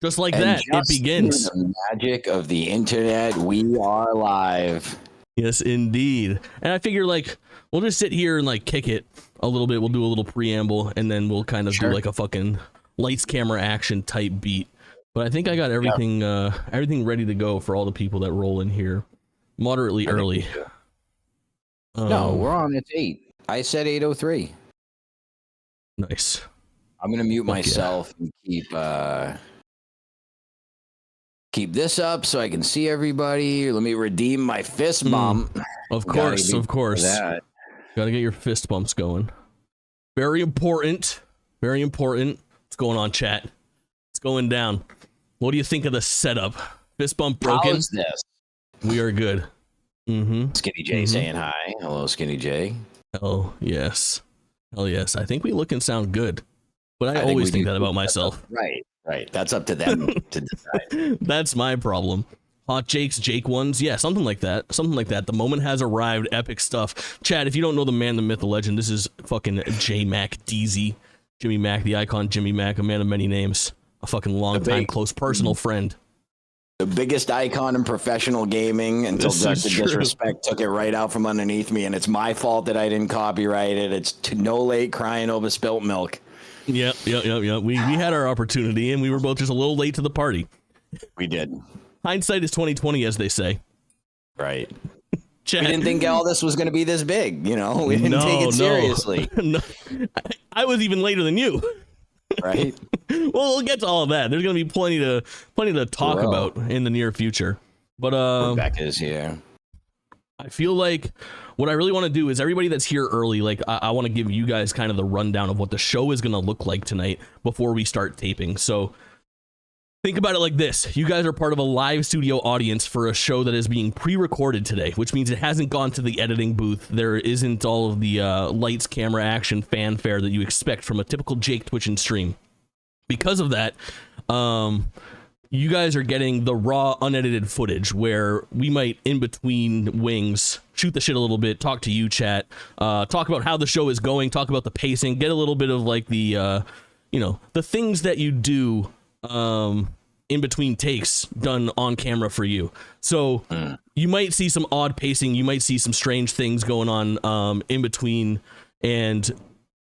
Just like And that, it just begins. through the magic of the internet, we are live. Yes, indeed. And I figure, like, we'll just sit here and, like, kick it a little bit. We'll do a little preamble, and then we'll kind of do, like, a fucking lights, camera, action type beat. But I think I got everything everything ready to go for all the people that roll in here moderately early. No, we're on. It's 8. I said 8:03. Nice. I'm going to mute myself and keep this up so I can see everybody. Let me redeem my fist bump. Of course, of course. Gotta get your fist bumps going. Very important. Very important. What's going on, chat? It's going down. What do you think of the setup? Fist bump broken? How's this? We are good. Skinny J saying hi. Hello, Skinny J. Oh, yes. Hell yes. I think we look and sound good. But I always think that about myself. Right. That's up to them to decide. That's my problem. Hot Jakes, Jake ones. Yeah, something like that. Something like that. The moment has arrived. Epic stuff. Chad, if you don't know the man, the myth, the legend, this is fucking J-Mac DZ. Jimmy Mac, the icon Jimmy Mac, a man of many names. A fucking long-time, close personal friend. The biggest icon in professional gaming until Dr. Disrespect took it right out from underneath me, and it's my fault that I didn't copyright it. It's no late crying over spilt milk. Yep. We had our opportunity, and we were both just a little late to the party. We did. Hindsight is 20/20, as they say. Right. Chad. We didn't think all this was going to be this big, you know? We didn't take it seriously. No. I was even later than you. Right. Well, we'll get to all of that. There's going to be plenty to talk about in the near future. But Rebecca's here. I feel like what I really want to do is everybody that's here early, like I want to give you guys kind of the rundown of what the show is going to look like tonight before we start taping. So think about it like this. You guys are part of a live studio audience for a show that is being pre-recorded today, which means it hasn't gone to the editing booth. There isn't all of the lights, camera, action, fanfare that you expect from a typical JakeTwitchin stream. Because of that, you guys are getting the raw, unedited footage where we might, in between wings, shoot the shit a little bit, talk to you, chat, talk about how the show is going, talk about the pacing, get a little bit of like the, the things that you do in between takes done on camera for you. So you might see some odd pacing, you might see some strange things going on in between, and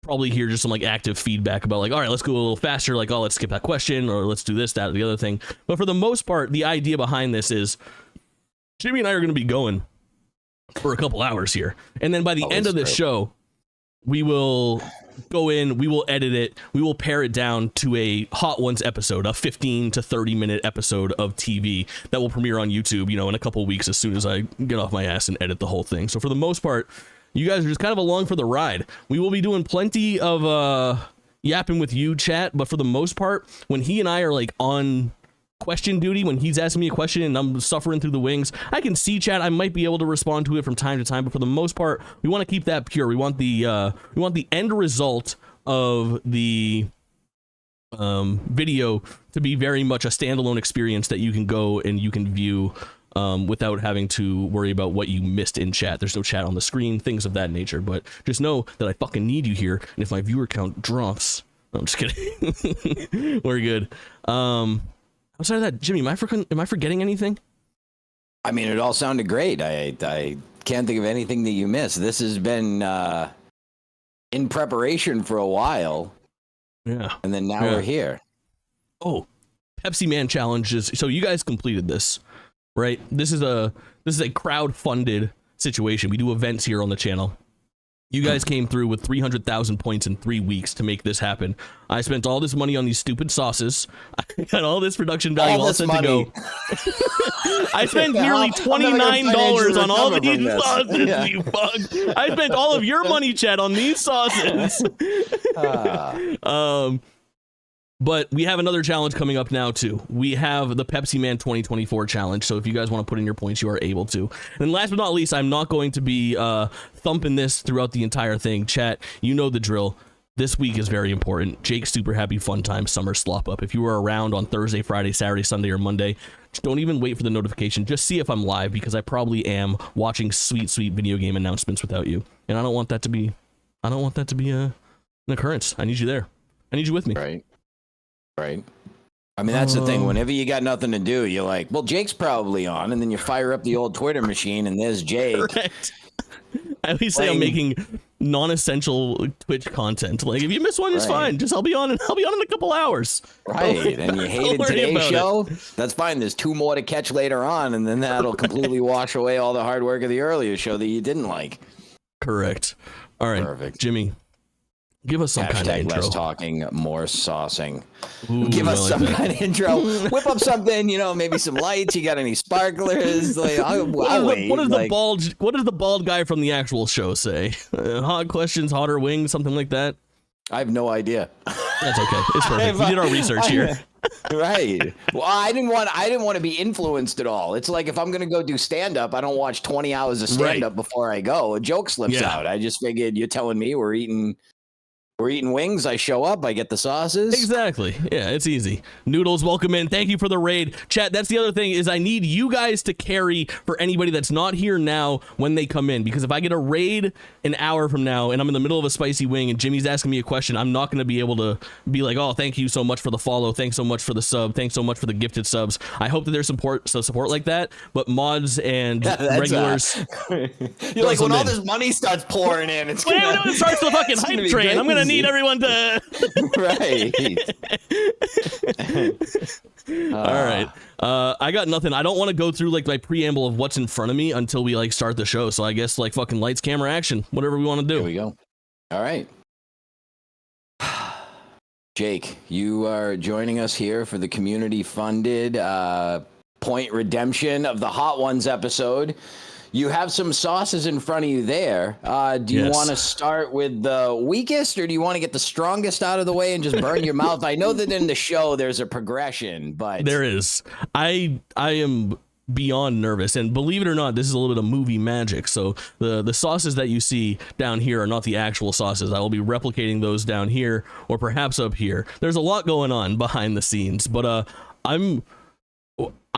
probably hear just some like active feedback about like, all right, let's go a little faster, like, oh, let's skip that question, or let's do this, that, or the other thing. But for the most part, the idea behind this is Jimmy and I are going to be going for a couple hours here, and then by the end of this show, we will go in, we will edit it, we will pare it down to a Hot Ones episode, a 15 to 30 minute episode of TV that will premiere on YouTube, in a couple of weeks as soon as I get off my ass and edit the whole thing. So for the most part, you guys are just kind of along for the ride. We will be doing plenty of yapping with you, chat, but for the most part, when he and I are like on question duty, when he's asking me a question and I'm suffering through the wings, I can see chat. I might be able to respond to it from time to time, but for the most part, we want to keep that pure. We want the end result of the video to be very much a standalone experience that you can go and you can view without having to worry about what you missed in chat. There's no chat on the screen, things of that nature, but just know that I fucking need you here, and if my viewer count drops, no, I'm just kidding. We're good. Outside of that, Jimmy, am I forgetting anything? I mean, it all sounded great. I can't think of anything that you missed. This has been in preparation for a while. Yeah. And then now we're here. Oh, Pepsi Man challenges. So you guys completed this, right? This is a crowd-funded situation. We do events here on the channel. You guys came through with 300,000 points in 3 weeks to make this happen. I spent all this money on these stupid sauces. I got all this production value all set to go. I spent nearly $29 on all these sauces, you fuck. I spent all of your money, chat, on these sauces. But we have another challenge coming up now, too. We have the Pepsi Man 2024 challenge, so if you guys want to put in your points, you are able to. And last but not least, I'm not going to be thumping this throughout the entire thing. Chat, you know the drill. This week is very important. Jake's Super Happy Fun Time Summer Slop Up. If you are around on Thursday, Friday, Saturday, Sunday, or Monday, don't even wait for the notification. Just see if I'm live, because I probably am watching sweet, sweet video game announcements without you. And I don't want that to be an occurrence. I need you there. I need you with me. Right. I mean, that's the thing. Whenever you got nothing to do, you're like, well, Jake's probably on. And then you fire up the old Twitter machine and there's Jake. Correct. I always say I'm making non-essential Twitch content. Like, if you miss one, it's fine. Just I'll be on in a couple hours. Right. And you hated today's show. That's fine. There's 2 more to catch later on. And then that'll completely wash away all the hard work of the earlier show that you didn't like. Correct. All right. Perfect. Jimmy. Give us some kind of intro. Less talking, more saucing. Ooh, give us some kind of intro. Whip up something, maybe some lights. You got any sparklers? Like, what does the bald guy from the actual show say? Hot questions, hotter wings, something like that. I have no idea. That's okay. It's perfect. We did our research here. Right. Well, I didn't want to be influenced at all. It's like if I'm going to go do stand up, I don't watch 20 hours of stand up before I go. A joke slips out. I just figured you're telling me we're eating wings. I show up. I get the sauces. Exactly. Yeah, it's easy. Noodles, welcome in. Thank you for the raid. Chat, that's the other thing is I need you guys to carry for anybody that's not here now when they come in. Because if I get a raid an hour from now and I'm in the middle of a spicy wing and Jimmy's asking me a question, I'm not going to be able to be like, oh, thank you so much for the follow. Thanks so much for the sub. Thanks so much for the gifted subs. I hope that there's support like that. But mods and regulars. You're like, when all this money starts pouring in, it's when it starts the fucking hype train, I'm going to need everyone to all right. I got nothing. I don't want to go through like my preamble of what's in front of me until we like start the show. So I guess like fucking lights, camera, action, whatever we want to do. Here we go. All right. Jake, you are joining us here for the community funded point redemption of the Hot Ones episode. You have some sauces in front of you there. Do you want to start with the weakest, or do you want to get the strongest out of the way and just burn your mouth? I know that in the show there's a progression, but there is. I am beyond nervous, and believe it or not, this is a little bit of movie magic. So the sauces that you see down here are not the actual sauces. I will be replicating those down here, or perhaps up here. There's a lot going on behind the scenes, but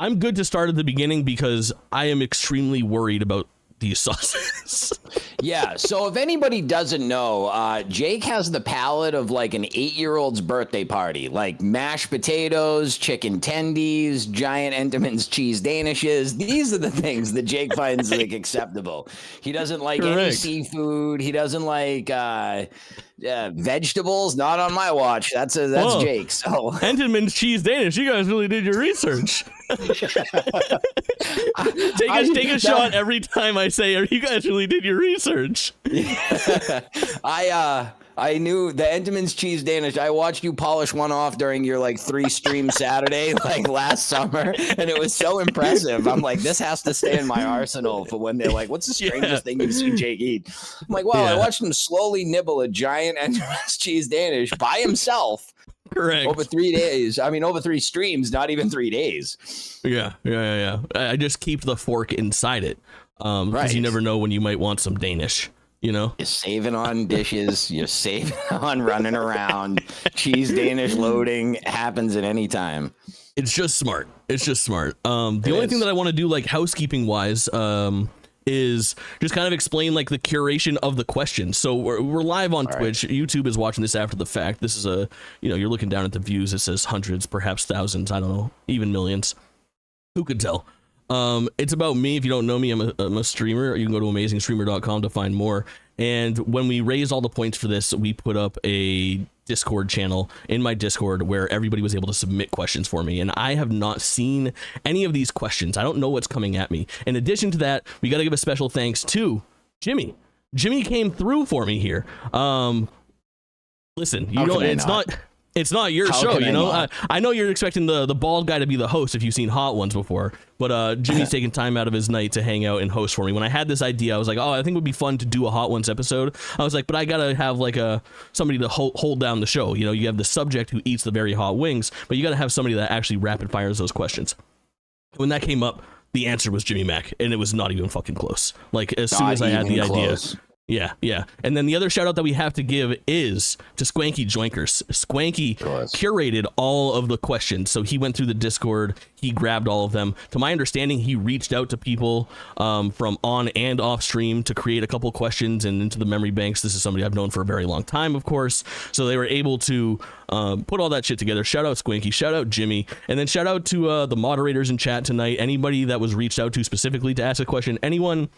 I'm good to start at the beginning because I am extremely worried about these sauces. Yeah, so if anybody doesn't know, Jake has the palate of like an 8-year-old's birthday party, like mashed potatoes, chicken tendies, giant Entenmann's cheese danishes. These are the things that Jake finds like acceptable. He doesn't like any seafood. He doesn't like vegetables. Not on my watch. That's Jake. So Entenmann's cheese danish. You guys really did your research. Take a shot every time I say, you guys really did your research. I knew the Entenmann's cheese Danish. I watched you polish one off during your like 3-stream Saturday like last summer, and it was so impressive. I'm like, this has to stay in my arsenal for when they're like, what's the strangest thing you've seen Jake eat? I'm like, wow, I watched him slowly nibble a giant Entenmann's cheese Danish by himself. Correct. Over 3 days. I mean, over 3 streams, not even 3 days. Yeah. I just keep the fork inside it. Because you never know when you might want some Danish, You're saving on dishes. You're saving on running around. Cheese Danish loading happens at any time. It's just smart. The only thing that I want to do, like housekeeping wise, is just kind of explain like the curation of the questions. So we're live on Twitch. YouTube is watching this after the fact. This is you're looking down at the views. It says hundreds, perhaps thousands. I don't know, even millions. Who could tell? It's about me. If you don't know me, I'm a streamer. You can go to amazingstreamer.com to find more. And when we raised all the points for this, we put up a Discord channel in my Discord where everybody was able to submit questions for me. And I have not seen any of these questions. I don't know what's coming at me. In addition to that, we got to give a special thanks to Jimmy. Jimmy came through for me here. Listen, it's not your show, I know you're expecting the bald guy to be the host if you've seen Hot Ones before, but Jimmy's taking time out of his night to hang out and host for me. When I had this idea, I was like, oh, I think it would be fun to do a Hot Ones episode. I was like, but I gotta have like somebody to hold down the show. You have the subject who eats the very hot wings, but you gotta have somebody that actually rapid fires those questions. When that came up, the answer was Jimmy Mac, and it was not even fucking close. Like as soon as I had the idea. Yeah. And then the other shout out that we have to give is to Squanky Joinkers. Squanky curated all of the questions. So he went through the Discord. He grabbed all of them. To my understanding, he reached out to people from on and off stream to create a couple questions and into the memory banks. This is somebody I've known for a very long time, of course. So they were able to put all that shit together. Shout out Squanky. Shout out Jimmy. And then shout out to the moderators in chat tonight. Anybody that was reached out to specifically to ask a question. Anyone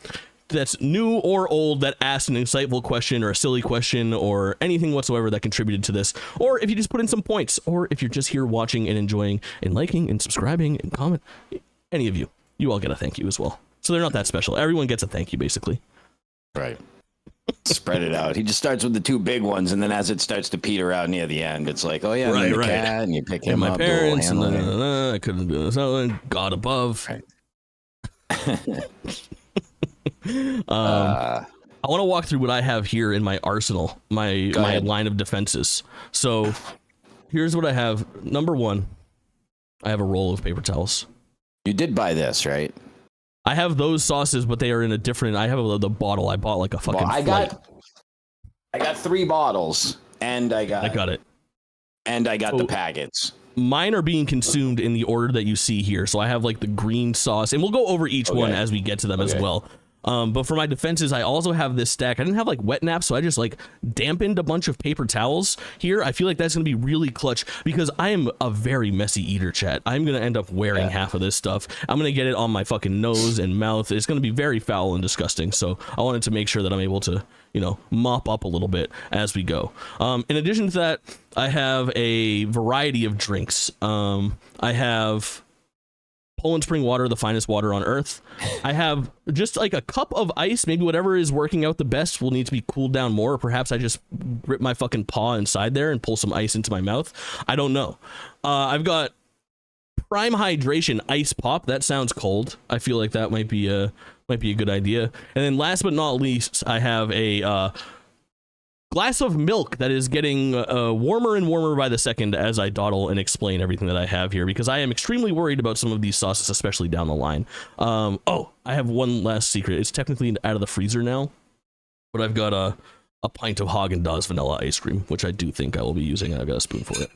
that's new or old that asked an insightful question or a silly question or anything whatsoever that contributed to this, or if you just put in some points, or if you're just here watching and enjoying and liking and subscribing and comment, any of you all get a thank you as well. So they're not that special. Everyone gets a thank you, basically. Right. Spread it out. He just starts with the two big ones, and then as it starts to peter out near the end, it's like, oh yeah, right, the cat, and you pick him my up. Parents, and I couldn't do this. God above. Right. I want to walk through what I have here in my arsenal, my line of defenses. So here's what I have. Number one, I have a roll of paper towels. You did buy this, right? I have those sauces, but they are in a different. I have the bottle. I bought like a fucking. I got 3 bottles, and I got it, and I got the packets. Mine are being consumed in the order that you see here. So I have like the green sauce, and we'll go over each one as we get to them as well. But for my defenses, I also have this stack. I didn't have like wet naps, so I just like dampened a bunch of paper towels here. I feel like that's going to be really clutch because I am a very messy eater, chat. I'm going to end up wearing half of this stuff. I'm going to get it on my fucking nose and mouth. It's going to be very foul and disgusting. So I wanted to make sure that I'm able to, mop up a little bit as we go. In addition to that, I have a variety of drinks. I have Poland Spring water, the finest water on earth. I have just like a cup of ice. Maybe whatever is working out the best will need to be cooled down more. Or perhaps I just rip my fucking paw inside there and pull some ice into my mouth. I don't know. I've got Prime Hydration Ice Pop. That sounds cold. I feel like that might be a good idea. And then last but not least, I have a glass of milk that is getting warmer and warmer by the second as I dawdle and explain everything that I have here, because I am extremely worried about some of these sauces, especially down the line. I have one last secret. It's technically out of the freezer now, but I've got a pint of Haagen-Dazs vanilla ice cream, which I do think I will be using. I've got a spoon for it.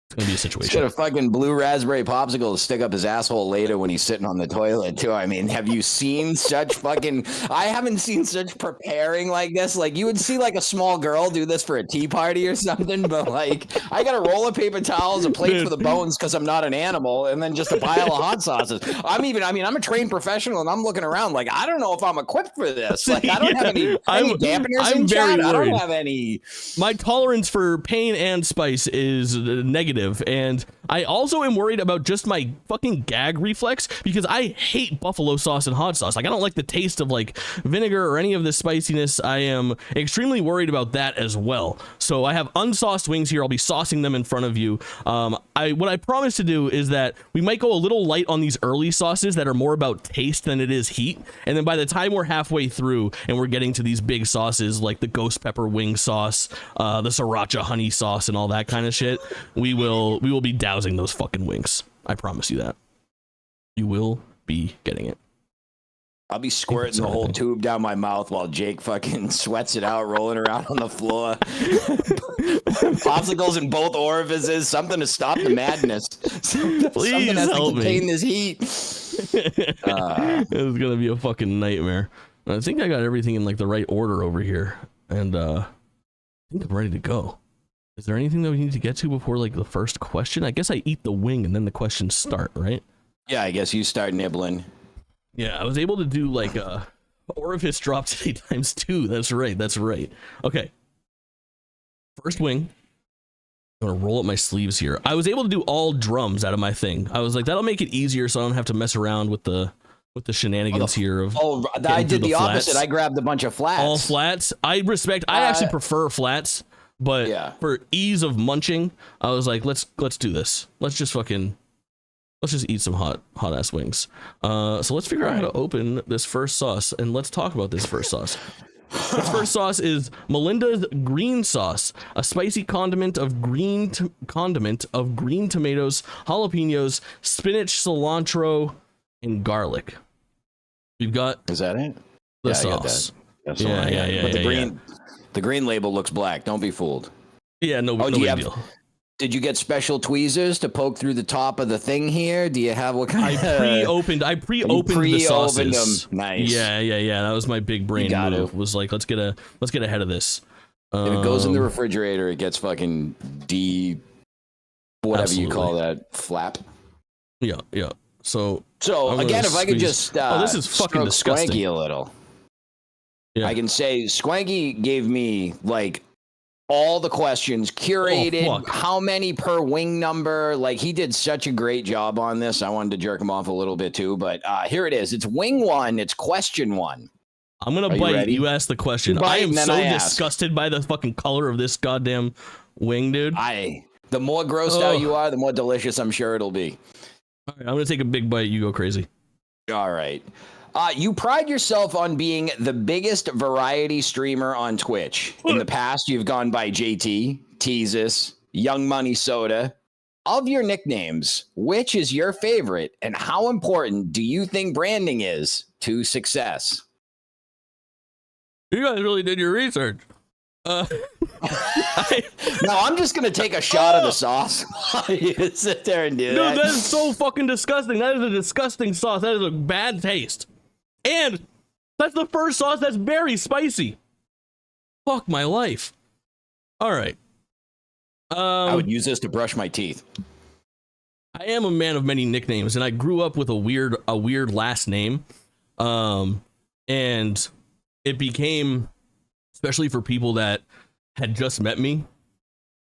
It's gonna be a situation. He's got a fucking blue raspberry popsicle to stick up his asshole later when he's sitting on the toilet too. I mean, have you seen such fucking? I haven't seen such preparing like this. Like you would see like a small girl do this for a tea party or something, but like I got a roll of paper towels, a plate for the bones because I'm not an animal, and then just a pile of hot sauces. I'm a trained professional, and I'm looking around like I don't know if I'm equipped for this. Like I don't have any dampeners in chat. I don't have any. My tolerance for pain and spice is negative. And I also am worried about just my fucking gag reflex because I hate buffalo sauce and hot sauce. Like I don't like the taste of like vinegar or any of the spiciness. I am extremely worried about that as well. So I have unsauced wings here. I'll be saucing them in front of you. What I promise to do is that we might go a little light on these early sauces that are more about taste than it is heat. And then by the time we're halfway through and we're getting to these big sauces like the ghost pepper wing sauce, the sriracha honey sauce and all that kind of shit, we will be dousing those fucking wings. I promise you that. You will be getting it. I'll be squirting the whole tube down my mouth while Jake fucking sweats it out, rolling around on the floor. Popsicles in both orifices, something to stop the madness. Please something has help to contain me. this heat. It's gonna be a fucking nightmare. I think I got everything in like the right order over here, and I think I'm ready to go. Is there anything that we need to get to before like the first question? I guess I eat the wing and then the questions start, right? Yeah, I guess you start nibbling. Yeah, I was able to do like orifice drop today times 2. That's right. Okay. First wing. I'm gonna roll up my sleeves here. I was able to do all drums out of my thing. I was like, that'll make it easier so I don't have to mess around with the shenanigans here of I did the opposite. I grabbed a bunch of flats. All flats. I actually prefer flats. But for ease of munching, I was like, let's do this. Let's just eat some hot ass wings. So let's figure out how to open this first sauce, and let's talk about this first sauce. This first sauce is Melinda's green sauce, a spicy condiment of green tomatoes, jalapenos, spinach, cilantro, and garlic. We've got is that it? The sauce. That's the one I got. Yeah, but the green label looks black. Don't be fooled. Yeah, no big deal. Did you get special tweezers to poke through the top of the thing here? Do you have what kind of... I pre-opened the sauces. Them. Nice. Yeah. That was my big brain move. Was like, let's get ahead of this. If it goes in the refrigerator, it gets fucking whatever absolutely. You call that, flap. Yeah. So again, if I could just this is fucking disgusting. Swanky a little. Yeah. I can say Swanky gave me like all the questions curated, how many per wing number. Like, he did such a great job on this. I wanted to jerk him off a little bit too, but here it is. It's wing 1. It's question 1. I'm going to bite. You ask the question. I am so disgusted by the fucking color of this goddamn wing, dude. The more grossed out you are, the more delicious I'm sure it'll be. All right, I'm going to take a big bite. You go crazy. All right. You pride yourself on being the biggest variety streamer on Twitch. In the past, you've gone by JT, Teezus, Young Money Soda. Of your nicknames, which is your favorite, and how important do you think branding is to success? You guys really did your research. No, I'm just going to take a shot of the sauce. You sit there and do that. Dude, that is so fucking disgusting. That is a disgusting sauce. That is a bad taste. And that's the first sauce that's very spicy. Fuck my life. All right. I would use this to brush my teeth. I am a man of many nicknames, and I grew up with a weird last name. And it became, especially for people that had just met me,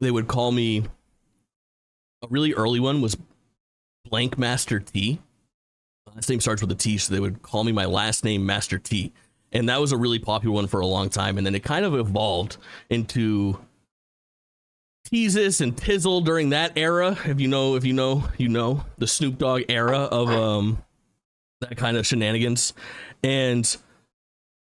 they would call me, a really early one was Blank Master T. Last name starts with a T, so they would call me my last name, Master T. And that was a really popular one for a long time. And then it kind of evolved into Teezus and Tizzle during that era. If you know, the Snoop Dogg era of that kind of shenanigans. And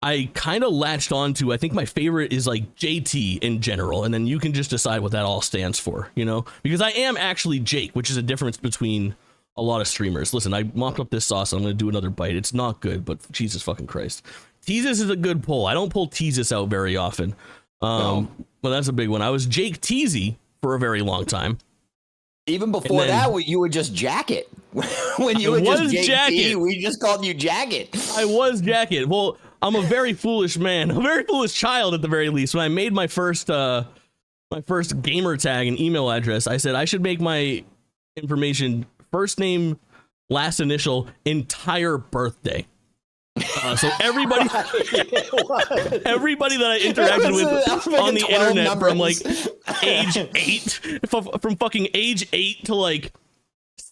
I kind of latched on to, I think my favorite is like JT in general. And then you can just decide what that all stands for, because I am actually Jake, which is a difference between a lot of streamers. Listen, I mopped up this sauce. I'm going to do another bite. It's not good, but Jesus fucking Christ. Teezus is a good pull. I don't pull Teezus out very often. But that's a big one. I was Jake Teasy for a very long time. Even before that, you were just Jacket. When you were just JT, we just called you Jacket. I was Jacket. Well, I'm a very foolish man, a very foolish child at the very least. When I made my first gamer tag and email address, I said I should make my information first name, last initial, entire birthday. So everybody that I interacted with on the internet from like age 8, from fucking age 8 to like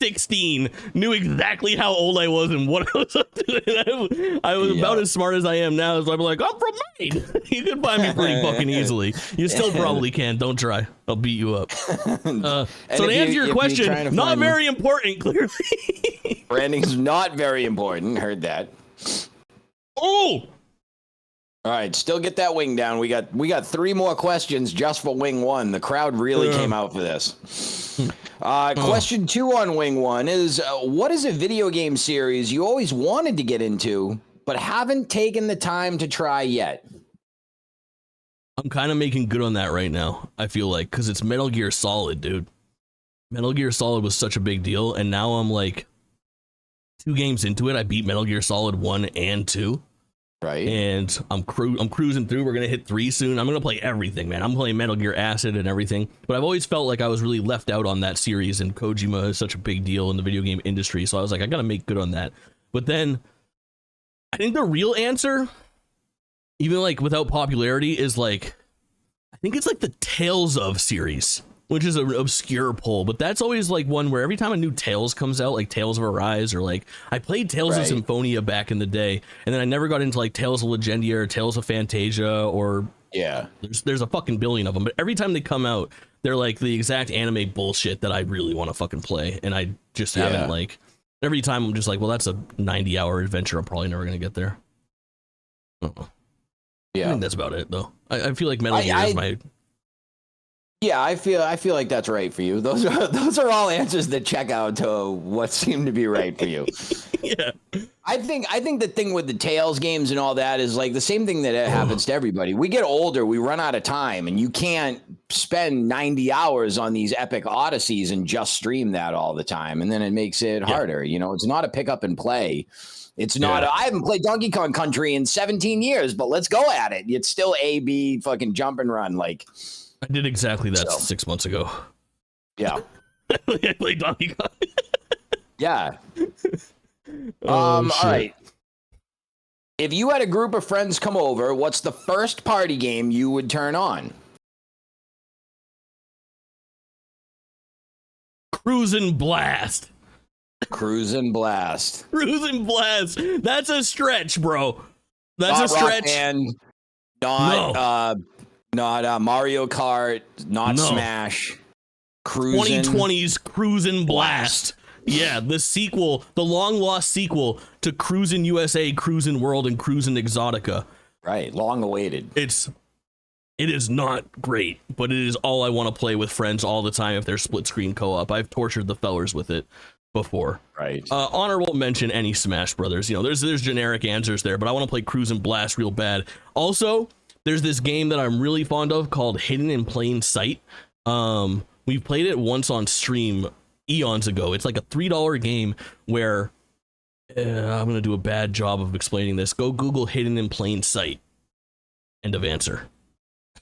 16, knew exactly how old I was and what I was up to. I was about as smart as I am now, so I'm like, I'm from Maine. You can find me pretty fucking easily. You still probably can. Don't try. I'll beat you up. So to answer your question, not very important, clearly. Branding's not very important. Heard that. Oh! All right, still get that wing down. We got 3 more questions just for wing 1. The crowd really came out for this. Question 2 on wing 1 is, what is a video game series you always wanted to get into, but haven't taken the time to try yet? I'm kind of making good on that right now, I feel like, because it's Metal Gear Solid, dude. Metal Gear Solid was such a big deal, and now I'm like 2 games into it. I beat Metal Gear Solid 1 and 2. Right. And I'm cruising through. We're going to hit 3 soon. I'm going to play everything, man. I'm playing Metal Gear Acid and everything. But I've always felt like I was really left out on that series, and Kojima is such a big deal in the video game industry. So I was like, I got to make good on that. But then I think the real answer, even like without popularity, is like, I think it's like the Tales of series, which is an obscure pull, but that's always like one where every time a new Tales comes out, like Tales of Arise, or like I played Tales of Symphonia back in the day, and then I never got into like Tales of Legendia or Tales of Fantasia, or there's a fucking billion of them, but every time they come out, they're like the exact anime bullshit that I really want to fucking play, and I just haven't like, every time I'm just like, well, that's a 90-hour adventure, I'm probably never gonna get there. I think that's about it though. I feel like Metal Gear is my... Yeah, I feel like that's right for you. Those are all answers that check out to what seem to be right for you. Yeah. I think the thing with the Tales games and all that is like the same thing that happens to everybody. We get older, we run out of time, and you can't spend 90 hours on these epic odysseys and just stream that all the time. And then it makes it harder. You know, it's not a pick up and play. It's not, I haven't played Donkey Kong Country in 17 years, but let's go at it. It's still A, B, fucking jump and run. Like, I did exactly that 6 months ago. Yeah. I played Donkey Kong. Yeah. Oh, all right. If you had a group of friends come over, what's the first party game you would turn on? Cruisin' Blast. Cruisin' Blast. Cruisin' Blast. That's a stretch, bro. That's not a stretch. Rock Band, not Mario Kart, not Smash. Cruisin' 2020's Cruisin' Blast. Yeah, the sequel, the long lost sequel to Cruisin' USA, Cruisin' World, and Cruisin' Exotica. Right, long awaited. It is not great, but it is all I want to play with friends all the time if they're split screen co-op. I've tortured the fellers with it before. Right. Honorable mention any Smash Brothers. You know, there's generic answers there, but I want to play Cruisin' Blast real bad. Also, there's this game that I'm really fond of called Hidden in Plain Sight. We played it once on stream eons ago. It's like a $3 game where I'm going to do a bad job of explaining this. Go Google Hidden in Plain Sight. End of answer.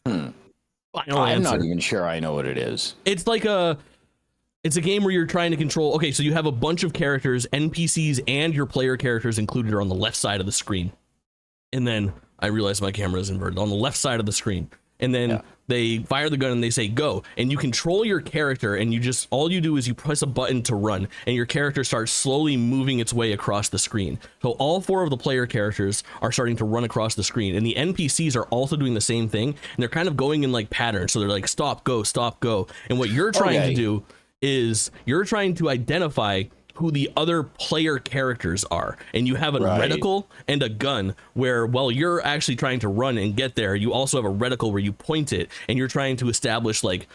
I'm answer. not even sure I know what it is. It's like it's a game where you're trying to control. Okay, so you have a bunch of characters, NPCs, and your player characters included are on the left side of the screen. And then I realized my camera is inverted on the left side of the screen. And then they fire the gun and they say go, and you control your character, and all you do is you press a button to run, and your character starts slowly moving its way across the screen. So all 4 of the player characters are starting to run across the screen, and the NPCs are also doing the same thing, and they're kind of going in like patterns. So they're like stop, go. And what you're trying to do is you're trying to identify who the other player characters are, and you have a reticle and a gun where while you're actually trying to run and get there, you also have a reticle where you point it and you're trying to establish like,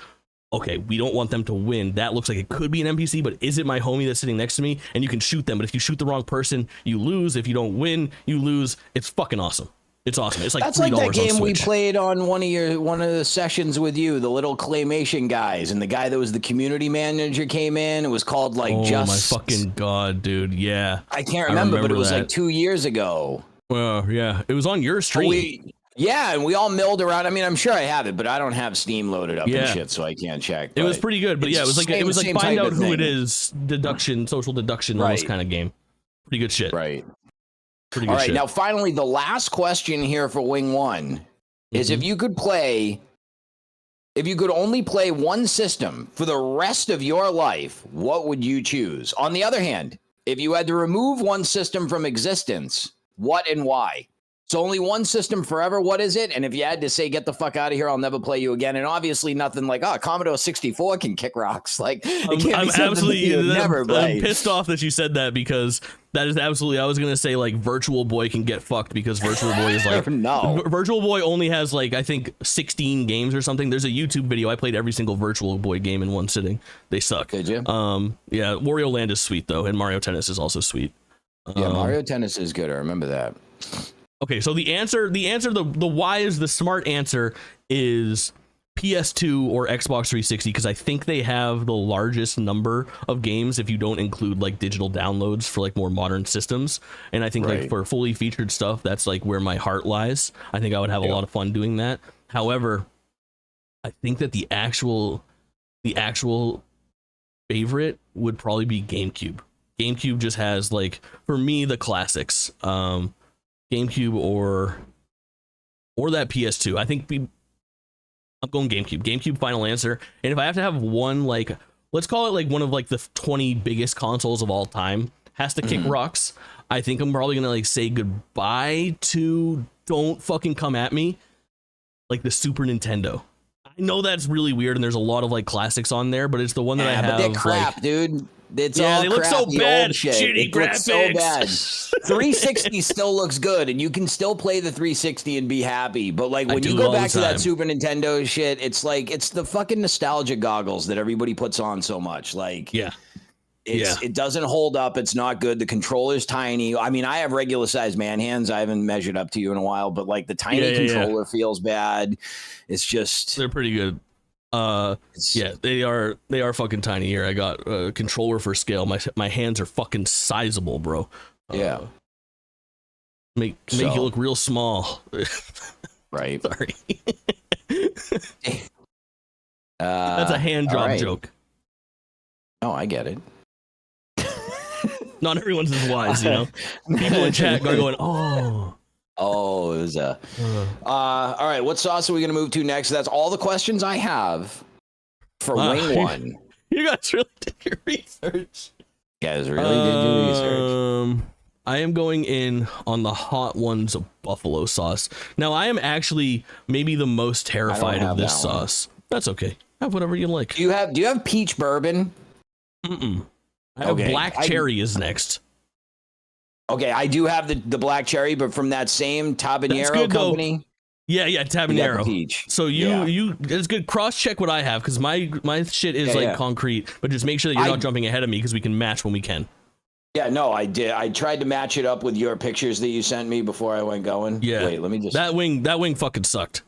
okay, we don't want them to win. That looks like it could be an NPC, but is it my homie that's sitting next to me? And you can shoot them, but if you shoot the wrong person, you lose. If you don't win, you lose. It's fucking awesome. It's awesome. It's like that's like that game we Switch. played on one of the sessions with you, the little claymation guys, and the guy that was the community manager came in. It was called like my fucking god, dude. Yeah, I can't remember, but it was that. like 2 years ago. Well, yeah, it was on your stream. And we all milled around. I mean, I'm sure I have it, but I don't have Steam loaded up and shit, so I can't check. It was pretty good, but yeah, it was like find out who it is, social deduction, almost kind of game. Pretty good shit. Right. Pretty good all right, shit. now finally, the last question here for Wing One is if you could only play one system for the rest of your life, what would you choose? On the other hand, if you had to remove one system from existence, what and why? So only one system forever, what is it? And if you had to say, get the fuck out of here, I'll never play you again. And obviously nothing like, Commodore 64 can kick rocks. Like, I'm absolutely never play. I'm pissed off that you said that, because that is absolutely, I was going to say like Virtual Boy can get fucked, because Virtual Boy is like, no. Virtual Boy only has like, I think 16 games or something. There's a YouTube video. I played every single Virtual Boy game in one sitting. They suck. Did you? Yeah, Wario Land is sweet though. And Mario Tennis is also sweet. Yeah, Mario Tennis is good. I remember that. Okay, so the why is the smart answer is PS2 or Xbox 360, because I think they have the largest number of games if you don't include like digital downloads for like more modern systems. And I think like for fully featured stuff, that's like where my heart lies. I think I would have a lot of fun doing that. However, I think that the actual favorite would probably be GameCube. GameCube just has like, for me, the classics. GameCube or that PS2. I think I'm going GameCube. GameCube final answer. And if I have to have one, like, let's call it like one of like the 20 biggest consoles of all time has to kick rocks, I think I'm probably gonna like say goodbye to, don't fucking come at me, like the Super Nintendo. I know that's really weird, and there's a lot of like classics on there, but it's the one that I have. But they're crap, like, dude. It's all they look so bad. Shitty graphics. So bad. 360 still looks good, and you can still play the 360 and be happy. But like when you go back to that Super Nintendo shit, it's like it's the fucking nostalgia goggles that everybody puts on so much. Like, it doesn't hold up. It's not good. The controller's tiny. I mean, I have regular size man hands. I haven't measured up to you in a while, but like the tiny controller feels bad. It's just they're pretty good. They are fucking tiny here. I got a controller for scale. My hands are fucking sizable, bro. Make you look real small. Right. Sorry. That's a hand job joke. Oh, I get it. Not everyone's as wise, you know. People in chat are going, oh. Oh, it was all right, what sauce are we going to move to next? That's all the questions I have for Wing 1. You guys really did your research. You guys really did your research. I am going in on the Hot Ones buffalo sauce. Now, I am actually maybe the most terrified of this sauce. That's okay. Have whatever you like. Do you have peach bourbon? I have black cherry is next. Okay, I do have the black cherry, but from that same Tabanero company. Though. Yeah, Tabanero. So you it's good. Cross check what I have because my shit is concrete, but just make sure that you're not jumping ahead of me because we can match when we can. Yeah, no, I did. I tried to match it up with your pictures that you sent me before I went going. Yeah. Wait, let me just. That wing fucking sucked.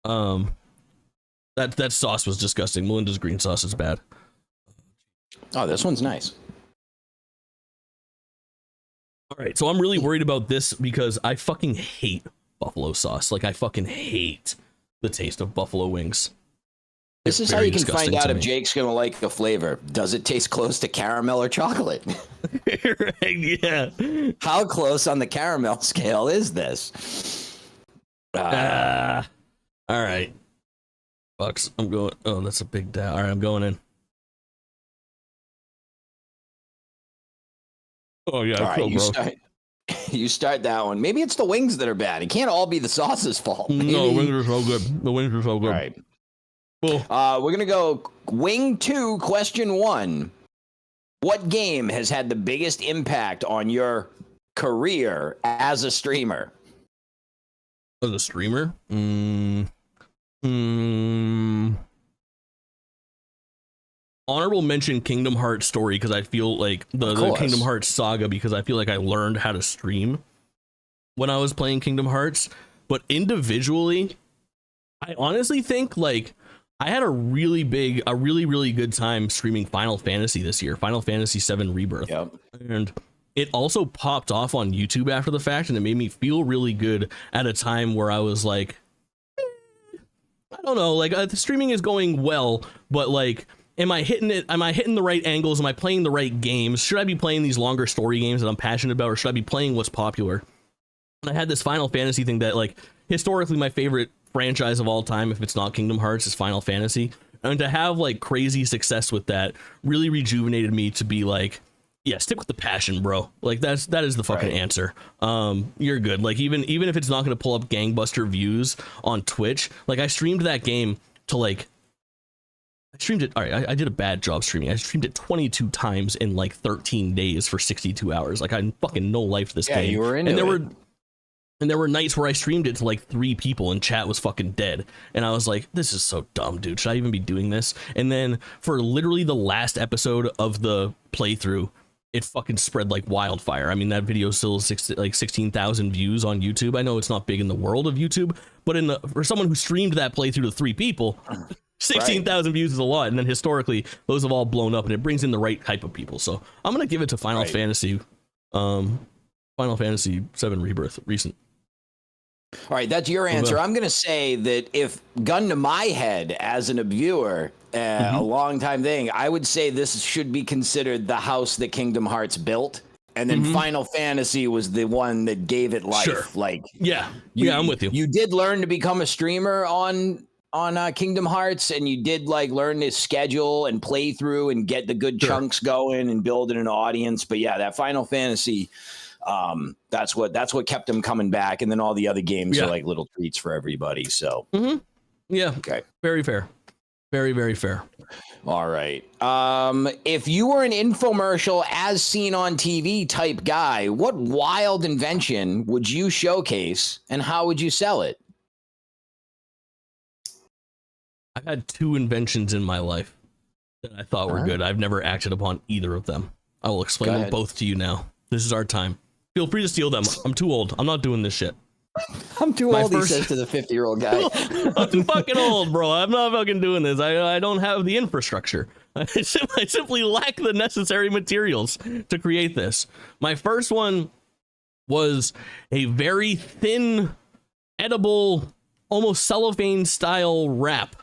That sauce was disgusting. Melinda's green sauce is bad. Oh, this one's nice. All right, so I'm really worried about this because I fucking hate buffalo sauce. Like, I fucking hate the taste of buffalo wings. This is how you can find out if Jake's gonna like the flavor. Does it taste close to caramel or chocolate? Right, yeah. How close on the caramel scale is this? All right. Bucks, I'm going. Oh, that's a big All right, I'm going in. Oh yeah, all right, you start that one. Maybe it's the wings that are bad. It can't all be the sauce's fault. Maybe. No, wings are so good. The wings are so good. All right. We're gonna go Wing 2, question 1. What game has had the biggest impact on your career as a streamer? As a streamer? Honorable mention Kingdom Hearts story because I feel like the Kingdom Hearts saga because I feel like I learned how to stream when I was playing Kingdom Hearts. But individually, I honestly think like I had a really good time streaming Final Fantasy this year, Final Fantasy VII Rebirth. Yep. And it also popped off on YouTube after the fact, and it made me feel really good at a time where I was like, I don't know, like the streaming is going well, but like, am I hitting it? Am I hitting the right angles? Am I playing the right games? Should I be playing these longer story games that I'm passionate about, or should I be playing what's popular? And I had this Final Fantasy thing that, like, historically my favorite franchise of all time, if it's not Kingdom Hearts, is Final Fantasy. And to have like crazy success with that really rejuvenated me to be like, yeah, stick with the passion, bro. Like that is the fucking answer. You're good. Like even if it's not going to pull up gangbuster views on Twitch, like I streamed that game to like, I streamed it. All right, I did a bad job streaming. I streamed it 22 times in like 13 days for 62 hours. Like I fucking no life to this game. Yeah, you were into it. And there were nights where I streamed it to like 3 people and chat was fucking dead. And I was like, this is so dumb, dude. Should I even be doing this? And then for literally the last episode of the playthrough, it fucking spread like wildfire. I mean, that video still is like 16,000 views on YouTube. I know it's not big in the world of YouTube, but for someone who streamed that playthrough to 3 people, 16,000 views is a lot. And then historically, those have all blown up, and it brings in the right type of people. So I'm gonna give it to Final Fantasy, Final Fantasy VII Rebirth, recent. All right, that's your answer. I'm going to say that if gun to my head as a viewer, a long time thing, I would say this should be considered the house that Kingdom Hearts built. And then Final Fantasy was the one that gave it life. Sure. Like, I'm with you. You did learn to become a streamer on Kingdom Hearts, and you did like learn to schedule and play through and get the good chunks going and building an audience. But yeah, that Final Fantasy, that's what kept them coming back, and then all the other games are like little treats for everybody. So okay, very fair. Very, very fair. All right. If you were an infomercial as seen on TV type guy, what wild invention would you showcase and how would you sell it? I've had 2 inventions in my life that I thought were good. I've never acted upon either of them. I will explain them both to you now. This is our time. Feel free to steal them. I'm too old. I'm not doing this shit. I'm too old, he says to the 50-year-old guy. I'm too fucking old, bro. I'm not fucking doing this. I don't have the infrastructure. I simply lack the necessary materials to create this. My first one was a very thin, edible, almost cellophane style wrap,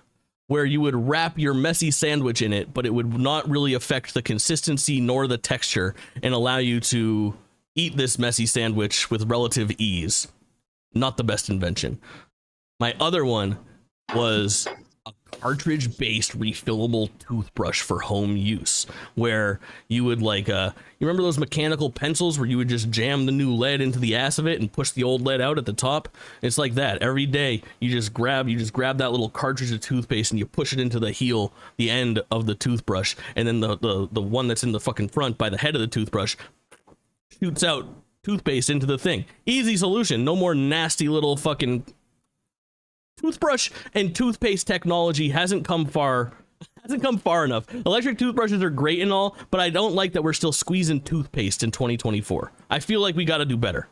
where you would wrap your messy sandwich in it, but it would not really affect the consistency nor the texture and allow you to eat this messy sandwich with relative ease. Not the best invention. My other one was a cartridge-based refillable toothbrush for home use, where you would you remember those mechanical pencils where you would just jam the new lead into the ass of it and push the old lead out at the top? It's like that. Every day you just grab that little cartridge of toothpaste and you push it into the end of the toothbrush, and then the one that's in the fucking front by the head of the toothbrush shoots out toothpaste into the thing. Easy solution. No more nasty little fucking toothbrush and toothpaste technology hasn't come far enough. Electric toothbrushes are great and all, but I don't like that we're still squeezing toothpaste in 2024. I feel like we got to do better.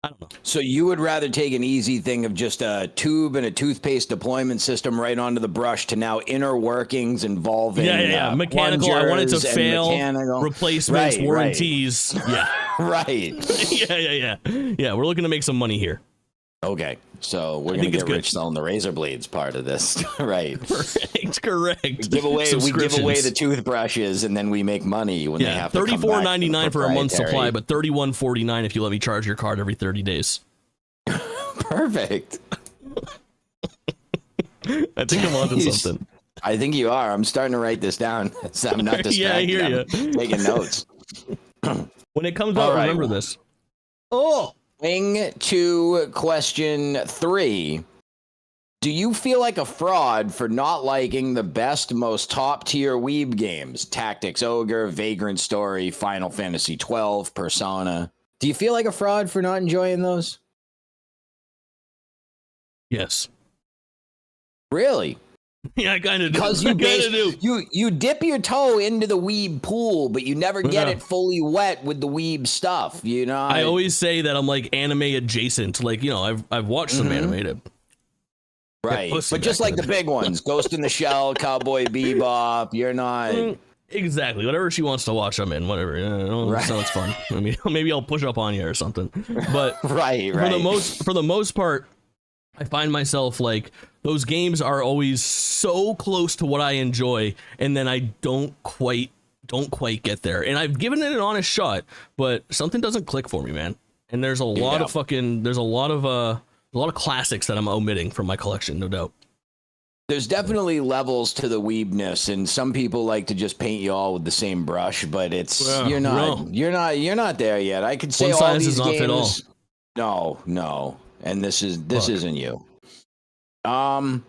I don't know. So you would rather take an easy thing of just a tube and a toothpaste deployment system right onto the brush to now inner working involving mechanical. I want it to fail. Replacements, warranties. Right. Yeah. Right. Yeah. We're looking to make some money here. Okay, so we're gonna get rich selling the razor blades part of this, right? Correct. We give away the toothbrushes, and then we make money when they have to come back. $34.99 for a month's supply, but $31.49 if you let me charge your card every 30 days. Perfect. I think I'm onto something. I think you are. I'm starting to write this down. So I'm not distracted. Yeah, I hear you. Taking notes. When it comes out, remember this. Oh. To question 3. Do you feel like a fraud for not liking the best, most top-tier weeb games? Tactics Ogre, Vagrant Story, Final Fantasy 12, Persona. Do you feel like a fraud for not enjoying those? Yes. Really? Yeah, I kind of do. Because you dip your toe into the weeb pool, but you never get it fully wet with the weeb stuff. You know, I always say that I'm like anime adjacent. Like, I've watched some animated. Right, but just like the big ones, Ghost in the Shell, Cowboy Bebop, you're not exactly whatever she wants to watch. I'm in whatever. Sounds fun. Maybe I'll push up on you or something. But right. For the most part, I find myself like those games are always so close to what I enjoy, and then I don't quite get there. And I've given it an honest shot, but something doesn't click for me, man. And there's a lot of classics that I'm omitting from my collection, no doubt. There's definitely levels to the weebness, and some people like to just paint you all with the same brush, but you're not there yet. I could say all these games. No. And this isn't you. That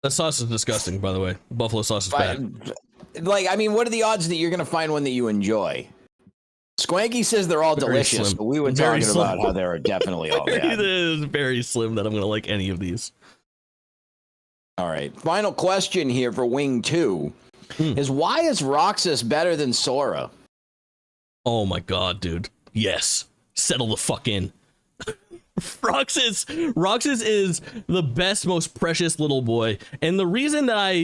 sauce is disgusting, by the way. Buffalo sauce is bad. What are the odds that you're going to find one that you enjoy? Squanky says they're all delicious, slim. But we were talking about how they're definitely all bad. It is very slim that I'm going to like any of these. All right. Final question here for Wing 2 is why is Roxas better than Sora? Oh my god, dude. Yes. Settle the fuck in. Roxas is the best, most precious little boy. And the reason that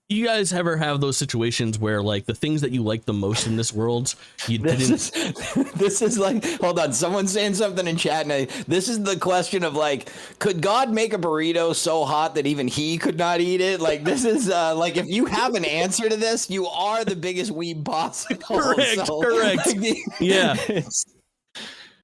you guys ever have those situations where like the things that you like the most in this world, this is like, hold on, someone's saying something in chat, and this is the question of like, could God make a burrito so hot that even he could not eat it? Like, this is like, if you have an answer to this, you are the biggest weeb possible. Correct. Yeah.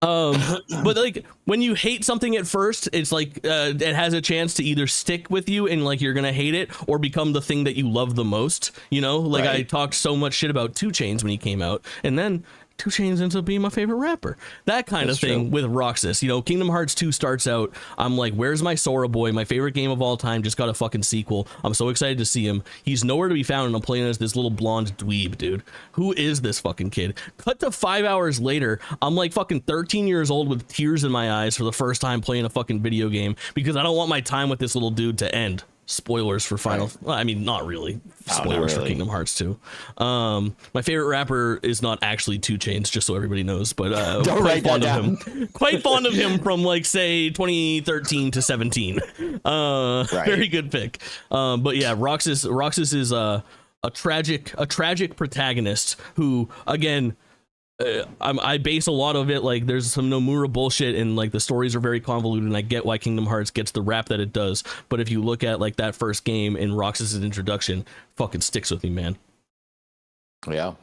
But like when you hate something at first, it's like it has a chance to either stick with you and like you're gonna hate it, or become the thing that you love the most. I talked so much shit about 2 Chainz when he came out, and then 2 Chainz ends up being my favorite rapper. That kind of thing with Roxas. You know, Kingdom Hearts 2 starts out, I'm like, where's my Sora boy? My favorite game of all time just got a fucking sequel. I'm so excited to see him. He's nowhere to be found, and I'm playing as this little blonde dweeb, dude. Who is this fucking kid? Cut to 5 hours later, I'm like fucking 13 years old with tears in my eyes for the first time playing a fucking video game because I don't want my time with this little dude to end. Spoilers for Final. Well, I mean, not really. Spoilers for Kingdom Hearts 2. My favorite rapper is not actually 2 Chainz, just so everybody knows. But don't write that down. Quite fond of him from like say 2013 to 17. Very good pick. But yeah, Roxas is a tragic protagonist who, again, I base a lot of it, like there's some Nomura bullshit and like the stories are very convoluted, and I get why Kingdom Hearts gets the rap that it does, but if you look at like that first game in Roxas's introduction, fucking sticks with me, man. Yeah.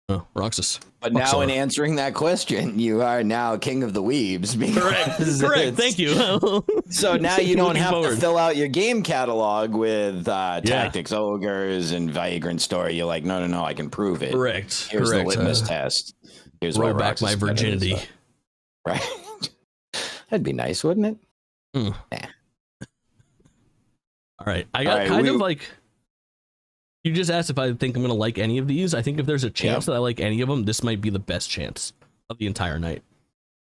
Oh, Roxas. But now in answering that question, you are now king of the weebs. Correct. Thank you. So now you don't have to fill out your game catalog with Tactics Ogres and Vagrant Story. You're like, no, I can prove it. Here's the litmus test. Here's roll back my virginity. Right. That'd be nice, wouldn't it? Nah. All right. I got of like... You just asked if I think I'm going to like any of these. I think if there's a chance that I like any of them, this might be the best chance of the entire night.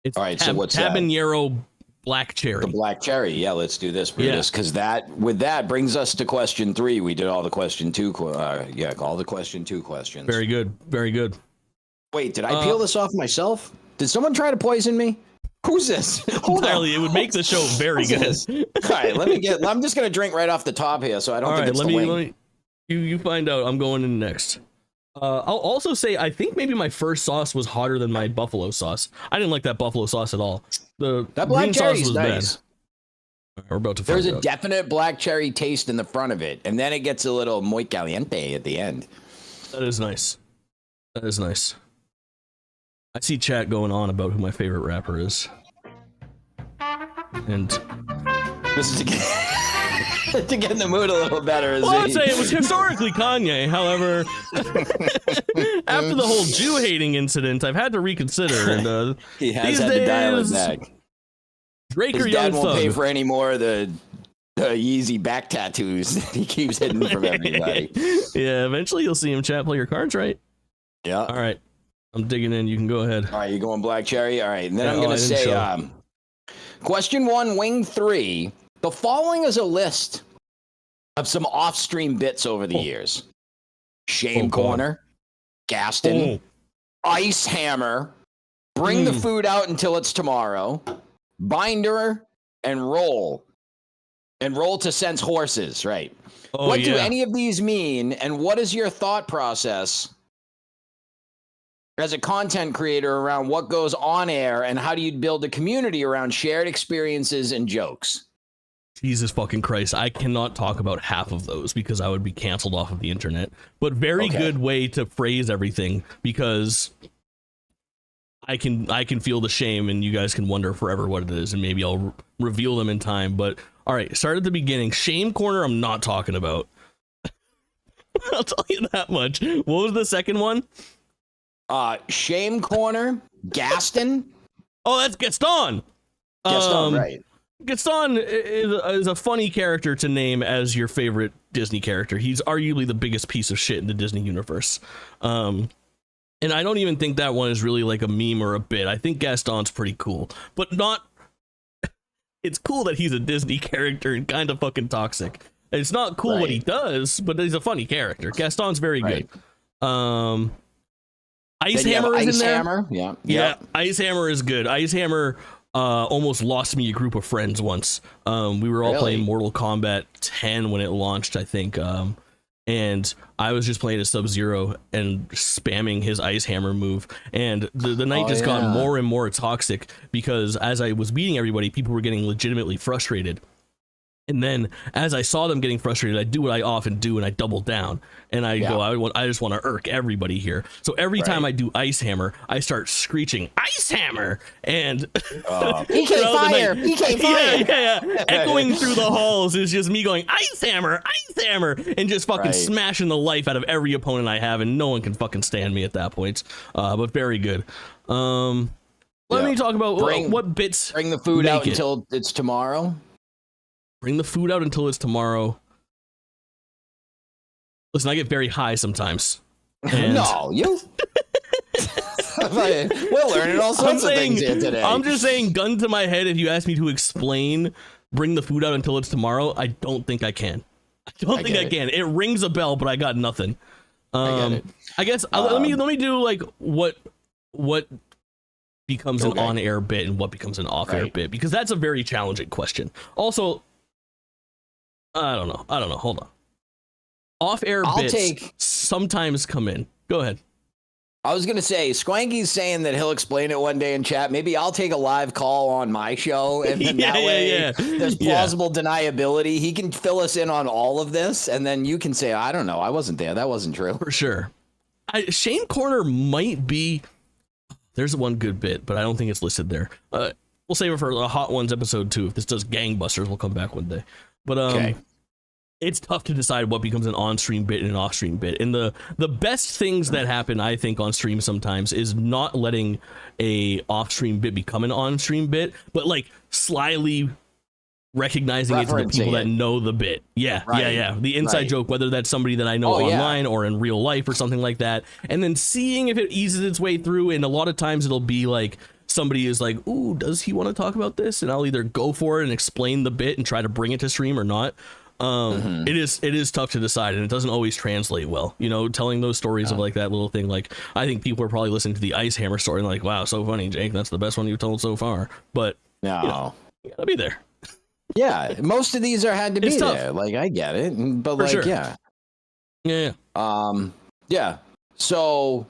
It's all right, so what's Habanero Black Cherry. The Black Cherry. Yeah, let's do this, Brutus, because that brings us to question 3. We did all the question 2. All the question 2 questions. Very good. Very good. Wait, did I peel this off myself? Did someone try to poison me? Who's this? Entirely, it would make the show very good. All right, I'm just going to drink right off the top here, so I don't think it's the wing. You find out. I'm going in next. I'll also say I think maybe my first sauce was hotter than my buffalo sauce. I didn't like that buffalo sauce at all. That black cherry was nice. Bad. We're about to find out. There's a definite black cherry taste in the front of it, and then it gets a little muy caliente at the end. That is nice. I see chat going on about who my favorite rapper is, and this is to get in the mood a little better. I'd say it was historically Kanye. However, after the whole Jew hating incident, I've had to reconsider. And he has had to dial it back. Drake His or dad Young won't Thug? pay for any more of the Yeezy back tattoos that he keeps hidden from everybody. Yeah, eventually you'll see him. Chat, play your cards right. Yeah. All right, I'm digging in. You can go ahead. All right, you're going Black Cherry. All right, and then I'm gonna say, question 1, wing 3. The following is a list of some off-stream bits over the years. Shame Corner, Gaston, Ice Hammer, Bring the Food Out Until It's Tomorrow, Binder, and Roll. And Roll to Sense Horses, right? What do any of these mean, and what is your thought process as a content creator around what goes on air, and how do you build a community around shared experiences and jokes? Jesus fucking Christ, I cannot talk about half of those because I would be canceled off of the internet. But very good way to phrase everything, because I can feel the shame and you guys can wonder forever what it is, and maybe I'll reveal them in time. But all right, start at the beginning. Shame Corner, I'm not talking about. I'll tell you that much. What was the second one? Shame Corner, Gaston. Oh, that's Gaston. Gaston, right. Gaston is a funny character to name as your favorite Disney character. He's arguably the biggest piece of shit in the Disney universe. And I don't even think that one is really like a meme or a bit. I think Gaston's pretty cool, but not... It's cool that he's a Disney character and kind of fucking toxic. It's not cool what he does, but he's a funny character. Gaston's very good. Ice Hammer is in there. Hammer. Yeah, Ice Hammer is good. Ice Hammer almost lost me a group of friends once. We were all playing Mortal Kombat 10 when it launched, I think. And I was just playing a Sub-Zero and spamming his Ice Hammer move. And the night just got more and more toxic because as I was beating everybody, people were getting legitimately frustrated. And then as I saw them getting frustrated, I do what I often do, and I double down. And I go, I just want to irk everybody here. So every time I do Ice Hammer, I start screeching, Ice Hammer! And PK Fire! PK Fire! Yeah. Echoing through the halls is just me going, Ice Hammer! Ice Hammer! And just fucking smashing the life out of every opponent I have, and no one can fucking stand me at that point. But very good. Let me talk about what bits. Bring the food out until it's tomorrow. Bring the food out until it's tomorrow. Listen, I get very high sometimes. No, you. We're learning all sorts of things here today. I'm just saying, gun to my head, if you ask me to explain, bring the food out until it's tomorrow, I don't think I can. I don't think I can. It rings a bell, but I got nothing. I guess let me do like what becomes an on-air bit and what becomes an off-air bit, because that's a very challenging question. Also, I don't know. Hold on. Off-air bits sometimes come in. Go ahead. I was going to say, Squanky's saying that he'll explain it one day in chat. Maybe I'll take a live call on my show, and then that way there's plausible deniability. He can fill us in on all of this, and then you can say, I don't know, I wasn't there. That wasn't true. For sure. Shane Corner might be... There's one good bit, but I don't think it's listed there. We'll save it for a Hot Ones episode 2. If this does gangbusters, we'll come back one day. But it's tough to decide what becomes an on-stream bit and an off-stream bit. And the best things that happen, I think, on stream sometimes is not letting a off-stream bit become an on-stream bit, but like slyly recognizing it to the people that know the bit. The inside joke, whether that's somebody that I know online or in real life or something like that, and then seeing if it eases its way through. And a lot of times it'll be like somebody is like, ooh, does he want to talk about this? And I'll either go for it and explain the bit and try to bring it to stream or not. It is tough to decide, and it doesn't always translate well, you know, telling those stories of like that little thing. Like, I think people are probably listening to the Ice Hammer story and like, wow, so funny, Jake, that's the best one you've told so far. But you gotta be there. Yeah, most of these had to be there. Like, I get it, but For like, sure. So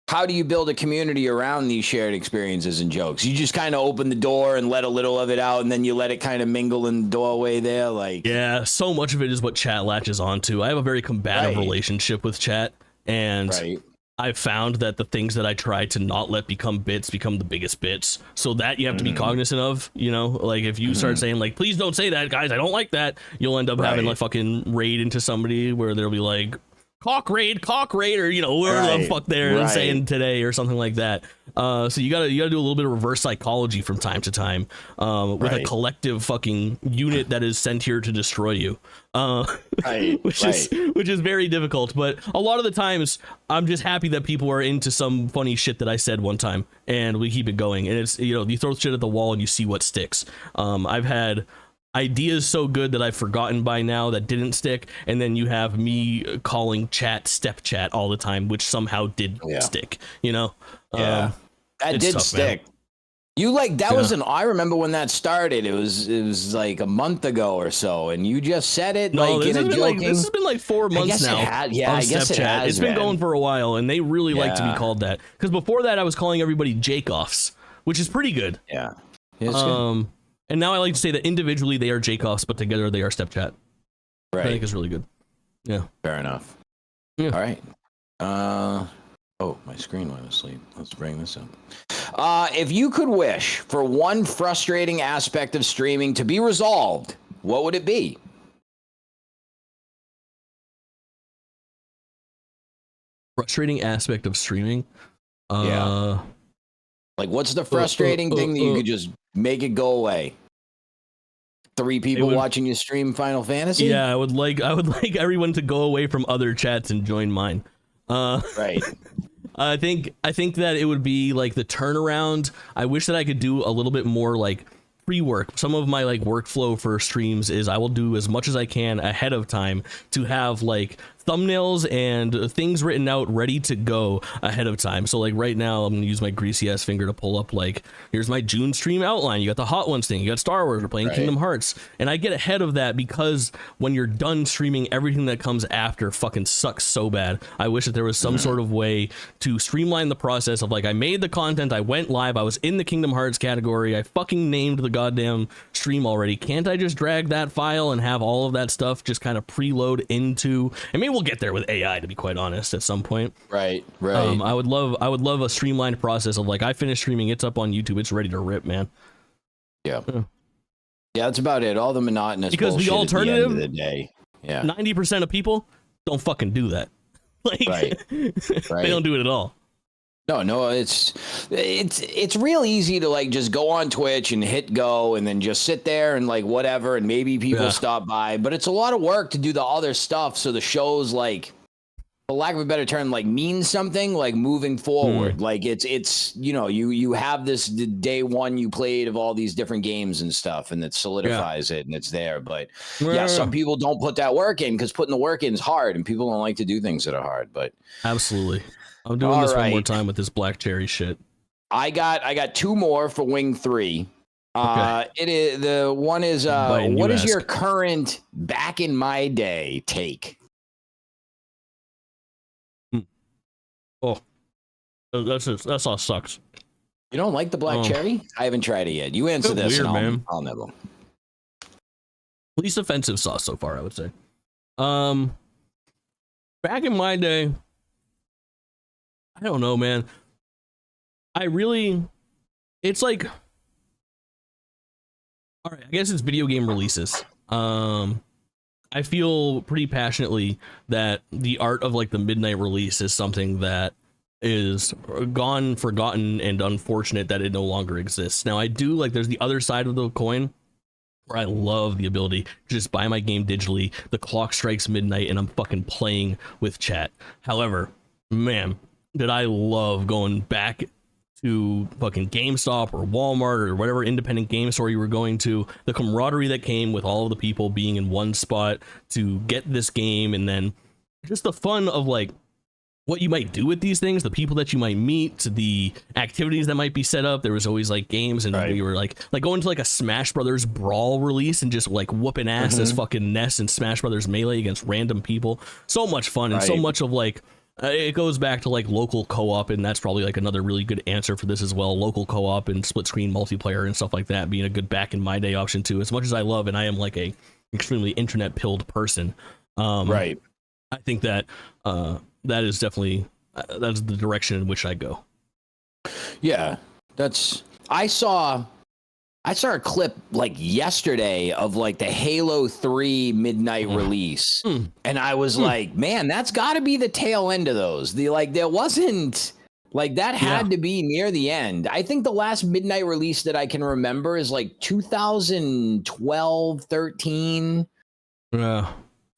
how do you build a community around these shared experiences and jokes? You just kind of open the door and let a little of it out, and then you let it kind of mingle in the doorway there. Like, yeah, so much of it is what chat latches onto. I have a very combative relationship with chat, and I've found that the things that I try to not let become bits become the biggest bits. So that you have to be cognizant of, you know, like if you start saying like, please don't say that, guys, I don't like that, you'll end up having like fucking raid into somebody where they'll be like, cock raid, or, you know, whatever the fuck they're saying today or something like that. So you gotta do a little bit of reverse psychology from time to time, with a collective fucking unit that is sent here to destroy you, which is very difficult. But a lot of the times I'm just happy that people are into some funny shit that I said one time, and we keep it going. And it's, you know, you throw shit at the wall and you see what sticks. I've had ideas so good that I've forgotten by now that didn't stick, and then you have me calling chat step chat all the time, which somehow did stick, you know. That did tough, stick, man. You like that was I remember when that started, it was like a month ago or so, and you just said it this has been like 4 months now. I guess it has. It's been going for a while, and they really like to be called that, because before that I was calling everybody Jake-offs, which is pretty good. Good. And now I like to say that individually they are Jake-offs, but together they are step chat. I think is really good. Yeah. Fair enough. All right. My screen went asleep. Let's bring this up. If you could wish for one frustrating aspect of streaming to be resolved, what would it be? Frustrating aspect of streaming? Like, what's the frustrating thing that you could just make it go away? 3 people watching you stream Final Fantasy? Yeah, I would like everyone to go away from other chats and join mine. I think that it would be like the turnaround. I wish that I could do a little bit more like pre-work. Some of my like workflow for streams is I will do as much as I can ahead of time to have like thumbnails and things written out ready to go ahead of time. So like right now I'm gonna use my greasy ass finger to pull up, like, here's my June stream outline. You got the Hot Ones thing, you got Star Wars, we're playing Kingdom Hearts, and I get ahead of that because when you're done streaming, everything that comes after fucking sucks so bad. I wish that there was some sort of way to streamline the process of, like, I made the content, I went live, I was in the Kingdom Hearts category, I fucking named the goddamn stream already. Can't I just drag that file and have all of that stuff just kind of preload into, and maybe we'll get there with AI, to be quite honest, at some point. Right. I would love a streamlined process of, like, I finished streaming, it's up on YouTube, it's ready to rip, man. Yeah, that's about it. All the monotonous because bullshit the alternative, at the end of the day, 90% of people don't fucking do that. Like, they don't do it at all. No, it's real easy to, like, just go on Twitch and hit go and then just sit there and, like, whatever, and maybe people stop by, but it's a lot of work to do the other stuff so the show's, like, for lack of a better term, like, means something, like, moving forward. Like, it's you know, you have this day one you played of all these different games and stuff, and it solidifies it and it's there. But some people don't put that work in because putting the work in is hard, and people don't like to do things that are hard. But absolutely, I'm doing this one more time with this black cherry shit. I got two more for Wing 3. It is, the one is what is your current back in my day take? Oh, that all sucks. You don't like the black cherry? I haven't tried it yet. You answer this, weird, and I'll never. Least offensive sauce so far, I would say. Back in my day, I don't know, man. It's like, all right, I guess it's video game releases. I feel pretty passionately that the art of, like, the midnight release is something that is gone, forgotten, and unfortunate that it no longer exists. Now, I do, like, there's the other side of the coin where I love the ability to just buy my game digitally, the clock strikes midnight, and I'm fucking playing with chat. However, man, did I love going back to fucking GameStop or Walmart or whatever independent game store you were going to, the camaraderie that came with all of the people being in one spot to get this game, and then just the fun of, like, what you might do with these things, the people that you might meet, the activities that might be set up. There was always, like, games, and we were like going to, like, a Smash Brothers Brawl release and just, like, whooping ass as fucking Ness and Smash Brothers Melee against random people. So much fun, and so much of, like, it goes back to, like, local co-op, and that's probably, like, another really good answer for this as well. Local co-op and split screen multiplayer and stuff like that being a good back in my day option too. As much as I love, and I am, like, a extremely internet pilled person, I think that that is definitely that's the direction in which I go. Yeah, I saw a clip, like, yesterday of, like, the Halo 3 midnight release, and I was like, man, that's got to be the tail end of those. There wasn't, like, that had to be near the end. I think the last midnight release that I can remember is, like, 2012, 13. Yeah.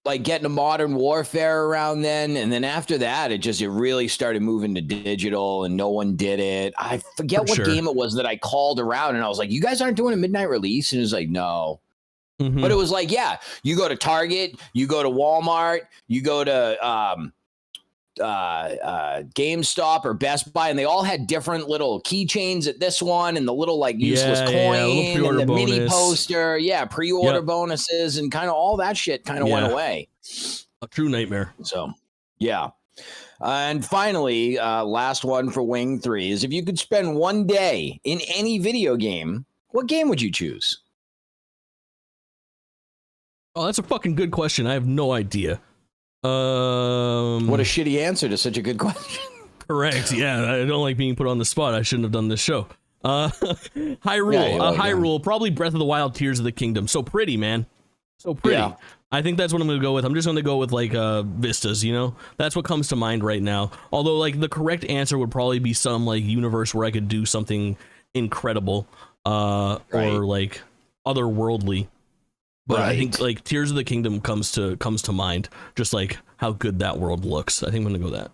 Like, getting a Modern Warfare around then, and then after that, it really started moving to digital, and no one did it. I forget what game it was that I called around, and I was like, "You guys aren't doing a midnight release?" And it was like, "No." But it was like, yeah, you go to Target, you go to Walmart, you go to GameStop or Best Buy, and they all had different little keychains at this one, and the little, like, useless coin, and the mini poster, pre-order bonuses, and kind of all that shit kind of went away. A true nightmare. So, and finally, last one for Wing 3 is, if you could spend one day in any video game, what game would you choose? Oh, that's a fucking good question. I have no idea. What a shitty answer to such a good question. Correct. Yeah, I don't like being put on the spot. I shouldn't have done this show. Hyrule, probably Breath of the Wild, Tears of the Kingdom. So pretty, man. So pretty. Yeah. I think that's what I'm going to go with. I'm just going to go with, like, vistas, you know? That's what comes to mind right now. Although, like, the correct answer would probably be some, like, universe where I could do something incredible, or, like, otherworldly. But I think, like, Tears of the Kingdom comes to mind, just, like, how good that world looks. I think I'm gonna go that.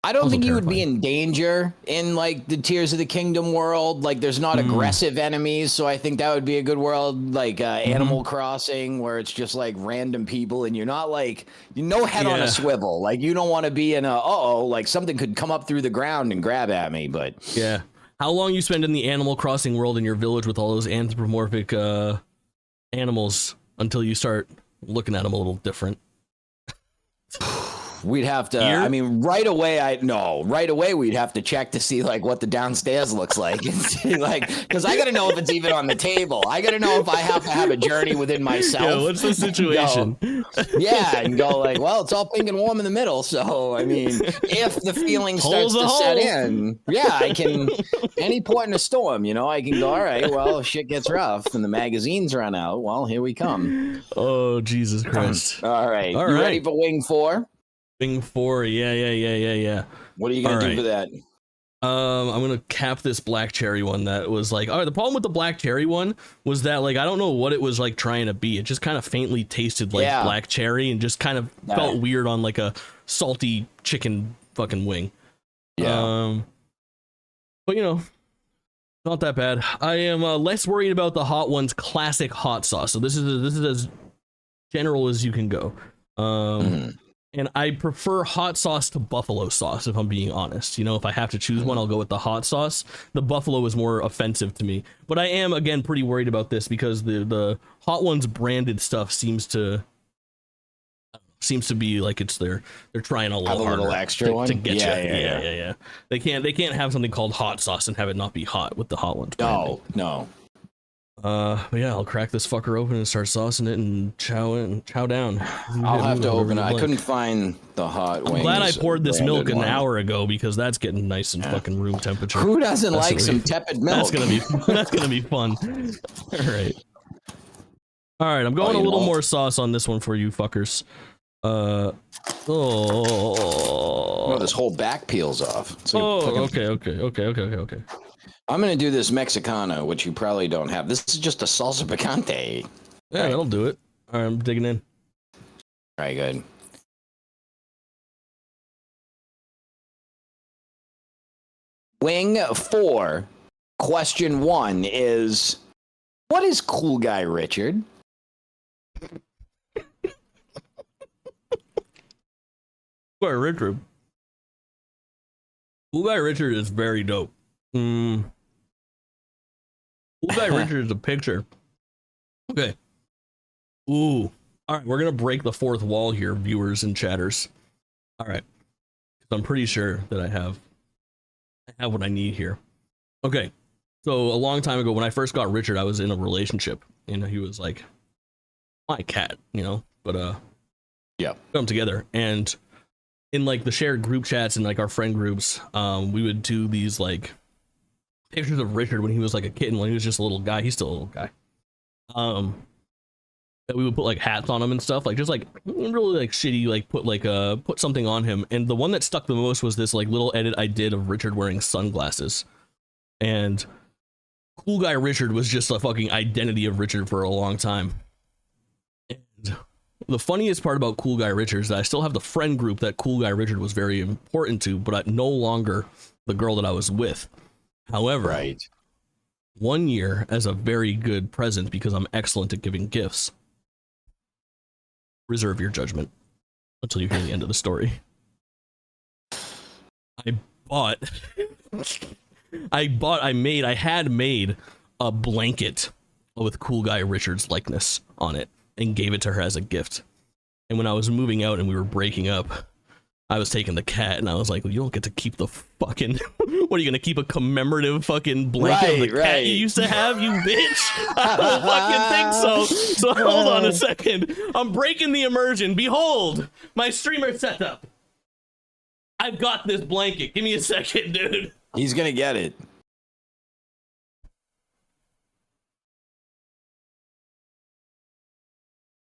I don't Also think you would be terrifying. in danger in like the Tears of the Kingdom world. Like there's not aggressive enemies, so I think that would be a good world. Like Animal Crossing, where it's just like random people, and you're not like head on a swivel. Like you don't want to be in a like something could come up through the ground and grab at me. But Yeah. How long you spend in the Animal Crossing world in your village with all those anthropomorphic animals until you start looking at them a little different? we'd have to. Here? I mean, right away we'd have to check to see like what the downstairs looks like, and see, like because I got to know if it's even on the table. I got to know if I have to have a journey within myself. Yeah, what's the situation? And go like, well, it's all pink and warm in the middle. So I mean, if the feeling starts to set in, I can any point in a storm, I can go. All right, well, if shit gets rough and the magazines run out. Well, here we come. Oh, Jesus Christ! All right, you ready for Wing 4? Wing 4, yeah. What are you gonna do for that? I'm gonna cap this black cherry one that was like, all right, the problem with the black cherry one was that like I don't know what it was like trying to be. It just kind of faintly tasted like black cherry and just kind of felt weird on like a salty chicken fucking wing. But not that bad. I am less worried about the Hot Ones classic hot sauce. So this is as general as you can go. And I prefer hot sauce to buffalo sauce, if I'm being honest. If I have to choose one, I'll go with the hot sauce. The buffalo is more offensive to me. But I am, again, pretty worried about this because the Hot Ones branded stuff seems to be like they're trying a little extra to get you. Yeah. They can't have something called hot sauce and have it not be hot with the Hot Ones branding. No. But yeah, I'll crack this fucker open and start saucing it and chow down. I'll have to open it. I couldn't find the hot wings. I'm glad I poured this milk an hour ago because that's getting nice and fucking room temperature. Who doesn't like some tepid milk? That's gonna be fun. All right. I'm going a little more sauce on this one for you fuckers. This whole back peels off. Okay. I'm going to do this Mexicano, which you probably don't have. This is just a salsa picante. Yeah, that'll do it. All right, I'm digging in. All right, good. Wing 4, question 1 is, what is Cool Guy Richard? Cool Guy Richard is very dope. Cool Guy Richard is a picture. Okay. Ooh. All right, we're gonna break the fourth wall here, viewers and chatters. All right, because I'm pretty sure that I have what I need here. Okay, so a long time ago, when I first got Richard, I was in a relationship, and he was like my cat, But we got them together, and in like the shared group chats and like our friend groups, we would do these like pictures of Richard when he was like a kitten, when he was just a little guy. He's still a little guy. That we would put like hats on him and stuff, like just like really like shitty, like put something on him. And the one that stuck the most was this like little edit I did of Richard wearing sunglasses. And Cool Guy Richard was just a fucking identity of Richard for a long time. And the funniest part about Cool Guy Richard is that I still have the friend group that Cool Guy Richard was very important to, but no longer the girl that I was with. However, one year, as a very good present, because I'm excellent at giving gifts, reserve your judgment until you hear the end of the story. I had made a blanket with Cool Guy Richard's likeness on it and gave it to her as a gift. And when I was moving out and we were breaking up, I was taking the cat and I was like, well, you don't get to keep the fucking, what are you going to keep a commemorative fucking blanket of the cat you used to have, you bitch? I don't fucking think so. So hold on a second. I'm breaking the immersion. Behold, my streamer setup. I've got this blanket. Give me a second, dude. He's going to get it.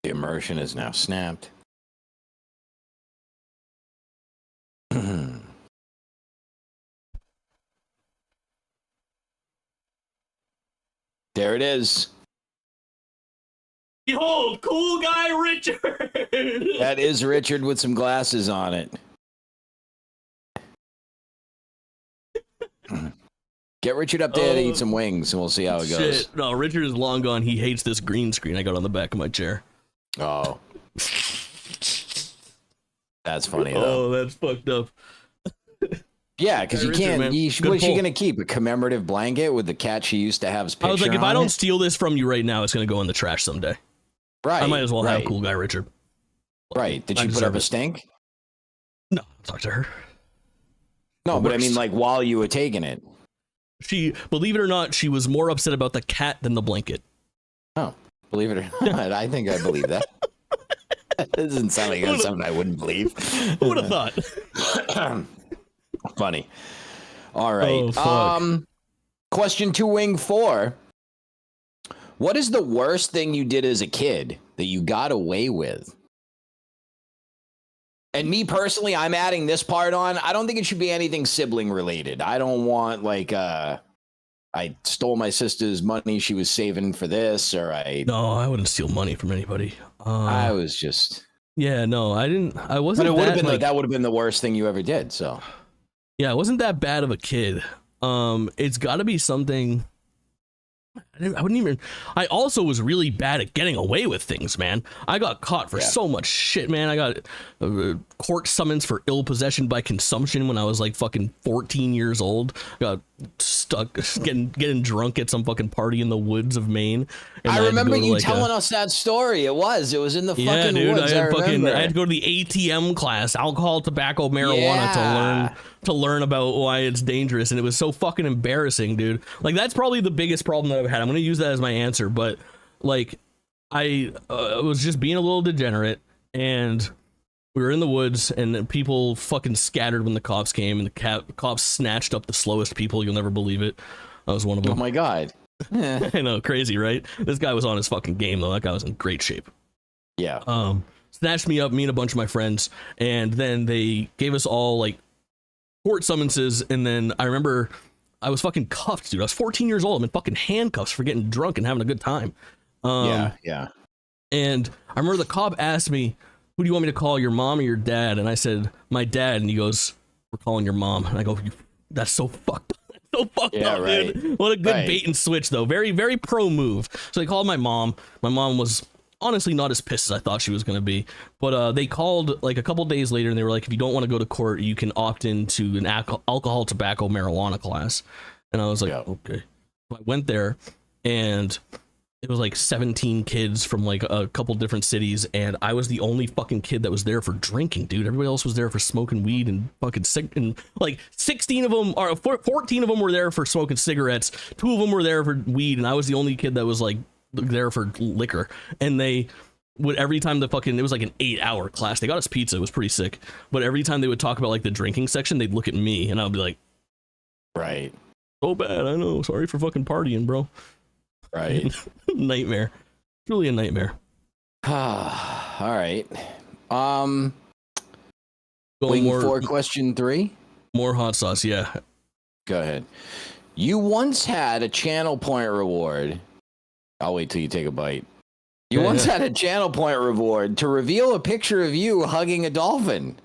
The immersion is now snapped. There it is. Behold, Cool Guy Richard. That is Richard with some glasses on it. Get Richard up there to eat some wings, and we'll see how it goes. Shit. No, Richard is long gone. He hates this green screen I got on the back of my chair. Oh. That's funny, though. Oh, that's fucked up. Yeah, because you can't. Man. What's she gonna keep? A commemorative blanket with the cat she used to have's picture. I was like, if I on don't it? steal this from you right now, it's gonna go in the trash someday. Right. I might as well have right. cool guy Richard. Right. Did she put up a stink? No, talk to her. No, but I mean, like, while you were taking it. She, believe it or not, she was more upset about the cat than the blanket. Oh, believe it or not, I think I believe that. That doesn't sound like something I wouldn't believe. Who would have thought? Funny. All right. Oh, question 2, Wing 4. What is the worst thing you did as a kid that you got away with? And me personally, I'm adding this part on. I don't think it should be anything sibling related. I don't want like I stole my sister's money she was saving for this, or No, I wouldn't steal money from anybody. I was just. Yeah, no, I didn't. I wasn't. But it would have been like, that would have been the worst thing you ever did. So. Yeah, I wasn't that bad of a kid. It's got to be something. I wouldn't even. I also was really bad at getting away with things, man. I got caught for so much shit, man. I got court summons for ill possession by consumption when I was like fucking 14 years old. Got stuck getting drunk at some fucking party in the woods of Maine. And I remember you telling us that story. It was in the fucking woods. I had to go to the ATM class, alcohol, tobacco, marijuana, to learn about why it's dangerous, and it was so fucking embarrassing, dude. Like, that's probably the biggest problem that I've had. I'm gonna use that as my answer, but like, I was just being a little degenerate, and we were in the woods, and people fucking scattered when the cops came, and the cops snatched up the slowest people. You'll never believe it. I was one of them. Oh my god. I know, crazy, right? This guy was on his fucking game, though. That guy was in great shape. Yeah. Snatched me up, me and a bunch of my friends, and then they gave us all like court summonses, and then I remember I was fucking cuffed, dude. I was 14 years old. I'm in fucking handcuffs for getting drunk and having a good time. Yeah. And I remember the cop asked me, who do you want me to call, your mom or your dad? And I said, my dad. And he goes, we're calling your mom. And I go, that's so fucked up. So fucked up, right. Dude. What a good bait and switch, though. Very, very pro move. So they called my mom. My mom was honestly not as pissed as I thought she was going to be. But they called like a couple days later, and they were like, if you don't want to go to court, you can opt into an alcohol, tobacco, marijuana class. And I was like, okay. So I went there, and it was like 17 kids from like a couple different cities, and I was the only fucking kid that was there for drinking, dude. Everybody else was there for smoking weed and fucking sick, and like 16 of them, or 14 of them were there for smoking cigarettes. 2 of them were there for weed, and I was the only kid that was like there for liquor. And they would, every time it was like an 8-hour class. They got us pizza. It was pretty sick. But every time they would talk about like the drinking section, they'd look at me, and I'd be like, right. So bad. I know. Sorry for fucking partying, bro. Right. Nightmare. Truly a nightmare. All right. Going Wing 4, question 3. More hot sauce, yeah. Go ahead. You once had a channel point reward. I'll wait till you take a bite. You once had a channel point reward to reveal a picture of you hugging a dolphin.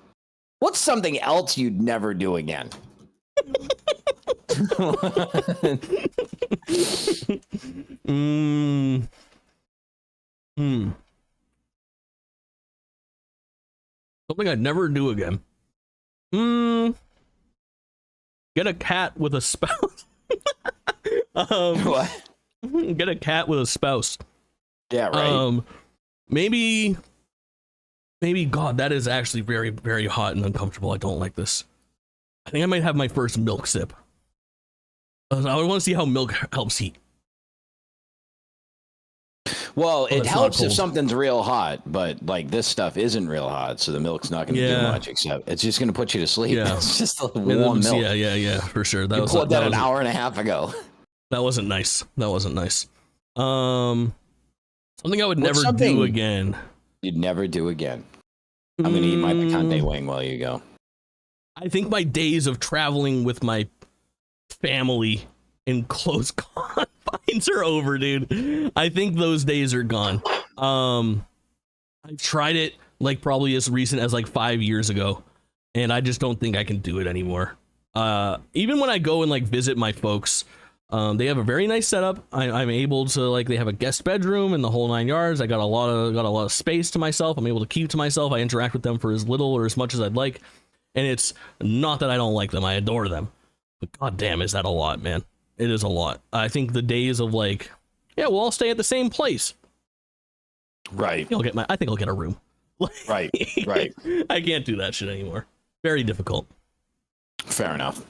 What's something else you'd never do again? Something I'd never do again. Get a cat with a spouse. What? Get a cat with a spouse. Yeah, right. Maybe God, that is actually very, very hot and uncomfortable. I don't like this. I think I might have my first milk sip. I want to see how milk helps heat. Well, it helps if something's real hot, but like this stuff isn't real hot, so the milk's not going to do much, except it's just going to put you to sleep. Yeah. It's just a warm milk. Yeah, for sure. You poured that an hour and a half ago. That wasn't nice. Something I would never do again. You'd never do again. I'm going to eat my picante wing while you go. I think my days of traveling with my family in close confines are over, dude. I think those days are gone. I've tried it like probably as recent as like 5 years ago, and I just don't think I can do it anymore. even when I go and like visit my folks, they have a very nice setup. I'm able to like, they have a guest bedroom and the whole 9 yards. I got a lot of space to myself. I'm able to keep to myself. I interact with them for as little or as much as I'd like. And it's not that I don't like them. I adore them. But goddamn, is that a lot, man? It is a lot. I think the days of like, yeah, we'll all stay at the same place. Right. I think I'll get a room. Right. Right. I can't do that shit anymore. Very difficult. Fair enough.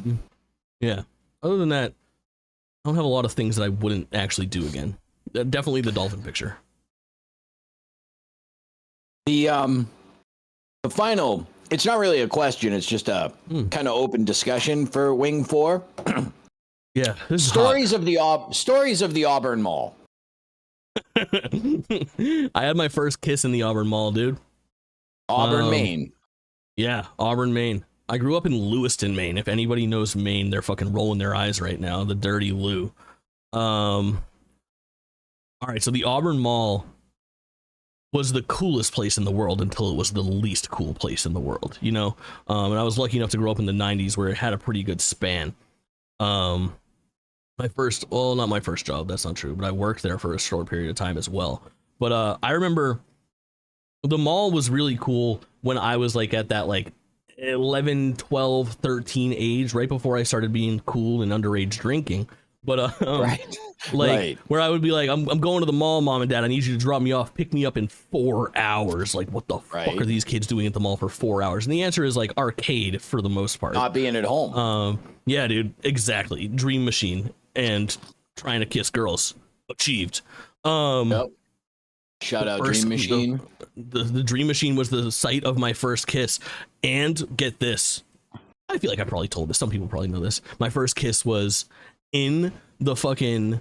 Yeah. Other than that, I don't have a lot of things that I wouldn't actually do again. Definitely the dolphin picture. The final, it's not really a question, it's just a kind of open discussion for Wing 4. Yeah. Stories of the Auburn Mall. I had my first kiss in the Auburn Mall, dude. Auburn, Maine. Yeah, Auburn, Maine. I grew up in Lewiston, Maine. If anybody knows Maine, they're fucking rolling their eyes right now. The dirty Lou. All right, so the Auburn Mall was the coolest place in the world until it was the least cool place in the world, you know? And I was lucky enough to grow up in the 90s where it had a pretty good span. Not my first job, that's not true, but I worked there for a short period of time as well. But I remember the mall was really cool when I was like at that like 11, 12, 13 age, right before I started being cool and underage drinking. But right. Where I would be like, I'm going to the mall, mom and dad. I need you to drop me off, pick me up in 4 hours. Like, what the fuck are these kids doing at the mall for 4 hours? And the answer is like arcade for the most part. Not being at home. Yeah, dude, exactly. Dream Machine and trying to kiss girls. Achieved. Yep. Shout out Dream Machine. The Dream Machine was the site of my first kiss. And get this, I feel like I probably told this. Some people probably know this. My first kiss was in the fucking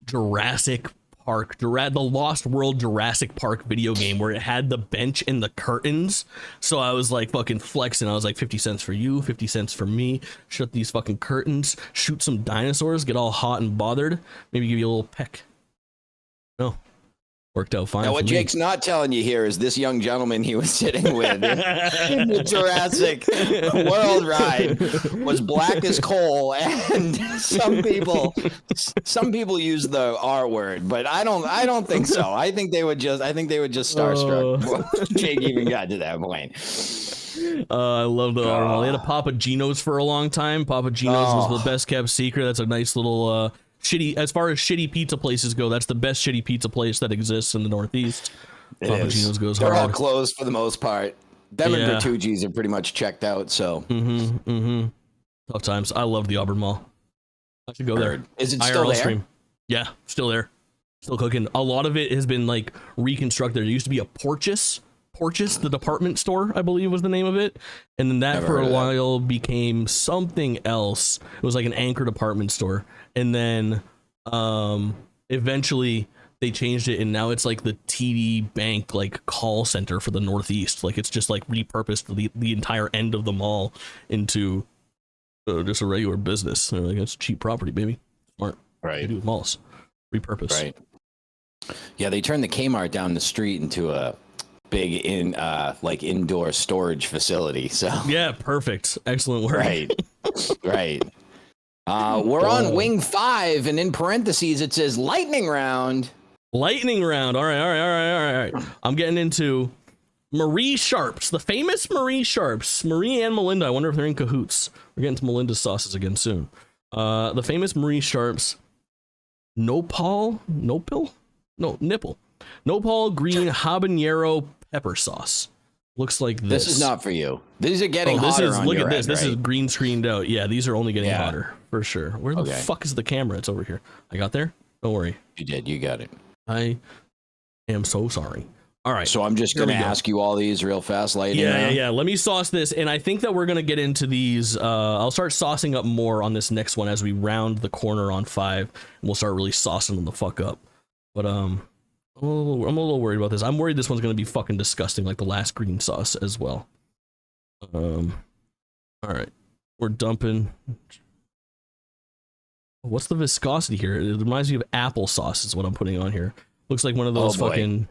Jurassic Park, the Lost World Jurassic Park video game where it had the bench and the curtains. So I was like fucking flexing. I was like 50 cents for you, 50 cents for me. Shut these fucking curtains, shoot some dinosaurs, get all hot and bothered. Maybe give you a little peck. No. Worked out fine. Now, what Jake's not telling you here is this young gentleman he was sitting with in the Jurassic World ride was black as coal, and some people use the R word, but I don't think so. I think they would just starstruck. Jake even got to that point. I love the R mall. They had a Papa Gino's for a long time. Papa Gino's was the best kept secret. That's a nice little shitty, as far as shitty pizza places go, that's the best shitty pizza place that exists in the Northeast. Papa Gino's goes hard. They're all closed for the most part. Them and Bertucci's are pretty much checked out, so. Tough times. I love the Auburn Mall. I should go there. Is it still IRL there? Stream. Yeah, still there. Still cooking. A lot of it has been like reconstructed. There used to be a Porches, the department store, I believe was the name of it. And then that for a while became something else. It was like an anchor department store. And then eventually they changed it, and now it's like the TD Bank like call center for the Northeast. Like it's just like repurposed the entire end of the mall into just a regular business. They're like, it's cheap property, baby. Smart. Right. They do with malls. Repurpose. Right. Yeah, they turned the Kmart down the street into a big indoor storage facility. So yeah, perfect. Excellent work. Right. Right. We're on Wing 5, and in parentheses it says lightning round. Lightning round. All right. I'm getting into Marie Sharps, the famous Marie Sharps. Marie and Melinda. I wonder if they're in cahoots. We're getting to Melinda's sauces again soon. The famous Marie Sharps. Nopal green habanero pepper sauce. Looks like this. This is not for you. These are getting hotter on look your at this. end, this right? is green screened out. Yeah, these are only getting hotter for sure. Where the fuck is the camera? It's over here. I got there. Don't worry. You did. You got it. I am so sorry. All right. So I'm just going to ask you all these real fast, lightning round. Yeah. Let me sauce this, and I think that we're going to get into these. I'll start saucing up more on this next one as we round the corner on 5, and we'll start really saucing them the fuck up. But I'm a little worried about this. I'm worried this one's going to be fucking disgusting like the last green sauce as well. All right. We're dumping. What's the viscosity here? It reminds me of applesauce is what I'm putting on here. Looks like one of those fucking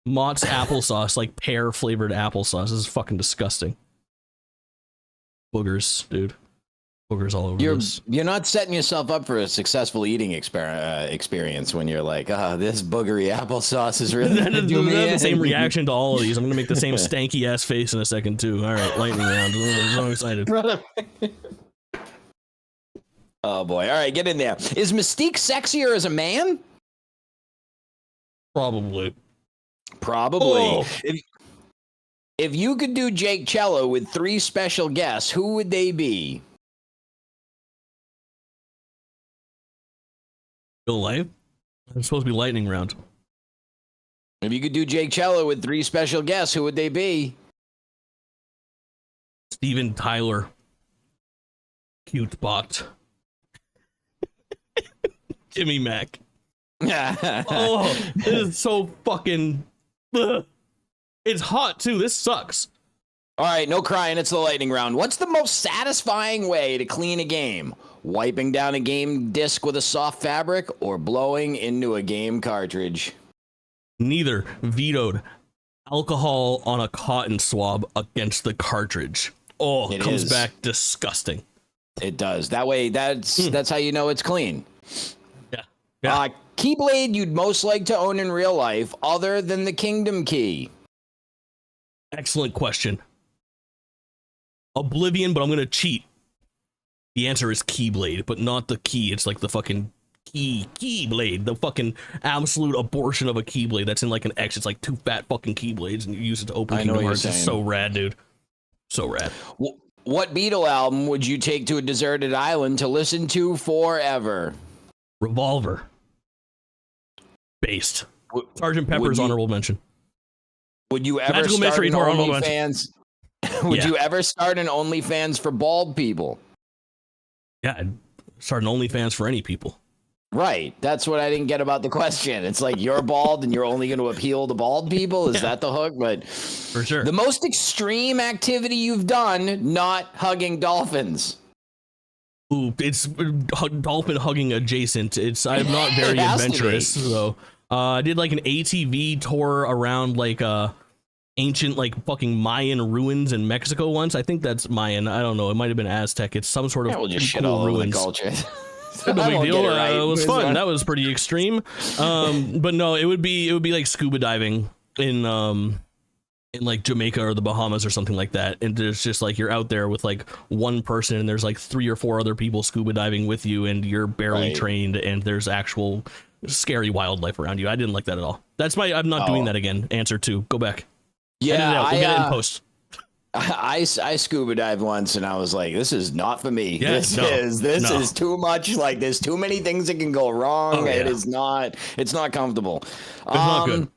Mott's applesauce, like pear flavored applesauce. This is fucking disgusting. Boogers, dude. boogers all over this. You're not setting yourself up for a successful eating experience when you're like, this boogery applesauce is really gonna do me the same in. reaction to all of these. I'm gonna make the same stanky ass face in a second too. All right, lightning round. I'm so excited. Oh boy! All right, get in there. Is Mystique sexier as a man? Probably. Oh. If you could do Jake Cello with 3 special guests, who would they be? Real life? It's supposed to be lightning round. If you could do Jake Cello with 3 special guests, who would they be? Steven Tyler. Cute bot. Jimmy Mac. Oh, this is so fucking... Ugh. It's hot, too. This sucks. All right, no crying. It's the lightning round. What's the most satisfying way to clean a game? Wiping down a game disc with a soft fabric or blowing into a game cartridge? Neither. Vetoed. Alcohol on a cotton swab against the cartridge. Oh, it comes back disgusting. It does. That way, that's how you know it's clean. Yeah. Keyblade you'd most like to own in real life other than the Kingdom Key? Excellent question. Oblivion, but I'm going to cheat. The answer is Keyblade, but not the key. It's like the fucking Keyblade. The fucking absolute abortion of a Keyblade that's in like an X. It's like 2 fat fucking Keyblades, and you use it to open Kingdom Hearts. It's so rad, dude. So rad. What Beatle album would you take to a deserted island to listen to forever? Revolver. Based. Sgt. Pepper's honorable mention. Would you ever Magical start Mystery an Tour OnlyFans? Would you ever start an OnlyFans for bald people? Yeah, I'd start an OnlyFans for any people. Right. That's what I didn't get about the question. It's like you're bald and you're only going to appeal to bald people. Is that the hook? But for sure. The most extreme activity you've done, not hugging dolphins. Ooh, it's dolphin hugging adjacent. I'm not very adventurous, so I did like an ATV tour around like ancient like fucking Mayan ruins in Mexico once. I think that's Mayan. I don't know. It might have been Aztec. It's some sort of we'll just shit cool all ruins. over the culture. No big deal. It was fun. That was pretty extreme. But no, it would be like scuba diving in like Jamaica or the Bahamas or something like that. And there's just like you're out there with like one person and there's like 3 or 4 other people scuba diving with you and you're barely trained and there's actual scary wildlife around you. I didn't like that at all. That's my I'm not doing that again. Answer 2. Go back. Yeah, we'll get it in post. I scuba dived once and I was like, this is not for me. Yeah, this is too much. Like there's too many things that can go wrong. It's not comfortable. It's not good.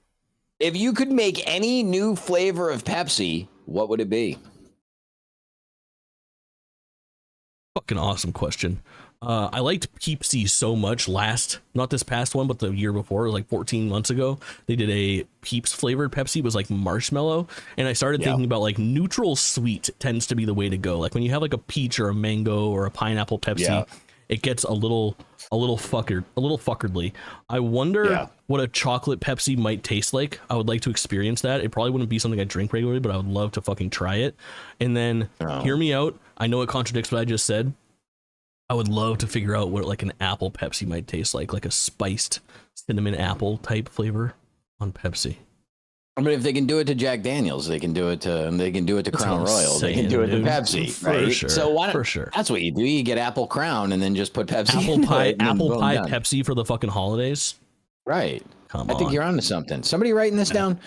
If you could make any new flavor of Pepsi, what would it be? Fucking awesome question. I liked Peepsy so much not this past one, but the year before, like 14 months ago, they did a Peeps flavored Pepsi. It was like marshmallow. And I started thinking about like neutral sweet tends to be the way to go. Like when you have like a peach or a mango or a pineapple Pepsi, it gets a little fuckerdly. I wonder what a chocolate Pepsi might taste like. I would like to experience that. It probably wouldn't be something I drink regularly, but I would love to fucking try it. And then hear me out. I know it contradicts what I just said. I would love to figure out what like an apple Pepsi might taste like a spiced cinnamon apple type flavor on Pepsi. I mean, if they can do it to Jack Daniels, they can do it to Crown Royal. They can do it to Pepsi, right? Sure, so why for sure. That's what you do. You get apple Crown and then just put Pepsi. Apple pie Pepsi for the fucking holidays. Right. Come on. I think you're onto something. Somebody writing this down?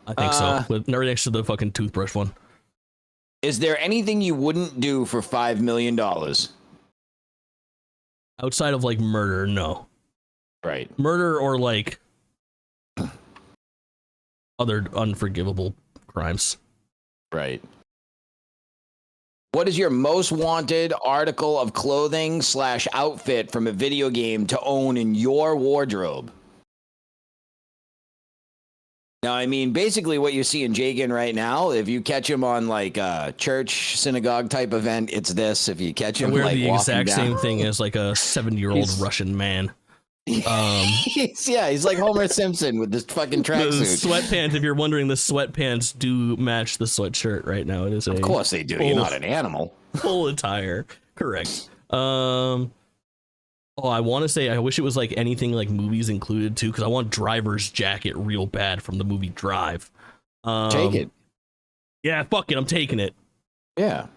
I think so. Right next to the fucking toothbrush one. Is there anything you wouldn't do for $5 million? Outside of like murder, no. Right. Murder or like other unforgivable crimes. Right. What is your most wanted article of clothing / outfit from a video game to own in your wardrobe? Now, I mean, basically what you're seeing Jake in right now, if you catch him on like a church, synagogue type event, it's this. If you catch him like the exact same thing as like a 70-year-old Russian man. He's like Homer Simpson with this fucking tracksuit. The sweatpants, if you're wondering, the sweatpants do match the sweatshirt right now. It is of course they do. You're not an animal. Full attire. Correct. Oh, I want to say I wish it was like anything like movies included too, because I want Driver's Jacket real bad from the movie Drive. Take it. Yeah, fuck it, I'm taking it. Yeah.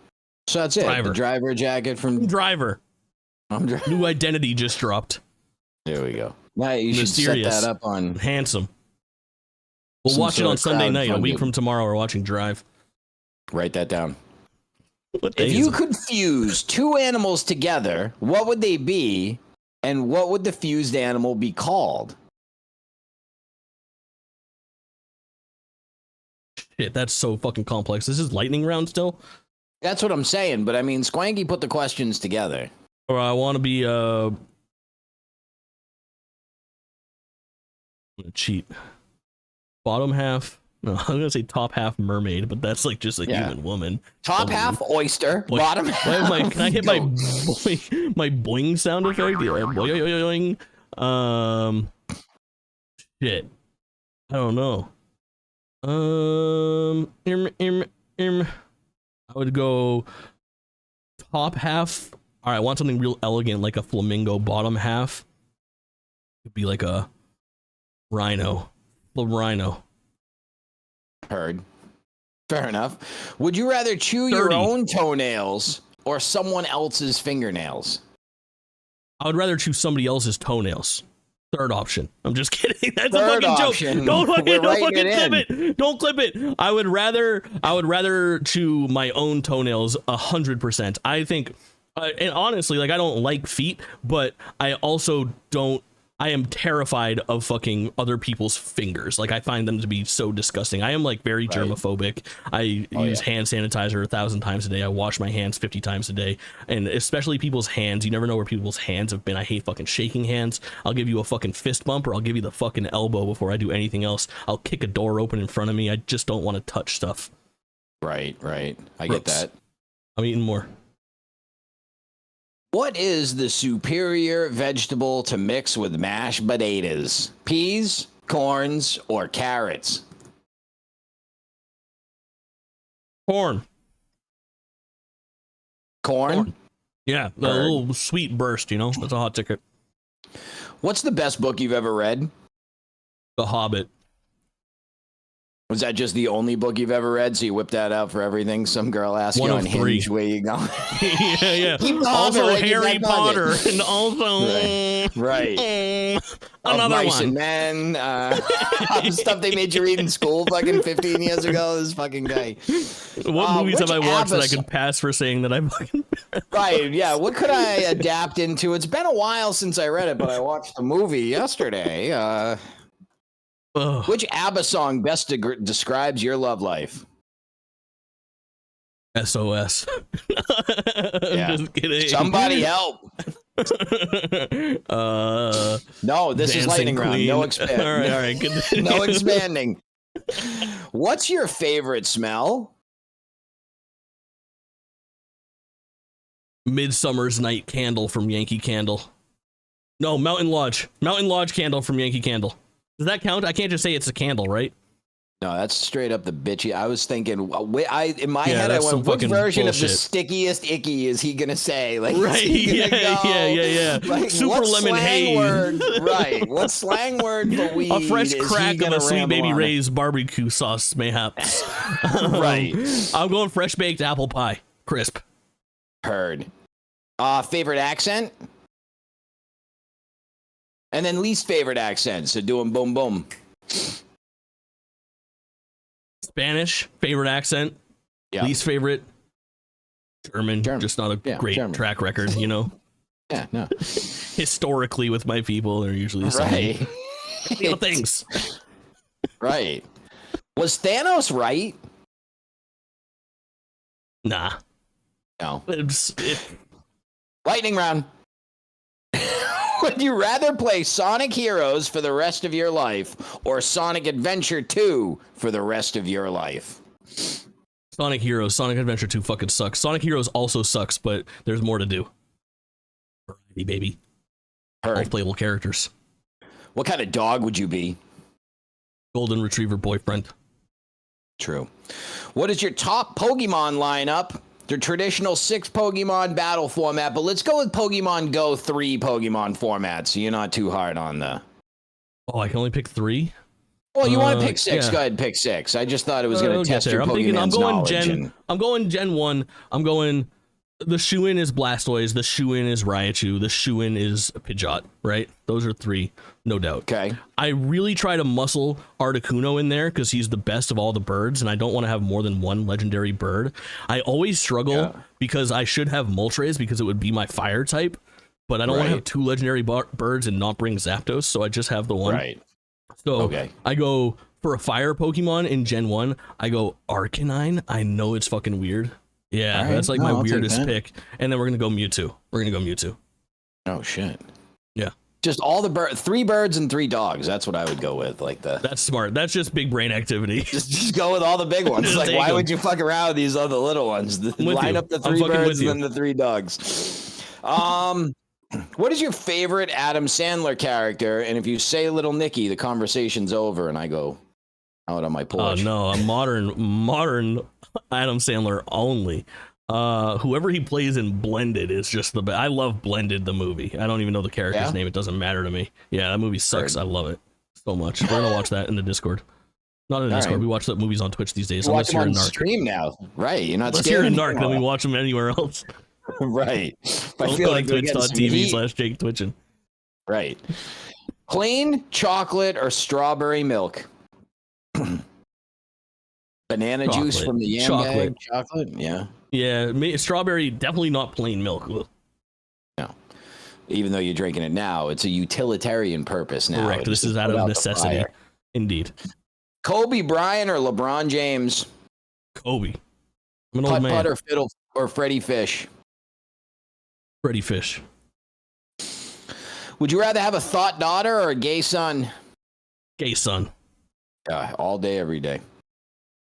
So that's it. The driver jacket from Driver. New identity just dropped. There we go. Now you should set that up on handsome. We'll watch it on Sunday night. A week from tomorrow, we're watching Drive. Write that down. If you could fuse two animals together, what would they be, and what would the fused animal be called? Shit, that's so fucking complex. This is lightning round still? That's what I'm saying, but I mean, Squanky put the questions together. Or I want to be, I'm gonna cheat. Bottom half. No, I'm gonna say top half mermaid, but that's like just a human woman. Top half oyster, bottom half. Can I hit my boing sound effect? Yeah, boing. Shit. I don't know. I would go top half. All right, I want something real elegant, like a flamingo. Bottom half could be like a rhino. Rhino. Heard. Fair enough. Would you rather chew your own toenails or someone else's fingernails? I would rather chew somebody else's toenails. Third option. I'm just kidding. That's Third a fucking option. joke. Don't fucking clip it. Don't clip it. I would rather chew my own toenails 100%. I think, and honestly, like I don't like feet, but I also don't. I am terrified of fucking other people's fingers. Like I find them to be so disgusting. I am like very germophobic. I use hand sanitizer 1,000 times a day. I wash my hands 50 times a day, and especially people's hands. You never know where people's hands have been. I hate fucking shaking hands. I'll give you a fucking fist bump, or I'll give you the fucking elbow before I do anything else. I'll kick a door open in front of me. I just don't want to touch stuff. Right. I get that. I'm eating more. What is the superior vegetable to mix with mashed potatoes? Peas, corns, or carrots? Corn. Corn? Yeah, a little sweet burst, you know? That's a hot ticket. What's the best book you've ever read? The Hobbit. Was that just the only book you've ever read? So you whipped that out for everything? Some girl asked you on Hinge where you go. yeah. Also Harry Potter. And also... Right. Another Mice one. And Men. Stuff they made you read in school fucking 15 years ago. This fucking guy. What movies have I watched that I could pass for saying that I fucking... Right, yeah. What could I adapt into? It's been a while since I read it, but I watched the movie yesterday. Which ABBA song best describes your love life? SOS. Yeah. Just kidding. Somebody help. No, this is lightning round. No expand. All right. Good. No expanding. What's your favorite smell? Midsummer's Night Candle from Yankee Candle. No, Mountain Lodge. Mountain Lodge Candle from Yankee Candle. Does that count? I can't just say it's a candle, right? No, that's straight up the bitchy. I was thinking, in my head, I went, which version of the stickiest icky is he gonna say? Like, right? Yeah. Like, Super lemon haze. Right? What slang word for weed? A fresh crack of a Sweet Baby Ray's Ray's barbecue sauce, mayhaps. Right. I'm going fresh baked apple pie, crisp. Heard. Favorite accent? And then least favorite accent. So doing boom boom. Spanish, favorite accent. Yeah. Least favorite. German. Just not a great track record, you know? Yeah, no. Historically, with my people, they're usually the same. Right. Things. Right. Was Thanos right? Nah. No. Lightning round. Would you rather play Sonic Heroes for the rest of your life or Sonic Adventure 2 for the rest of your life? Sonic Heroes. Sonic Adventure 2 fucking sucks. Sonic Heroes also sucks, but there's more to do. Variety, baby. All playable characters. What kind of dog would you be? Golden Retriever boyfriend. True. What is your top Pokemon lineup the traditional 6 Pokemon battle format, but let's go with Pokemon Go 3 Pokemon format, so you're not too hard on the... Oh, I can only pick 3? Well, you want to pick 6, yeah. go ahead and pick 6. I just thought it was going to test your I'm Pokemon's knowledge. I'm going Gen 1. I'm going... The shoe-in is Blastoise. The shoe-in is Raichu. The shoe-in is Pidgeot, right? Those are 3, no doubt. Okay. I really try to muscle Articuno in there because he's the best of all the birds, and I don't want to have more than 1 legendary bird. I always struggle because I should have Moltres because it would be my fire type, but I don't want to have 2 legendary birds and not bring Zapdos, so I just have the 1. Right. So I go for a fire Pokemon in Gen 1. I go Arcanine. I know it's fucking weird. Yeah, that's like my weirdest pick. And then we're going to go Mewtwo. Oh, shit. Yeah. Just all the 3 birds and 3 dogs. That's what I would go with. That's smart. That's just big brain activity. Just go with all the big ones. Like, why would you fuck around with these other little ones? Line up the 3 birds and then the 3 dogs. What is your favorite Adam Sandler character? And if you say Little Nicky, the conversation's over, and I go out on my porch. Oh no, a modern Adam Sandler only. Whoever he plays in Blended is just the best. I love Blended, the movie. I don't even know the character's name. It doesn't matter to me. Yeah, that movie sucks. I love it so much. We're gonna watch that in the Discord. Not in the Discord. Right. We watch the movies on Twitch these days. Unless you're in Narc. Stream now, right? You're not. Unless you're in Narc, then we watch them anywhere else. Right. I feel like Twitch.tv/JakeTwitchin. Right. Plain chocolate or strawberry milk? Banana juice from the yam bag? Chocolate? Yeah. Yeah, strawberry, definitely not plain milk. No. Even though you're drinking it now, it's a utilitarian purpose now. Correct. This is out of necessity. Indeed. Kobe Bryant or LeBron James? Kobe. I'm an old man. Putt or fiddle or Freddie Fish? Freddie Fish. Would you rather have a thought daughter or a gay son? Gay son. All day, every day.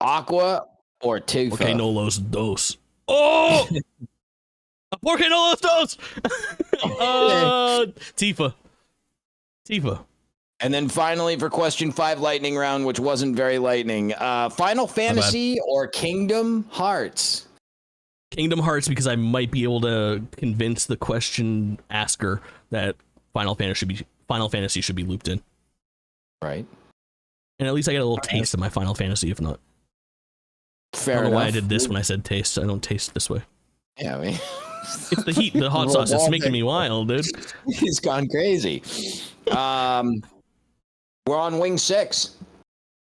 Aqua or Tifa? Okay, no los dos. Oh! Por que no los dos? Tifa. And then finally, for question 5 lightning round, which wasn't very lightning, Final Fantasy or Kingdom Hearts? Kingdom Hearts, because I might be able to convince the question asker that Final Fantasy should be looped in. Right. And at least I get a little taste of my Final Fantasy, if not. Fair enough. I don't know why I did this when I said taste. I don't taste this way. Yeah, I mean... It's the heat, the hot sauce. It's making me wild, dude. He's gone crazy. We're on wing 6.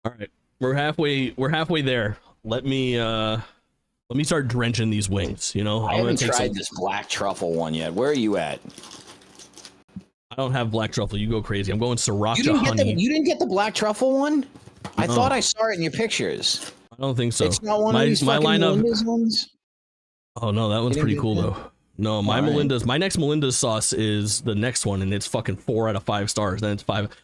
All right. We're halfway there. Let me start drenching these wings, you know? I haven't tried this black truffle one yet. Where are you at? I don't have black truffle. You go crazy. I'm going sriracha honey. You didn't get the black truffle one? I thought I saw it in your pictures. I don't think so. It's not one of these fucking Melinda's ones? Oh no, that one's pretty cool though. No, my next Melinda's sauce is the next one, and it's fucking 4 out of 5 stars. Then it's 5.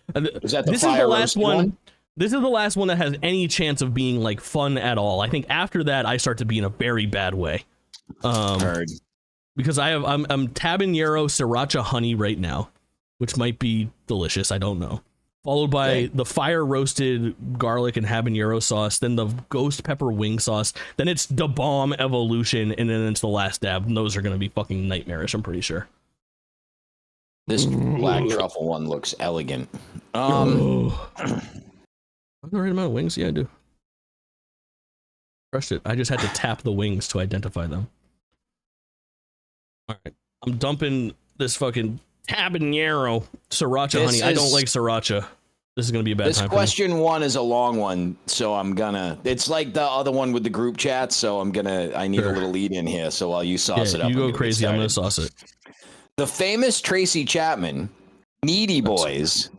Is that this is the last one? This is the last one that has any chance of being like fun at all. I think after that, I start to be in a very bad way. Heard. Because I'm Tabanero Sriracha honey right now, which might be delicious. I don't know. Followed by the fire roasted garlic and habanero sauce, then the ghost pepper wing sauce, then it's the bomb evolution, and then it's the last dab. And those are going to be fucking nightmarish, I'm pretty sure. This black truffle one looks elegant. I have the right amount of wings? Yeah, I do. Crushed it. I just had to tap the wings to identify them. All right. I'm dumping this fucking Tabanero Sriracha honey. I don't like Sriracha. This is going to be a bad time. This question 1 is a long one, so I'm gonna... It's like the other one with the group chat, so I need a little lead in here, so while you sauce it up... You go crazy, I'm going to sauce it. The famous Tracy Chapman, Needy Boys,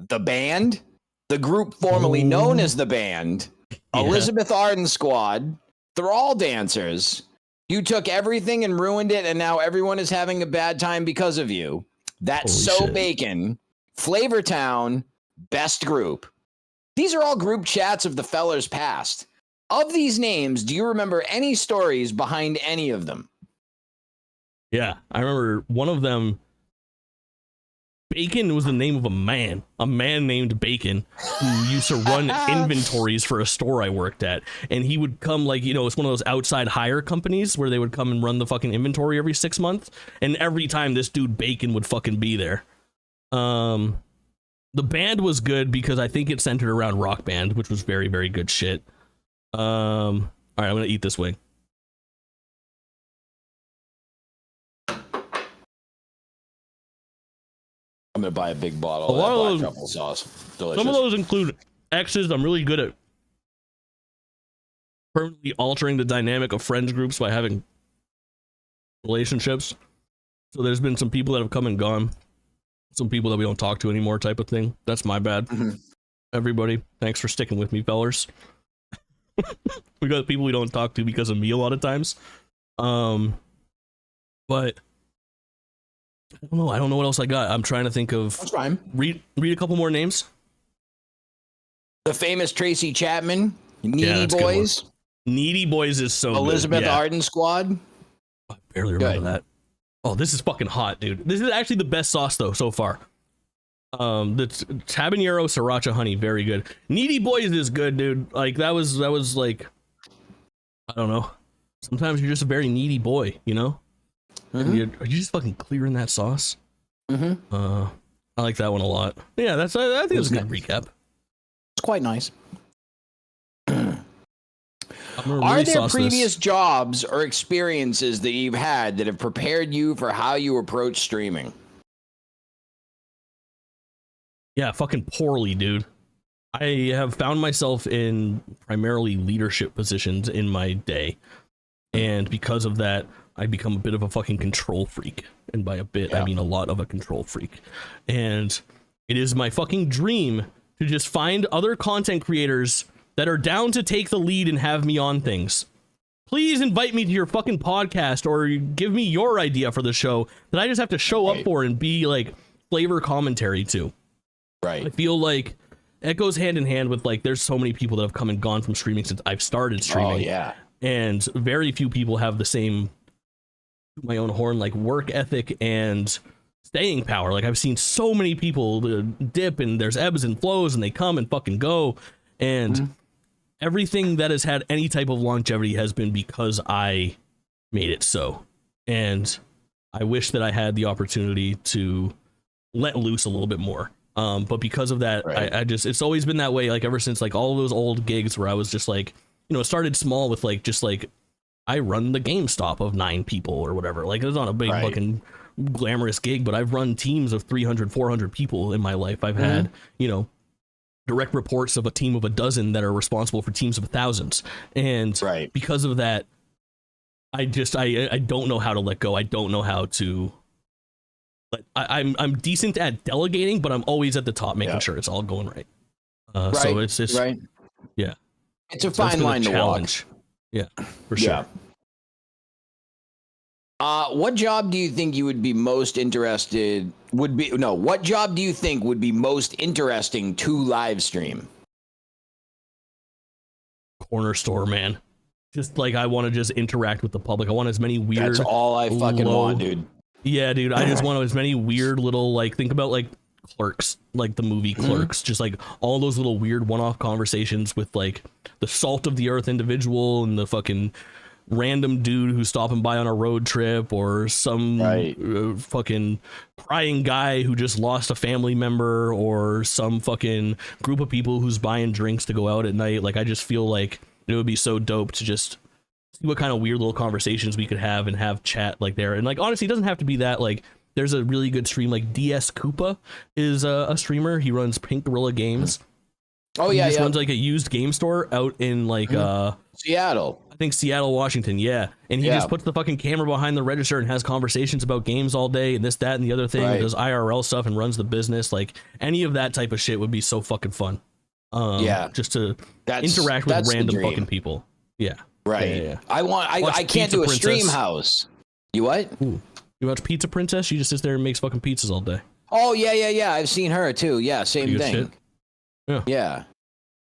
the band, the group formerly known as the band, Elizabeth Arden Squad, they're all dancers. You took everything and ruined it, and now everyone is having a bad time because of you. That's Holy So shit. Bacon, Flavortown, Best Group. These are all group chats of the fellers past. Of these names, do you remember any stories behind any of them? Yeah, I remember one of them Bacon was the name of a man named Bacon, who used to run inventories for a store I worked at. And he would come, like, you know, it's one of those outside hire companies where they would come and run the fucking inventory every 6 months. And every time this dude Bacon would fucking be there. The band was good because I think it centered around Rock Band, which was very, very good shit. All right, I'm gonna eat this wing. I'm gonna buy a big bottle of that black truffle sauce. Delicious. Some of those include X's. I'm really good at permanently altering the dynamic of friends groups by having relationships. So there's been some people that have come and gone, some people that we don't talk to anymore, type of thing. That's my bad. Everybody, thanks for sticking with me, fellers. We got people we don't talk to because of me a lot of times. But I don't know what else I got. I'm trying to think of. That's fine. Read a couple more names. The famous Tracy Chapman, Needy Boys. Needy Boys is so Elizabeth good. Yeah. Arden Squad. I barely remember that. Oh, this is fucking hot, dude. This is actually the best sauce though so far. The habanero sriracha honey, very good. Needy Boys is good, dude. Like that was like, I don't know. Sometimes you're just a very needy boy, you know. Are you just fucking clearing that sauce? I like that one a lot. Yeah, I think it's a good recap. It's quite nice. Are there previous jobs or experiences that you've had that have prepared you for how you approach streaming? Yeah, fucking poorly, dude. I have found myself in primarily leadership positions in my day. And because of that, I become a bit of a fucking control freak. And by a bit, I mean a lot of a control freak. And it is my fucking dream to just find other content creators that are down to take the lead and have me on things. Please invite me to your fucking podcast or give me your idea for the show that I just have to show up for and be like flavor commentary to. Right. I feel like it goes hand in hand with like there's so many people that have come and gone from streaming since I've started streaming. Oh yeah. And very few people have the same, my own horn, like work ethic and staying power. Like I've seen so many people dip and there's ebbs and flows and they come and fucking go. And everything that has had any type of longevity has been because I made it so. And I wish that I had the opportunity to let loose a little bit more. But because of that, I just, it's always been that way. Like ever since like all of those old gigs where I was just like, you know, it started small with like, just like I run the GameStop of 9 people or whatever. Like it was not a big fucking glamorous gig, but I've run teams of 300, 400 people in my life. I've had, you know, direct reports of a team of a dozen that are responsible for teams of thousands. And because of that, I don't know how to let go. I don't know how to, I'm decent at delegating, but I'm always at the top making sure it's all going right. So it's just, yeah. It's a fine line to walk. Yeah, for sure. What job do you think you would be most interested? What job do you think would be most interesting to live stream? Corner store, man. Just like I want to just interact with the public. I want as many weird. That's all I fucking want, dude. Yeah, dude. I just want as many weird little like think about like Clerks, like the movie Clerks, just like all those little weird one-off conversations with like the salt of the earth individual and the fucking random dude who's stopping by on a road trip or some fucking crying guy who just lost a family member or some fucking group of people who's buying drinks to go out at night. Like I just feel like it would be so dope to just see what kind of weird little conversations we could have and have chat like there. And like honestly, it doesn't have to be that. Like there's a really good stream, like DS Koopa is a streamer. He runs Pink Gorilla Games. Oh yeah, he runs like a used game store out in like Seattle. I think Seattle, Washington. Yeah, and he just puts the fucking camera behind the register and has conversations about games all day and this, that, and the other thing. And does IRL stuff and runs the business. Like any of that type of shit would be so fucking fun. Just to interact with random fucking people. Yeah, right. Yeah. I can't do a stream house. You what? Ooh. You watch Pizza Princess? She just sits there and makes fucking pizzas all day. Oh yeah. I've seen her too. Yeah, same thing. Shit. Yeah.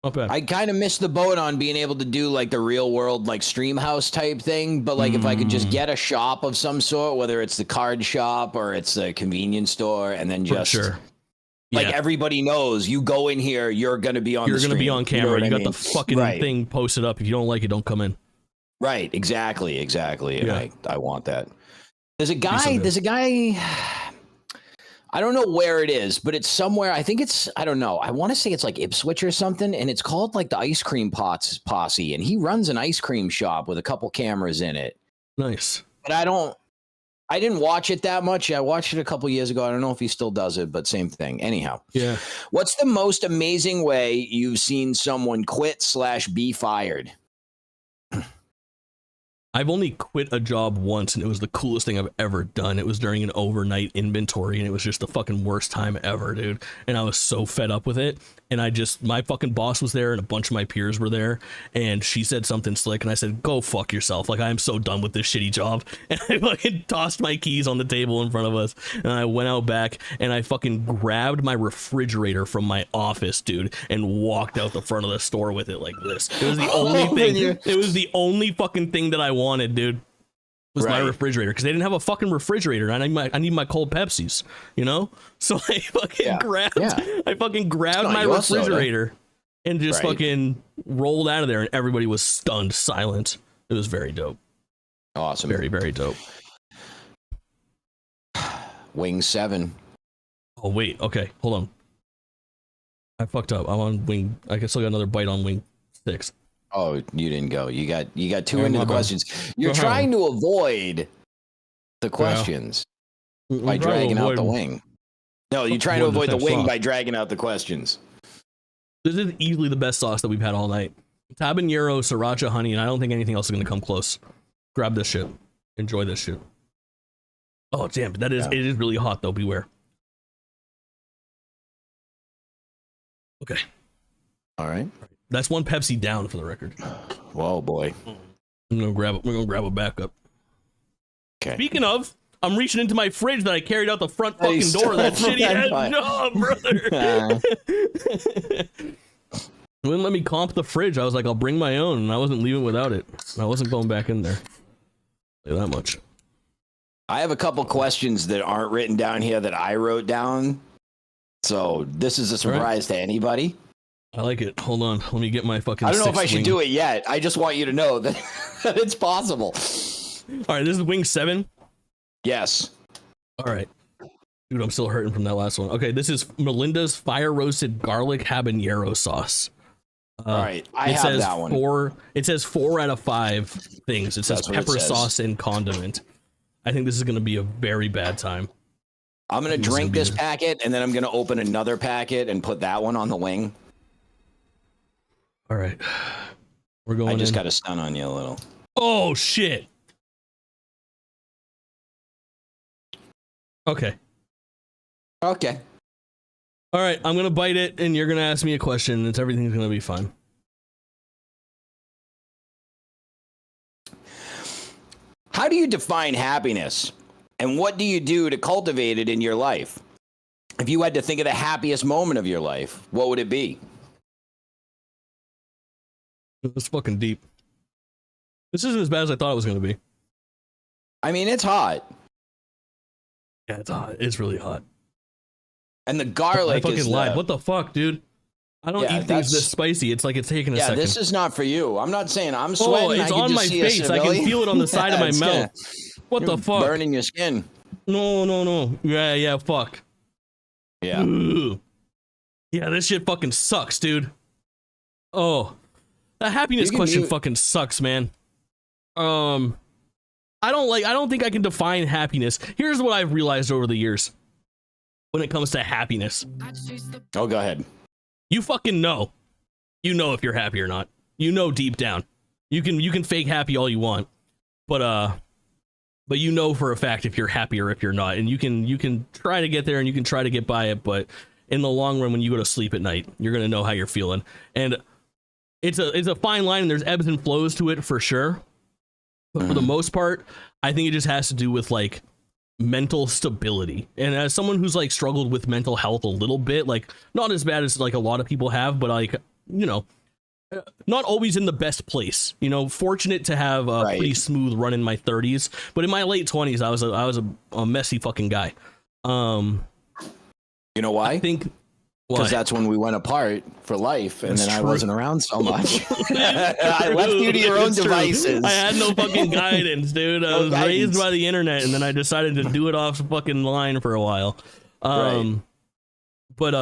Not bad. I kind of missed the boat on being able to do like the real world, like stream house type thing. But like if I could just get a shop of some sort, whether it's the card shop or it's a convenience store, and then just sure. like everybody knows you go in here, you're going to be on. You're going to be on camera. You got the fucking right. thing posted up. If you don't like it, don't come in. Right. Exactly. Yeah. I want that. There's a guy. I don't know where it is, but it's somewhere. I think it's, I don't know. I want to say it's like Ipswich or something. And it's called like the Ice Cream Posse. And he runs an ice cream shop with a couple cameras in it. Nice. But I didn't watch it that much. I watched it a couple years ago. I don't know if he still does it, but same thing. Anyhow. Yeah. What's the most amazing way you've seen someone quit / be fired? I've only quit a job once, and it was the coolest thing I've ever done. It was during an overnight inventory, and it was just the fucking worst time ever, dude. And I was so fed up with it. And my fucking boss was there, and a bunch of my peers were there, and she said something slick, and I said, go fuck yourself. Like, I am so done with this shitty job. And I fucking tossed my keys on the table in front of us, and I went out back, and I fucking grabbed my refrigerator from my office, dude, and walked out the front of the store with it like this. It was the only thing. It was the only fucking thing that I wanted, dude. Was my refrigerator, because they didn't have a fucking refrigerator. And I need my cold Pepsis, you know. So I fucking grabbed my refrigerator and just fucking rolled out of there, and everybody was stunned silent. It was very dope. Awesome. Very, very dope. Wing 7. Oh wait, okay, hold on. I fucked up. I'm on wing. I still got another bite on wing 6. Oh, you didn't go. You got 2 into the questions. You're trying to avoid the questions by dragging out the wing. No, you're trying to avoid the wing by dragging out the questions. This is easily the best sauce that we've had all night. Habanero, sriracha, honey, and I don't think anything else is going to come close. Grab this shit. Enjoy this shit. Oh, damn. It is really hot, though. Beware. Okay. All right. That's one Pepsi down for the record. Whoa, boy. We're gonna grab a backup. Okay. Speaking of, I'm reaching into my fridge that I carried out the front fucking door of that shitty ass job, brother. Wouldn't let me comp the fridge. I was like, I'll bring my own, and I wasn't leaving without it. I wasn't going back in there. Like that much. I have a couple questions that aren't written down here that I wrote down. So this is a surprise to anybody. I like it. Hold on. Let me get my fucking. I don't know if I should do it yet. I just want you to know that, that it's possible. All right. This is wing 7. Yes. All right. Dude, I'm still hurting from that last one. Okay. This is Melinda's fire roasted garlic habanero sauce. All right. I have that one. It says 4 out of 5 things. It says pepper sauce and condiment. I think this is going to be a very bad time. I'm going to drink this packet, and then I'm going to open another packet and put that one on the wing. All right, we're going. I just got a stun on you a little. Oh shit. Okay. All right, I'm gonna bite it, and you're gonna ask me a question. And everything's gonna be fine. How do you define happiness, and what do you do to cultivate it in your life? If you had to think of the happiest moment of your life, what would it be? It's fucking deep. This isn't as bad as I thought it was going to be. I mean, it's hot. Yeah, it's hot. It's really hot. And the garlic I fucking lied. What the fuck, dude? I don't eat things this spicy. It's like it's taking a second. Yeah, this is not for you. I'm not saying I'm sweating. Oh, it's on my face. I can feel it on the side of my mouth. What the fuck? Burning your skin. No. Yeah, fuck. Yeah. Ugh. Yeah, this shit fucking sucks, dude. Oh. The happiness question fucking sucks, man. I don't think I can define happiness. Here's what I've realized over the years when it comes to happiness. Oh, go ahead. You fucking know. You know if you're happy or not. You know deep down. You can fake happy all you want. But you know for a fact if you're happy or if you're not. And you can try to get there and you can try to get by it, but in the long run when you go to sleep at night, you're going to know how you're feeling. And it's a fine line, and there's ebbs and flows to it for sure. But for the most part, I think it just has to do with like mental stability. And as someone who's like struggled with mental health a little bit, like not as bad as like a lot of people have, but like you know, not always in the best place, you know, fortunate to have a pretty smooth run in my 30s, but in my late 20s, I was a messy fucking guy. You know why? I think because that's when we went apart for life, and then I wasn't around so much. I left you to your own devices. I had no fucking guidance, dude. I was raised by the internet, and then I decided to do it off the fucking line for a while. But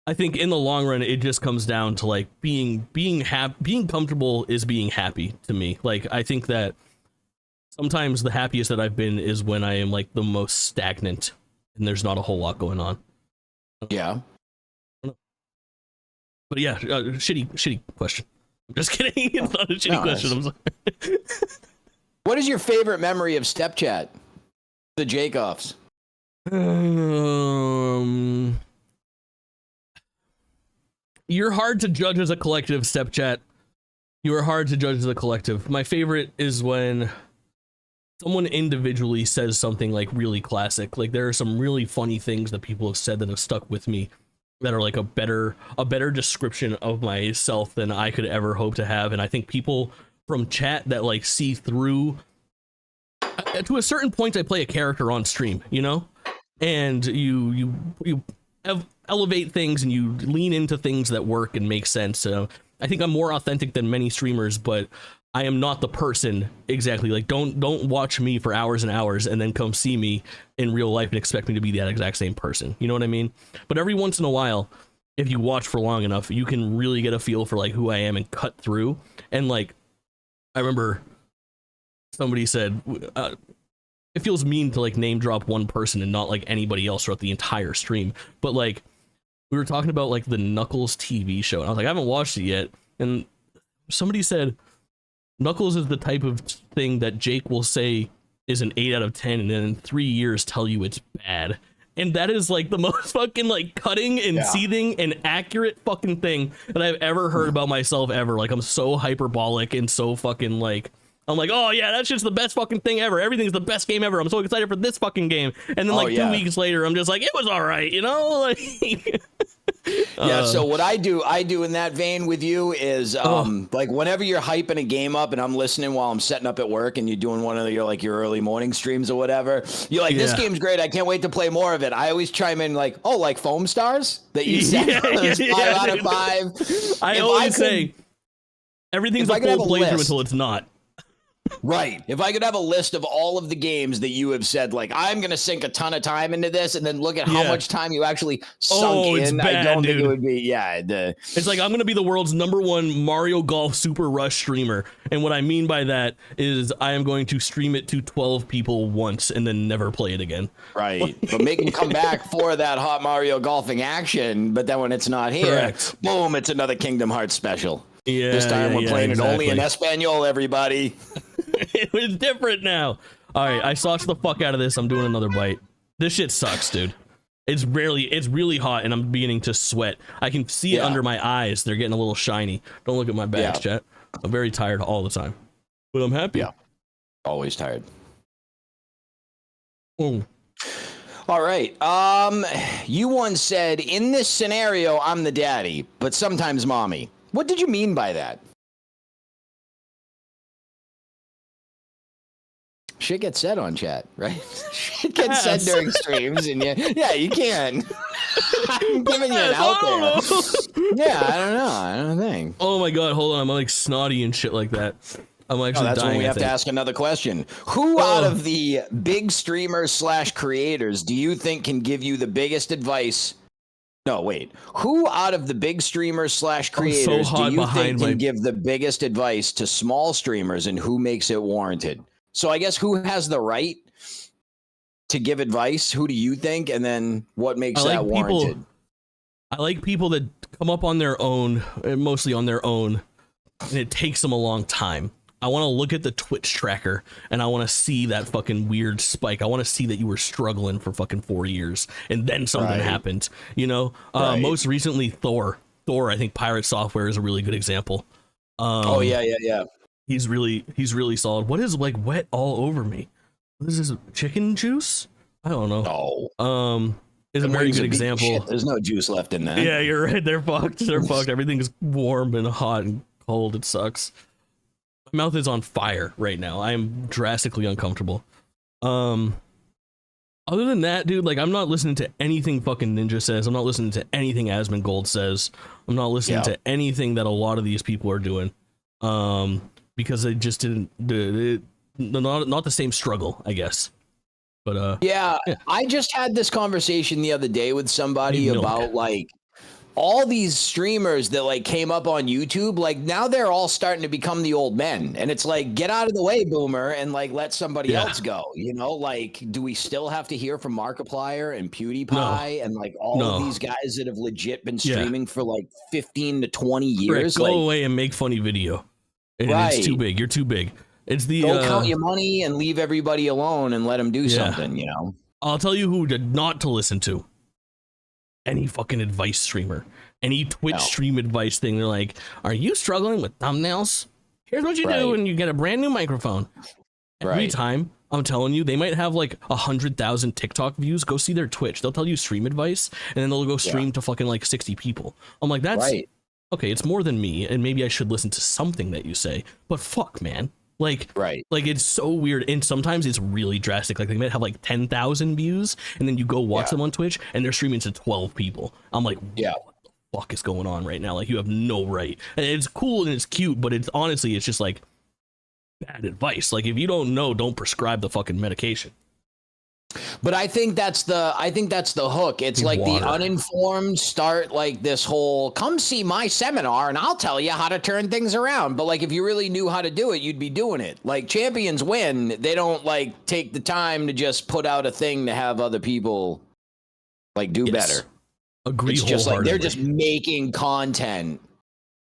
I think in the long run, it just comes down to like being comfortable is being happy to me. Like, I think that sometimes the happiest that I've been is when I am like the most stagnant and there's not a whole lot going on. Yeah. But yeah, shitty question. I'm just kidding. It's not a shitty question. I'm sorry. What is your favorite memory of Step Chat? The Jake-offs. You're hard to judge as a collective, Step Chat. You are hard to judge as a collective. My favorite is when someone individually says something like really classic. Like, there are some really funny things that people have said that have stuck with me that are like a better description of myself than I could ever hope to have. And I think people from chat that like see through, to a certain point, I play a character on stream, you know, and you elevate things and you lean into things that work and make sense. So I think I'm more authentic than many streamers, but I am not the person exactly. Like, don't watch me for hours and hours and then come see me in real life and expect me to be that exact same person. You know what I mean? But every once in a while, if you watch for long enough, you can really get a feel for like who I am and cut through. And like, I remember somebody said, it feels mean to like name drop one person and not like anybody else throughout the entire stream. But like, we were talking about like the Knuckles TV show, and I was like, I haven't watched it yet. And somebody said, Knuckles is the type of thing that Jake will say is an 8 out of 10 and then in 3 years tell you it's bad. And that is like the most fucking like cutting and seething and accurate fucking thing that I've ever heard about myself ever. Like, I'm so hyperbolic and so fucking like, I'm like, oh yeah, that's just the best fucking thing ever. Everything's the best game ever. I'm so excited for this fucking game. And then 2 weeks later, I'm just like, it was all right, you know? Like, yeah, so what I do in that vein with you is like whenever you're hyping a game up and I'm listening while I'm setting up at work and you're doing one of your early morning streams or whatever, you're like, this game's great, I can't wait to play more of it. I always chime in like, oh, like foam stars that you said 5 out of 5. I always say everything's a full playthrough until it's not. Right. If I could have a list of all of the games that you have said, like, I'm going to sink a ton of time into this, and then look at how much time you actually sunk in, bad, I don't think it would be, It's like, I'm going to be the world's #1 Mario Golf Super Rush streamer. And what I mean by that is I am going to stream it to 12 people once and then never play it again. Right. But make them come back for that hot Mario golfing action, but then when it's not here, boom, it's another Kingdom Hearts special. Yeah, this time we're playing it only in Espanol, everybody. It was different now. All right, I sauced the fuck out of this. I'm doing another bite. This shit sucks, dude. It's really hot, and I'm beginning to sweat. I can see it under my eyes. They're getting a little shiny. Don't look at my bags, chat. I'm very tired all the time, but I'm happy. Yeah, always tired. Oh. All right. You once said, in this scenario, I'm the daddy, but sometimes mommy. What did you mean by that? Shit gets said on chat, right? Shit gets said during streams, and you can. I'm giving you an out there. Yeah, I don't know. I don't think. Oh my god, hold on. I'm like snotty and shit like that. I'm actually that's dying. When we have to ask another question. Who out of the big streamers / creators do you think can give you the biggest advice? No, wait. Who out of the big streamers / creators do you think can give the biggest advice to small streamers, and who makes it warranted? So I guess who has the right to give advice? Who do you think? And then what makes that warranted? I like people that come up on their own, mostly on their own, and it takes them a long time. I want to look at the Twitch tracker and I want to see that fucking weird spike. I want to see that you were struggling for fucking 4 years and then something happened, you know? Most recently, Thor, I think Pirate Software is a really good example. Yeah. He's really solid. What is like wet all over me? What is this, chicken juice? I don't know. No. is a Them very wings good are beat to example. shit. There's no juice left in that. Yeah, you're right. They're fucked. They're fucked. Everything's warm and hot and cold. It sucks. My mouth is on fire right now. I am drastically uncomfortable. Other than that, dude, like, I'm not listening to anything fucking Ninja says. I'm not listening to anything Asmongold says. I'm not listening to anything that a lot of these people are doing. Because they just didn't not the same struggle, I guess. But yeah, I just had this conversation the other day with somebody about like all these streamers that like came up on YouTube, like now they're all starting to become the old men. And it's like, get out of the way, boomer, and like let somebody else go. You know, like, do we still have to hear from Markiplier and PewDiePie and like all of these guys that have legit been streaming for like 15 to 20 years? Go like, away and make funny video. It's too big. You're too big. It's the go count your money and leave everybody alone and let them do something, you know? I'll tell you who not to listen to. Any fucking advice streamer, any Twitch stream advice thing. They're like, are you struggling with thumbnails? Here's what you do when you get a brand new microphone. Every time, I'm telling you, they might have like 100,000 TikTok views. Go see their Twitch. They'll tell you stream advice, and then they'll go stream to fucking like 60 people. I'm like, that's okay. It's more than me, and maybe I should listen to something that you say. But fuck, man. Like, like it's so weird, and sometimes it's really drastic. Like they might have like 10,000 views, and then you go watch them on Twitch, and they're streaming to 12 people. I'm like, what the fuck is going on right now? Like, you have no right. And it's cool and it's cute, but it's honestly, it's just like bad advice. Like, if you don't know, don't prescribe the fucking medication. But I think that's the hook. It's like the uninformed start like this whole come see my seminar and I'll tell you how to turn things around. But like if you really knew how to do it, you'd be doing it. Like champions win. They don't like take the time to just put out a thing to have other people like do better. Agree. It's just like they're just making content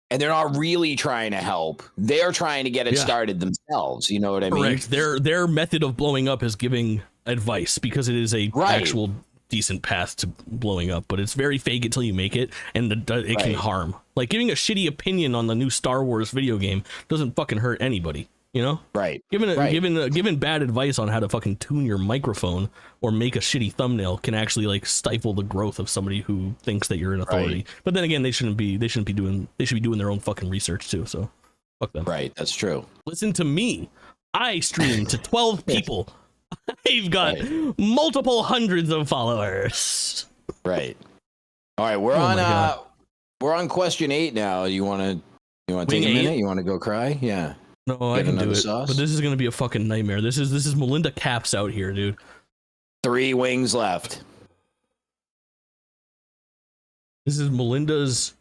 and they're not really trying to help. They're trying to get it started themselves. You know what I mean? Their method of blowing up is giving advice because it is a actual decent path to blowing up, but it's very fake it till you make it, and it can harm. Like giving a shitty opinion on the new Star Wars video game doesn't fucking hurt anybody, you know? Giving bad advice on how to fucking tune your microphone or make a shitty thumbnail can actually like stifle the growth of somebody who thinks that you're an authority. But then again, they should be doing their own fucking research too, so fuck them. Right, that's true. Listen to me. I stream to 12 people. I've got multiple hundreds of followers. Right. All right, we're on question 8 now. You want to take a minute? You want to go cry? Yeah. No, I can do it. But this is going to be a fucking nightmare. This is Melinda Caps out here, dude. 3 wings left. This is Melinda's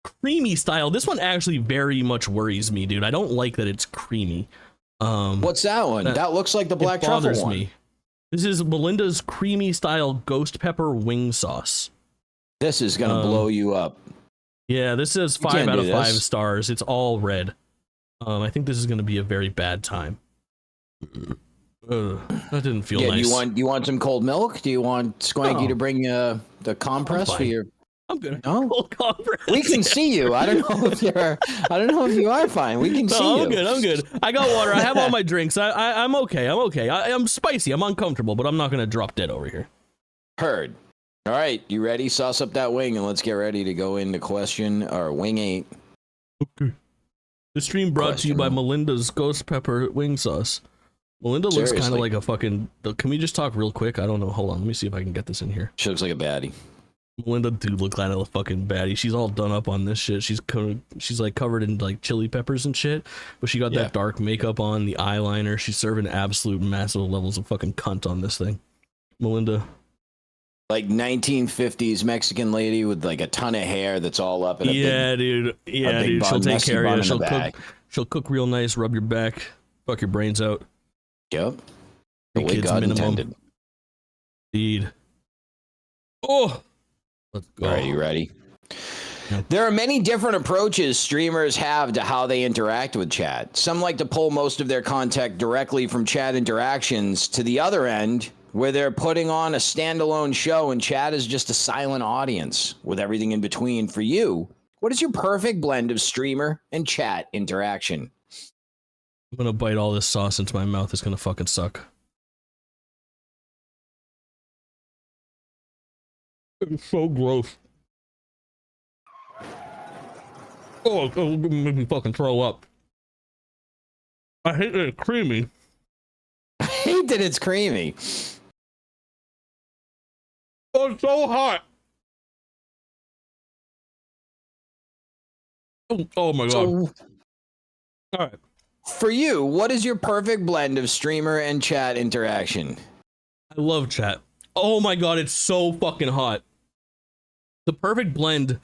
creamy style. This one actually very much worries me, dude. I don't like that it's creamy. What's that one? That looks like the black truffle one. Me. This is Melinda's creamy style ghost pepper wing sauce. This is gonna blow you up. Yeah, this is 5 out of 5 stars. It's all red. I think this is gonna be a very bad time. That didn't feel nice. You want some cold milk? Do you want Swanky to bring the compress for your? I'm good. No, we can see you. I don't know if you are fine. We can see you. I'm good. I got water. I have all my drinks. I'm okay. I'm spicy. I'm uncomfortable, but I'm not gonna drop dead over here. Heard. All right, you ready? Sauce up that wing, and let's get ready to go into wing 8. Okay. The stream brought to you by Melinda's Ghost Pepper Wing Sauce. Melinda looks kind of like a fucking. Can we just talk real quick? I don't know. Hold on. Let me see if I can get this in here. She looks like a baddie. Melinda do look like a fucking baddie. She's all done up on this shit. She's like covered in like chili peppers and shit, but she got that dark makeup on, the eyeliner. She's serving absolute massive levels of fucking cunt on this thing. Melinda, like 1950s Mexican lady with like a ton of hair that's all up in a big, dude. Yeah, dude. She'll take care of you. She'll cook real nice, rub your back, fuck your brains out. Yep. The way God intended. Indeed. Oh. Let's go. All right, you ready? There are many different approaches streamers have to how they interact with chat. Some like to pull most of their content directly from chat interactions to the other end, where they're putting on a standalone show and chat is just a silent audience with everything in between. For you, what is your perfect blend of streamer and chat interaction? I'm gonna bite all this sauce into my mouth. It's gonna fucking suck. It's so gross. Oh, it's gonna make me fucking throw up. I hate that it's creamy. I hate that it's creamy. Oh, it's so hot. Oh my god. So, All right. for you, what is your perfect blend of streamer and chat interaction? I love chat. Oh my god, it's so fucking hot. The perfect blend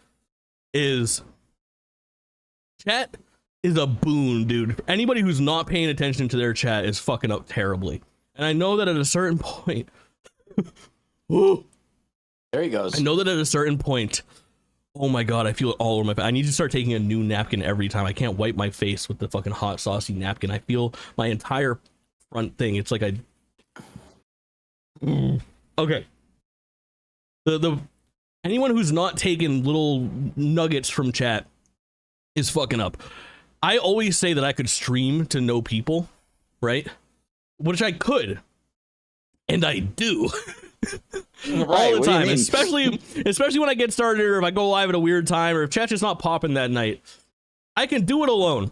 is chat is a boon, dude. Anybody who's not paying attention to their chat is fucking up terribly. And I know that at a certain point, there he goes. I know that at a certain point, oh my god, I feel it all over my face. I need to start taking a new napkin every time. I can't wipe my face with the fucking hot saucy napkin. I feel my entire front thing. It's like okay. The anyone who's not taking little nuggets from chat is fucking up. I always say that I could stream to know people, right? Which I could, and I do. All the time, especially when I get started, or if I go live at a weird time, or if chat's just not popping that night. I can do it alone.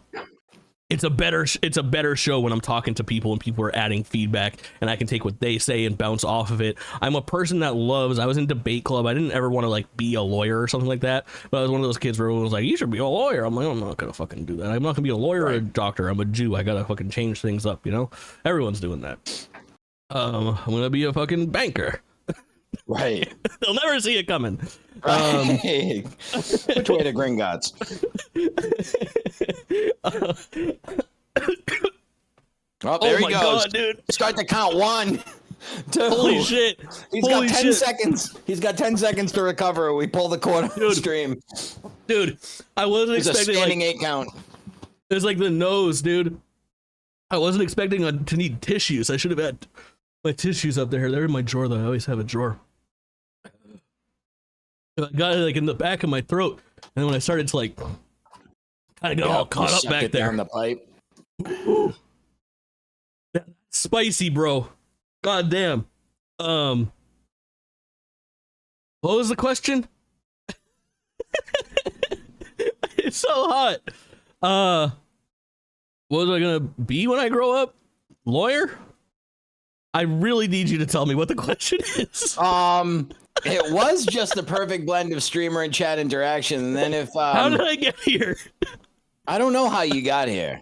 It's a better show when I'm talking to people and people are adding feedback, and I can take what they say and bounce off of it. I'm a person that loves. I was in debate club. I didn't ever want to like be a lawyer or something like that, but I was one of those kids where everyone was like, "You should be a lawyer." I'm like, I'm not gonna fucking do that. I'm not gonna be a lawyer or a doctor. I'm a Jew. I gotta fucking change things up. You know, everyone's doing that. I'm gonna be a fucking banker. Right. They'll never see it coming. Right. Which way to Gringotts? Oh, there he goes. God, dude. Start to count. 1, 2. Holy shit. He's got 10 seconds. He's got 10 seconds to recover. We pull the cord on the stream. Dude, I wasn't expecting a standing 8 count. It's like the nose, dude. I wasn't expecting to need tissues. I should have had my tissues up there. They're in my drawer, though. I always have a drawer. I got it like in the back of my throat, and then when I started to like kind of get all caught up back there. Down the pipe. Spicy, bro. God damn. What was the question? It's so hot. What was I gonna be when I grow up? Lawyer? I really need you to tell me what the question is. It was just the perfect blend of streamer and chat interaction. And then if how did I get here? I don't know how you got here.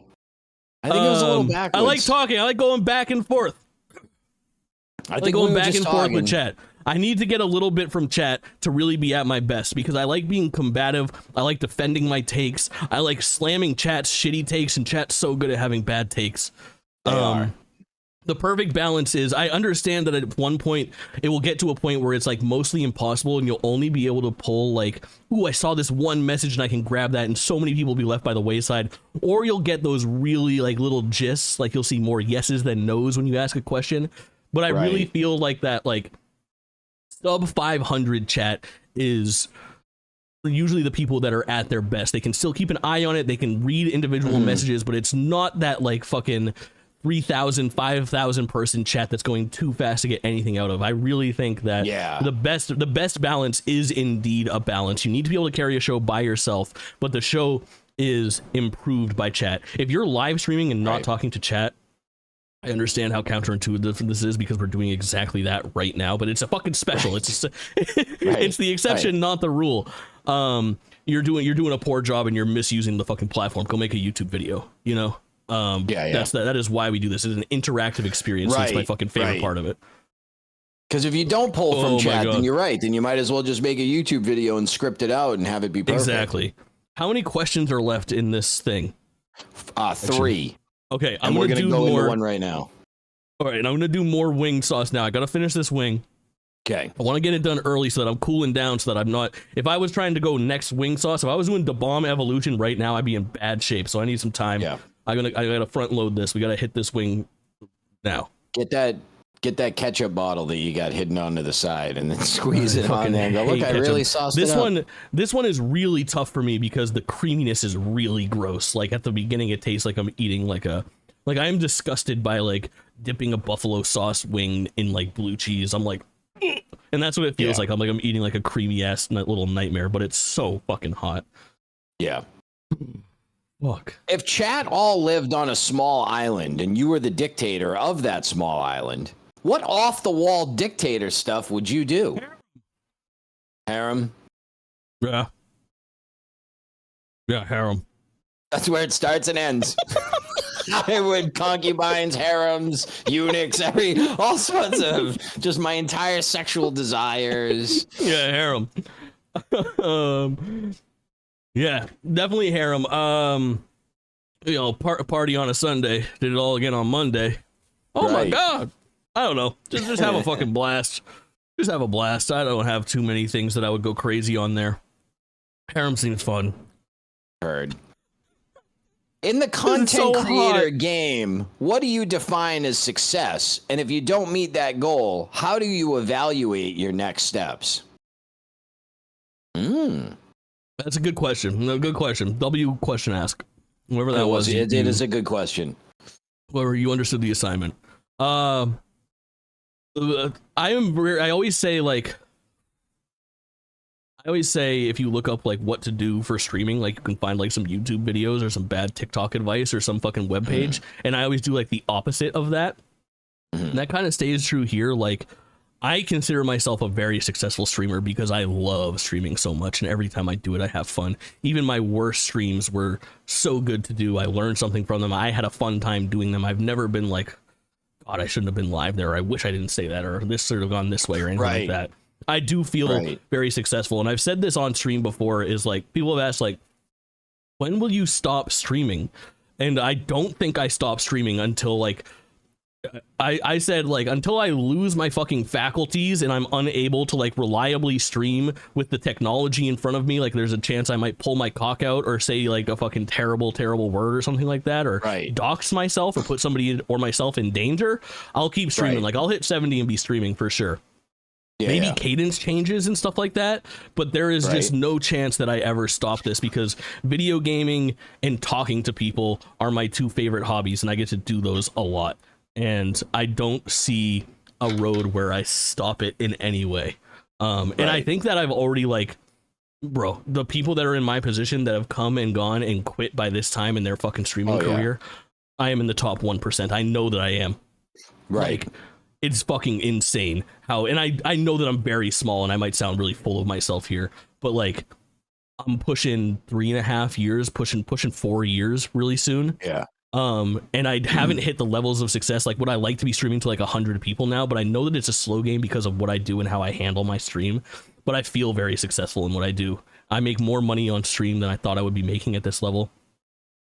I think it was a little backwards. I like talking. I like going back and forth. I like going back and forth with chat. I need to get a little bit from chat to really be at my best, because I like being combative. I like defending my takes. I like slamming chat's shitty takes, and chat's so good at having bad takes. They are. The perfect balance is, I understand that at one point it will get to a point where it's like mostly impossible, and you'll only be able to pull like, ooh, I saw this one message and I can grab that, and so many people will be left by the wayside. Or you'll get those really like little gists, like you'll see more yeses than nos when you ask a question. But I really feel like that like sub 500 chat is usually the people that are at their best. They can still keep an eye on it. They can read individual messages, but it's not that like fucking 3,000, 5,000 person chat that's going too fast to get anything out of. I really think that the best balance is indeed a balance. You need to be able to carry a show by yourself, but the show is improved by chat. If you're live streaming and not talking to chat, I understand how counterintuitive this is, because we're doing exactly that right now, but it's a fucking special. It's it's the exception, not the rule. You're doing a poor job and you're misusing the fucking platform. Go make a YouTube video, you know? That is why we do this. It's an interactive experience. It's my fucking favorite part of it. Because if you don't pull from chat, then you're right. Then you might as well just make a YouTube video and script it out and have it be perfect. Exactly. How many questions are left in this thing? 3. Okay, and we're gonna go into one right now. All right, and I'm gonna do more wing sauce now. I gotta finish this wing. Okay. I want to get it done early so that I'm cooling down, so that I'm not. If I was trying to go next wing sauce, if I was doing the bomb evolution right now, I'd be in bad shape. So I need some time. Yeah. I gotta front load this. We gotta hit this wing now. Get that ketchup bottle that you got hidden onto the side, and then squeeze it on there and go, look, I really sauced it up. This one is really tough for me because the creaminess is really gross. Like at the beginning, it tastes like I'm eating like I'm disgusted by like dipping a buffalo sauce wing in like blue cheese. I'm like, And that's what it feels Yeah. like. I'm eating like a creamy ass little nightmare, but it's so fucking hot. Yeah. Fuck. If chat all lived on a small island and you were the dictator of that small island, what off the wall dictator stuff would you do? Harem. Yeah. Yeah, harem. That's where it starts and ends. I would concubines, harems, eunuchs, all sorts of just my entire sexual desires. Yeah, harem. Yeah, definitely harem. Party on a Sunday, did it all again on Monday. Oh Right. my god. I don't know. Just have a fucking blast. Just have a blast. I don't have too many things that I would go crazy on there. Harem seems fun. Heard. In the This is content so creator hot. game, what do you define as success? And if you don't meet that goal, how do you evaluate your next steps? That's a good question. No, good question. W question ask. Whoever that was. It is a good question. Whoever you understood the assignment. I always say if you look up like what to do for streaming, like you can find like some YouTube videos or some bad TikTok advice or some fucking webpage. And I always do like the opposite of that. And that kind of stays true here. Like I consider myself a very successful streamer because I love streaming so much, and every time I do it, I have fun. Even my worst streams were so good to do. I learned something from them. I had a fun time doing them. I've never been like, God, I shouldn't have been live there. I wish I didn't say that, or this should have gone this way, or anything like that. I do feel very successful, and I've said this on stream before, is like, people have asked like, when will you stop streaming? And I don't think I stopped streaming until like, I said like, until I lose my fucking faculties and I'm unable to like reliably stream with the technology in front of me, like there's a chance I might pull my cock out or say like a fucking terrible word or something like that, or dox myself or put somebody or myself in danger, I'll keep streaming. Like I'll hit 70 and be streaming for sure. Maybe cadence changes and stuff like that, but there is just no chance that I ever stop this, because video gaming and talking to people are my two favorite hobbies, and I get to do those a lot. And I don't see a road where I stop it in any way. And I think that I've already like, bro, the people that are in my position that have come and gone and quit by this time in their fucking streaming career, I am in the top 1%. I know that I am. Like, it's fucking insane how, and I know that I'm very small and I might sound really full of myself here, but like I'm pushing 3.5 years, pushing 4 years really soon. And I haven't hit the levels of success. Like, would I like to be streaming to like 100 people now? But I know that it's a slow game because of what I do and how I handle my stream. But I feel very successful in what I do. I make more money on stream than I thought I would be making at this level.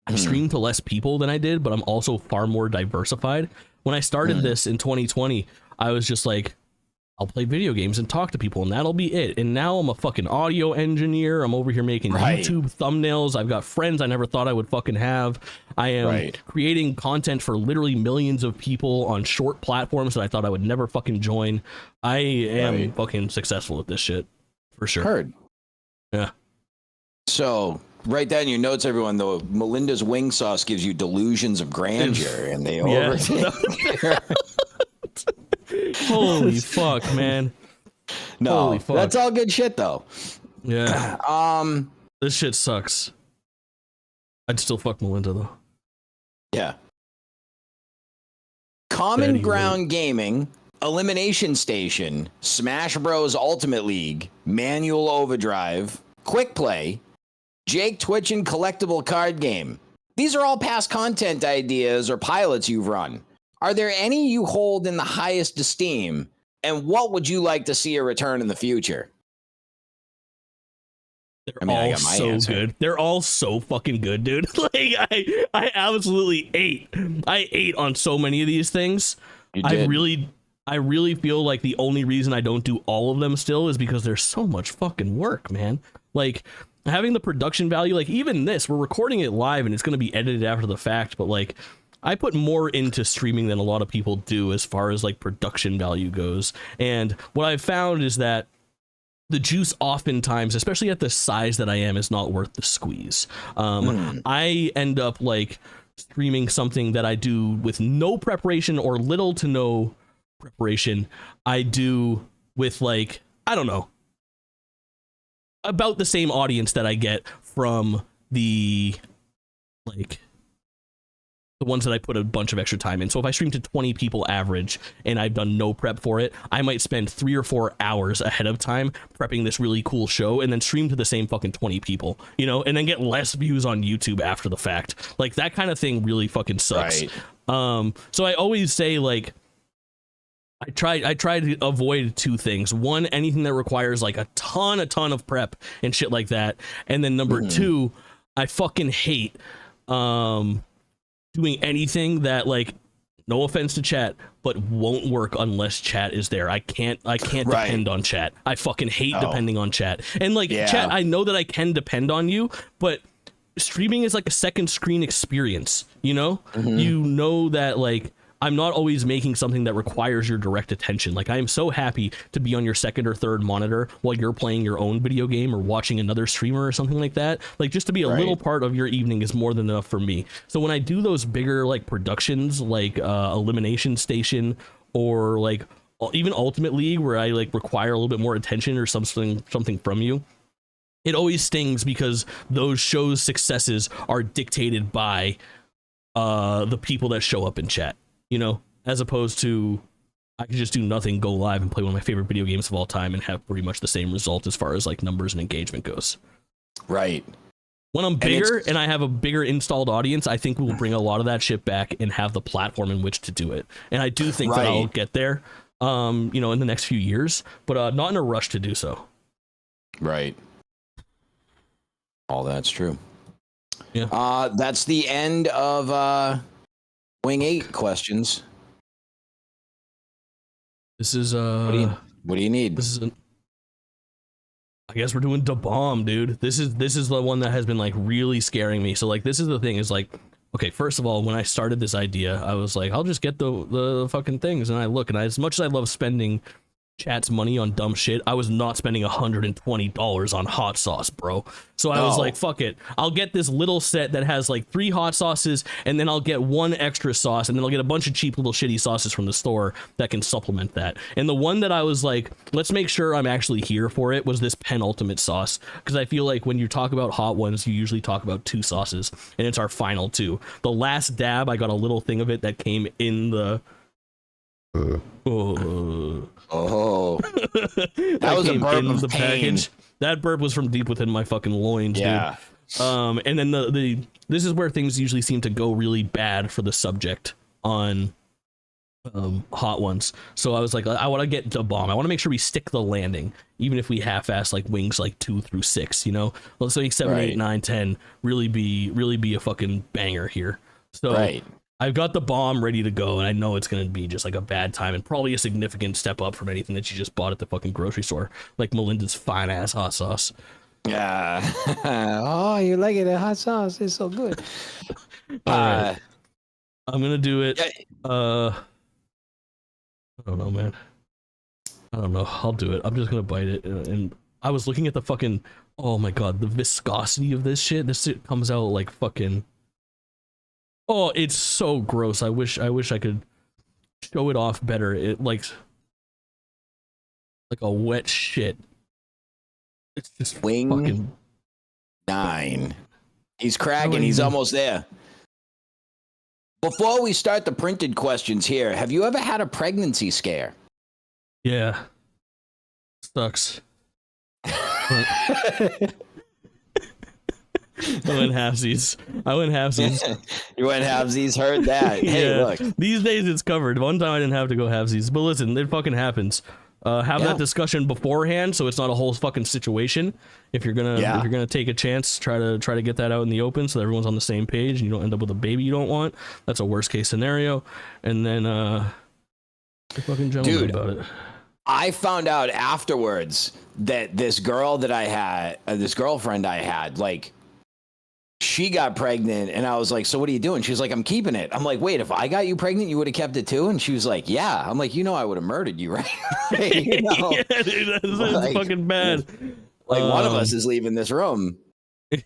I stream to less people than I did, but I'm also far more diversified. When I started this in 2020, I was just like, I'll play video games and talk to people, and that'll be it. And now I'm a fucking audio engineer. I'm over here making YouTube thumbnails. I've got friends I never thought I would fucking have. I am creating content for literally millions of people on short platforms that I thought I would never fucking join. I am fucking successful at this shit, for sure. Heard. Yeah. So write down your notes, everyone. Though Melinda's wing sauce gives you delusions of grandeur, and they overtake. Holy fuck, man. No, holy fuck. That's all good shit though. Yeah. This shit sucks. I'd still fuck Melinda though. Yeah. Common Ground Gaming, Elimination Station, Smash Bros Ultimate League, Manual Overdrive, Quick Play, JakeTwitchin Collectible Card Game. These are all past content ideas or pilots you've run. Are there any you hold in the highest esteem, and what would you like to see a return in the future? They're all so good. They're all so fucking good, dude. Like I absolutely ate. I ate on so many of these things. I really feel like the only reason I don't do all of them still is because there's so much fucking work, man. Like having the production value, like even this, we're recording it live and it's going to be edited after the fact, but like I put more into streaming than a lot of people do as far as like production value goes. And what I've found is that the juice oftentimes, especially at the size that I am, is not worth the squeeze. I end up like streaming something that I do with no preparation or little to no preparation. I do with like, I don't know, about the same audience that I get from the ones that I put a bunch of extra time in. So if I stream to 20 people average and I've done no prep for it, I might spend 3 or 4 hours ahead of time prepping this really cool show and then stream to the same fucking 20 people, you know, and then get less views on YouTube after the fact. Like, that kind of thing really fucking sucks. Right. So I always say, like, I try to avoid 2 things. One, anything that requires like a ton of prep and shit like that. And then number 2, I fucking hate doing anything that, like, no offense to chat, but won't work unless chat is there. I can't depend on chat. I fucking hate depending on chat. And like, chat, I know that I can depend on you, but streaming is like a second screen experience, you know? You know that, like, I'm not always making something that requires your direct attention. Like, I am so happy to be on your second or third monitor while you're playing your own video game or watching another streamer or something like that. Like, just to be a little part of your evening is more than enough for me. So when I do those bigger, like, productions, like Elimination Station or like even Ultimate League, where I like require a little bit more attention or something from you, it always stings because those shows' successes are dictated by the people that show up in chat. You know, as opposed to I could just do nothing, go live and play one of my favorite video games of all time and have pretty much the same result as far as like numbers and engagement goes. Right. When I'm bigger and I have a bigger installed audience, I think we'll bring a lot of that shit back and have the platform in which to do it. And I do think that I'll get there, you know, in the next few years, but not in a rush to do so. Right. All that's true. Yeah. That's the end of Wing 8 questions. This is what do you need? This is I guess we're doing Da Bomb, dude. This is the one that has been like really scaring me. So like, this is the thing is like, okay, first of all, when I started this idea, I was like, I'll just get the fucking things, and I look, and as much as I love spending chat's money on dumb shit, I was not spending $120 on hot sauce, bro. So I was like, fuck it, I'll get this little set that has like 3 hot sauces, and then I'll get 1 extra sauce, and then I'll get a bunch of cheap little shitty sauces from the store that can supplement that. And the one that I was like, let's make sure I'm actually here for it, was this penultimate sauce, because I feel like when you talk about Hot Ones, you usually talk about 2 sauces, and it's our final 2. The last dab, I got a little thing of it that came in the that was a burp of the pain. package. That burp was from deep within my fucking loins, dude. And then this is where things usually seem to go really bad for the subject on Hot Ones. So I was like, I want to get Da Bomb. I want to make sure we stick the landing, even if we half-ass like wings like 2 through 6. You know, let's say 7, 8, 9, 10 really be a fucking banger here. So I've got the bomb ready to go, and I know it's going to be just like a bad time and probably a significant step up from anything that you just bought at the fucking grocery store, like Melinda's fine-ass hot sauce. Yeah. Oh, you like it? The hot sauce is so good. All right. I'm going to do it. I don't know, man. I don't know. I'll do it. I'm just going to bite it. And I was looking at the fucking... Oh, my God. The viscosity of this shit. This shit comes out like fucking... Oh, it's so gross. I wish I could show it off better. It like a wet shit. It's just Wing fucking 9. He's cracking. He's almost there. Before we start the printed questions here, have you ever had a pregnancy scare? Yeah. Sucks. I went halfsies. You went halfsies, heard that. Hey, look. These days it's covered. One time I didn't have to go halfsies. But listen, it fucking happens. Have that discussion beforehand so it's not a whole fucking situation. If you're gonna take a chance, try to get that out in the open so that everyone's on the same page and you don't end up with a baby you don't want. That's a worst case scenario. And then fucking gentleman about it. I found out afterwards that this girl that I had, this girlfriend I had, like, she got pregnant, and I was like, so what are you doing? She was like, I'm keeping it. I'm like, wait, if I got you pregnant, you would have kept it too? And she was like, yeah. I'm like, I would have murdered you, right? You know? Yeah, dude, that's like, fucking bad. Like, one of us is leaving this room,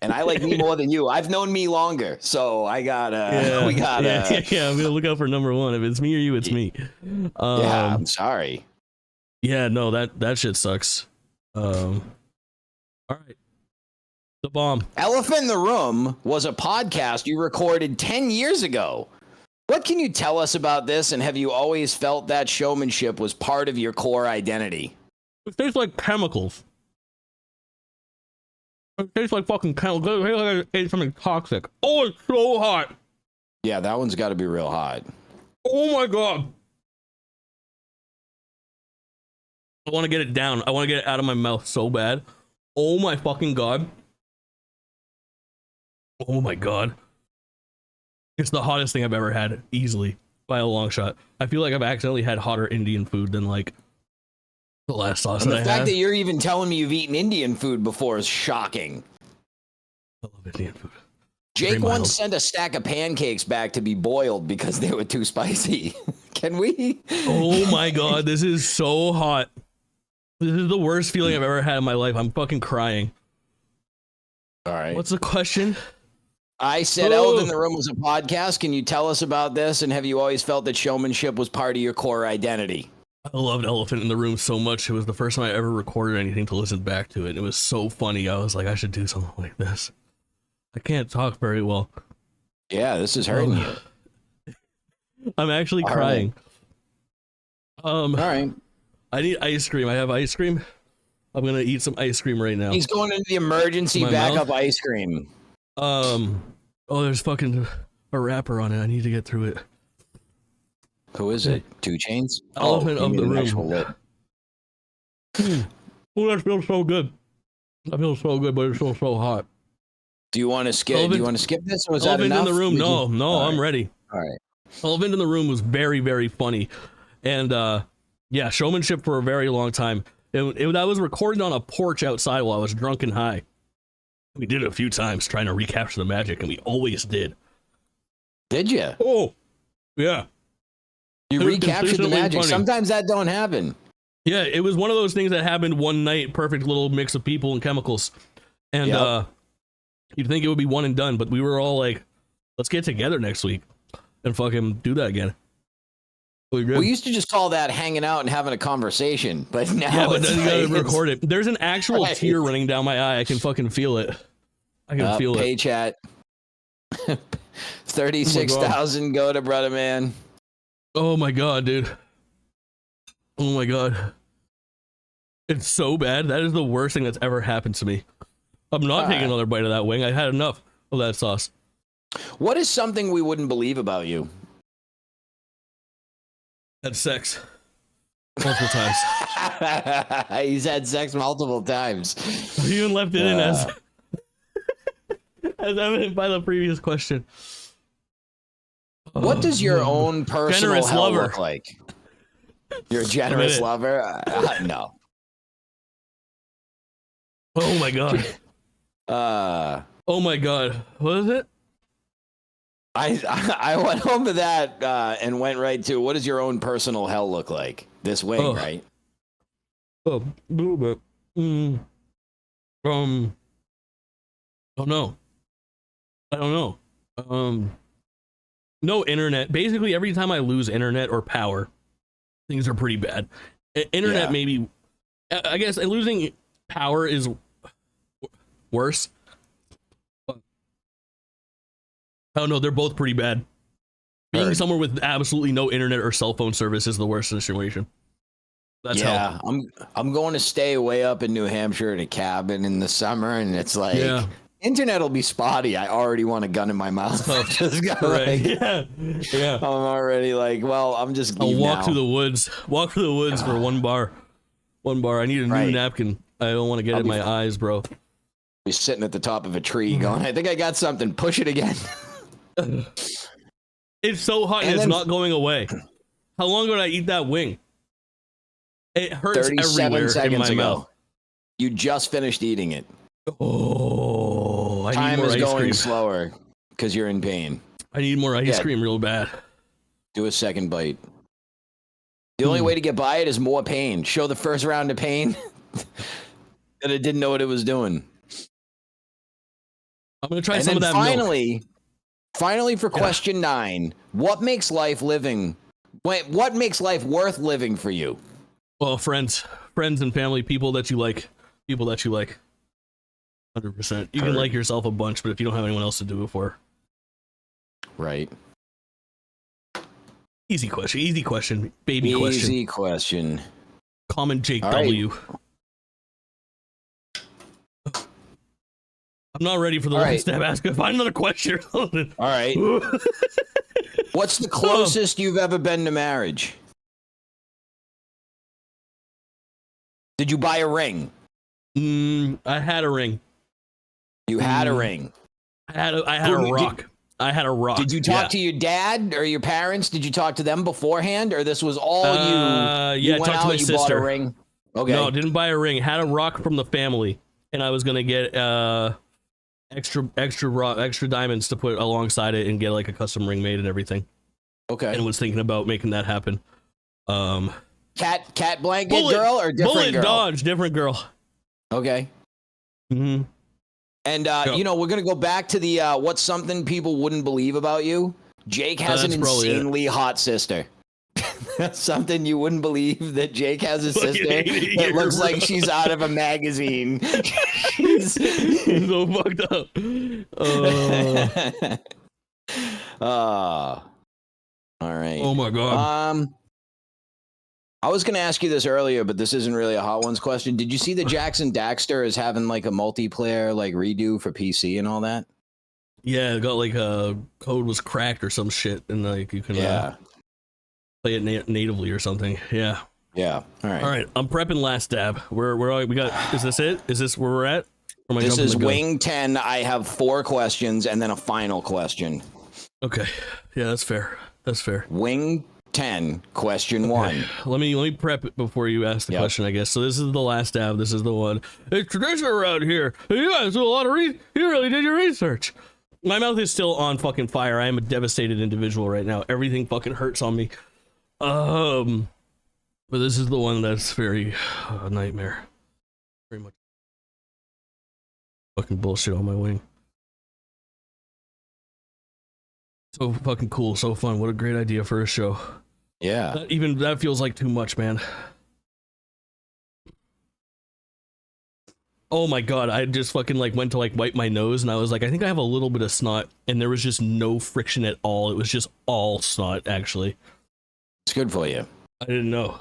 and I like me more than you. I've known me longer, so I gotta, Yeah, I'm gonna look out for number 1. If it's me or you, it's me. I'm sorry. Yeah, no, that shit sucks. All right. The bomb. Elephant in the Room was a podcast you recorded 10 years ago. What can you tell us about this, and have you always felt that showmanship was part of your core identity? It tastes like chemicals. It tastes like fucking chemicals. It tastes like I ate something toxic. Oh, it's so hot. Yeah, that one's got to be real hot. Oh my god. I want to get it down. I want to get it out of my mouth so bad. Oh my fucking god. Oh my god. It's the hottest thing I've ever had, easily, by a long shot. I feel like I've accidentally had hotter Indian food than, like, the last sauce And that the I fact had. that you're even telling me you've eaten Indian food before is shocking. I love Indian food. Jake Very mild. once sent a stack of pancakes back to be boiled because they were too spicy. Can we? Oh my god, this is so hot. This is the worst feeling I've ever had in my life. I'm fucking crying. All right. What's the question? I said Elephant in the Room was a podcast. Can you tell us about this? And have you always felt that showmanship was part of your core identity? I loved Elephant in the Room so much. It was the first time I ever recorded anything to listen back to it. It was so funny. I was like, I should do something like this. I can't talk very well. Yeah, this is hurting you. I'm actually All crying. All right. I need ice cream. I have ice cream. I'm gonna eat some ice cream right now. He's going into the emergency My backup mouth? ice cream. Oh, there's fucking a wrapper on it. I need to get through it. Who is it? 2 Chainz? Elephant of you the mean an Room. actual lid. Oh, that feels so good. That feels so good, but it's so hot. Do you want to skip? Elephant- Do you want to skip this? Or was that Elephant enough? in the Room. Did No, you- no, All I'm right. ready. All right. Elephant in the Room was very, very funny, and yeah, showmanship for a very long time. That was recorded on a porch outside while I was drunk and high. We did it a few times trying to recapture the magic, and we always did. Did you? Oh, yeah. You It was recaptured the consistently magic. funny. Sometimes that don't happen. Yeah, it was one of those things that happened one night, perfect little mix of people and chemicals. And Yep. you'd think it would be one and done, but we were all like, let's get together next week and fucking do that again. We used to just call that hanging out and having a conversation, but now Yeah, but it's then you like, gotta record it. There's an actual Right. tear running down my eye. I can fucking feel it. I can feel pay it. chat. 36,000 go to brother man. Oh my god, dude. Oh my god. It's so bad. That is the worst thing that's ever happened to me. I'm not taking another bite of that wing. I had enough of that sauce. What is something we wouldn't believe about you? Had sex multiple times. He's had sex multiple times. I even left it in as evident by the previous question. What does your own personal Generous hell lover. look like? You're a generous it. lover? No. Oh my god. Oh my god. What is it? I went home to that and went right to, what does your own personal hell look like? This wing, right? Oh, a little bit. Oh no. I don't know. No internet. Basically, every time I lose internet or power, things are pretty bad. Internet, Yeah. maybe. I guess losing power is worse. Oh no, they're both pretty bad. Being Heard. somewhere with absolutely no internet or cell phone service is the worst situation. That's Yeah, hell. I'm going to stay away up in New Hampshire at a cabin in the summer, and it's like Yeah. internet will be spotty. I already want a gun in my mouth. Just go, Right. like, Yeah. I'm already like, well, I'm just. I'll leave walk now. through the woods. Walk through the woods for one bar. One bar. I need a new Right. napkin. I don't want to get I'll it in be my eyes, bro. Be sitting at the top of a tree, Mm-hmm. going, I think I got something. Push it again. It's so hot and, And it's then- not going away. How long ago did I eat that wing? It hurts 37 everywhere in seconds my ago. mouth. You just finished eating it. Oh, I need Time more is ice going cream. slower because you're in pain. I need more ice Yeah. cream real bad. Do a second bite. The only way to get by it is more pain. Show the first round of pain that it didn't know what it was doing. I'm gonna try And some then of that milk. finally for question 9, what makes life living? What makes life worth living for you? Well, friends and family, people that you like. 100%. You can like yourself a bunch, but if you don't have anyone else to do it for. Right. Easy question. Baby question. Easy question. Common Jake All W. I'm not ready for the last step. Ask. Find another question. All right. What's the closest you've ever been to marriage? Did you buy a ring? I had a ring. You had a ring. I had a rock. I had a rock. Did you talk to your dad or your parents? Did you talk to them beforehand, or this was all you? Yeah, I talked to my sister. Bought a ring. Okay. No, didn't buy a ring. Had a rock from the family, and I was gonna get extra diamonds to put alongside it and get like a custom ring made and everything. Okay. And was thinking about making that happen. Cat blanket girl or different girl? Dodge, different girl. Okay. Mm-hmm. And we're gonna go back to the what's something people wouldn't believe about you. Jake has an insanely hot sister. That's something you wouldn't believe, that Jake has a sister that looks like she's out of a magazine. She's so fucked up. All right. Oh my god. I was going to ask you this earlier, but this isn't really a Hot Ones question. Did you see that Jackson Daxter is having like a multiplayer like redo for PC and all that? Yeah, it got like a code was cracked or some shit, and like you can play it natively or something. Yeah. Yeah. All right. I'm prepping last dab. We got. Is this it? Is this where we're at? This is Wing 10. I have 4 questions and then a final question. Okay. Yeah, that's fair. Wing 10, question 1. Let me prep it before you ask the question, I guess. So this is the last dab. This is the one. It's tradition around here. You guys do a lot of you really did your research. My mouth is still on fucking fire. I am a devastated individual right now. Everything fucking hurts on me. But this is the one that's very nightmare. Very much fucking bullshit on my wing. So fucking cool, so fun. What a great idea for a show. Yeah. That feels like too much, man. Oh my god, I just fucking like went to like wipe my nose and I was like, I think I have a little bit of snot, and there was just no friction at all. It was just all snot, actually. It's good for you. I didn't know.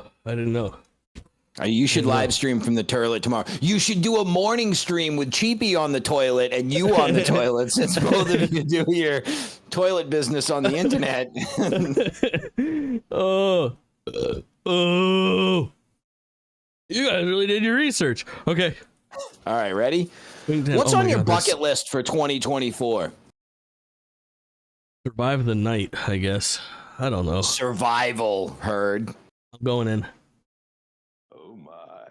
You should live stream from the toilet tomorrow. You should do a morning stream with Cheapy on the toilet and you on the toilet, since both of you do your toilet business on the internet. Oh, you guys really did your research. Okay. All right, ready? What's on your bucket list for 2024? Survive the night, I guess. I don't know. Survival, heard. I'm going in. Oh my.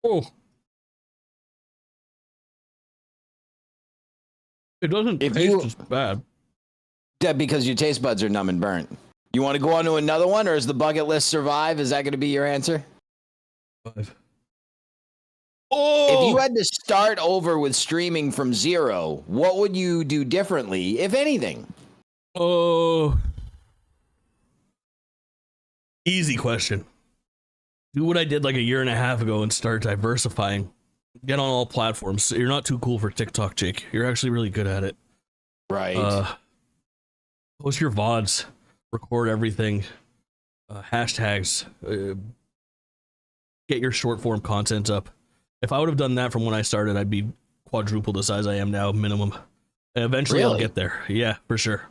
Oh. It doesn't taste as bad. That because your taste buds are numb and burnt. You want to go on to another one, or is the bucket list survive? Is that going to be your answer? 5. If you had to start over with streaming from 0, what would you do differently, if anything? Easy question. Do what I did like a year and a half ago and start diversifying. Get on all platforms. You're not too cool for TikTok, Jake. You're actually really good at it. Right. Post your VODs. Record everything. Hashtags. Get your short form content up. If I would have done that from when I started, I'd be quadruple the size I am now, minimum. And eventually I'll get there. Yeah, for sure.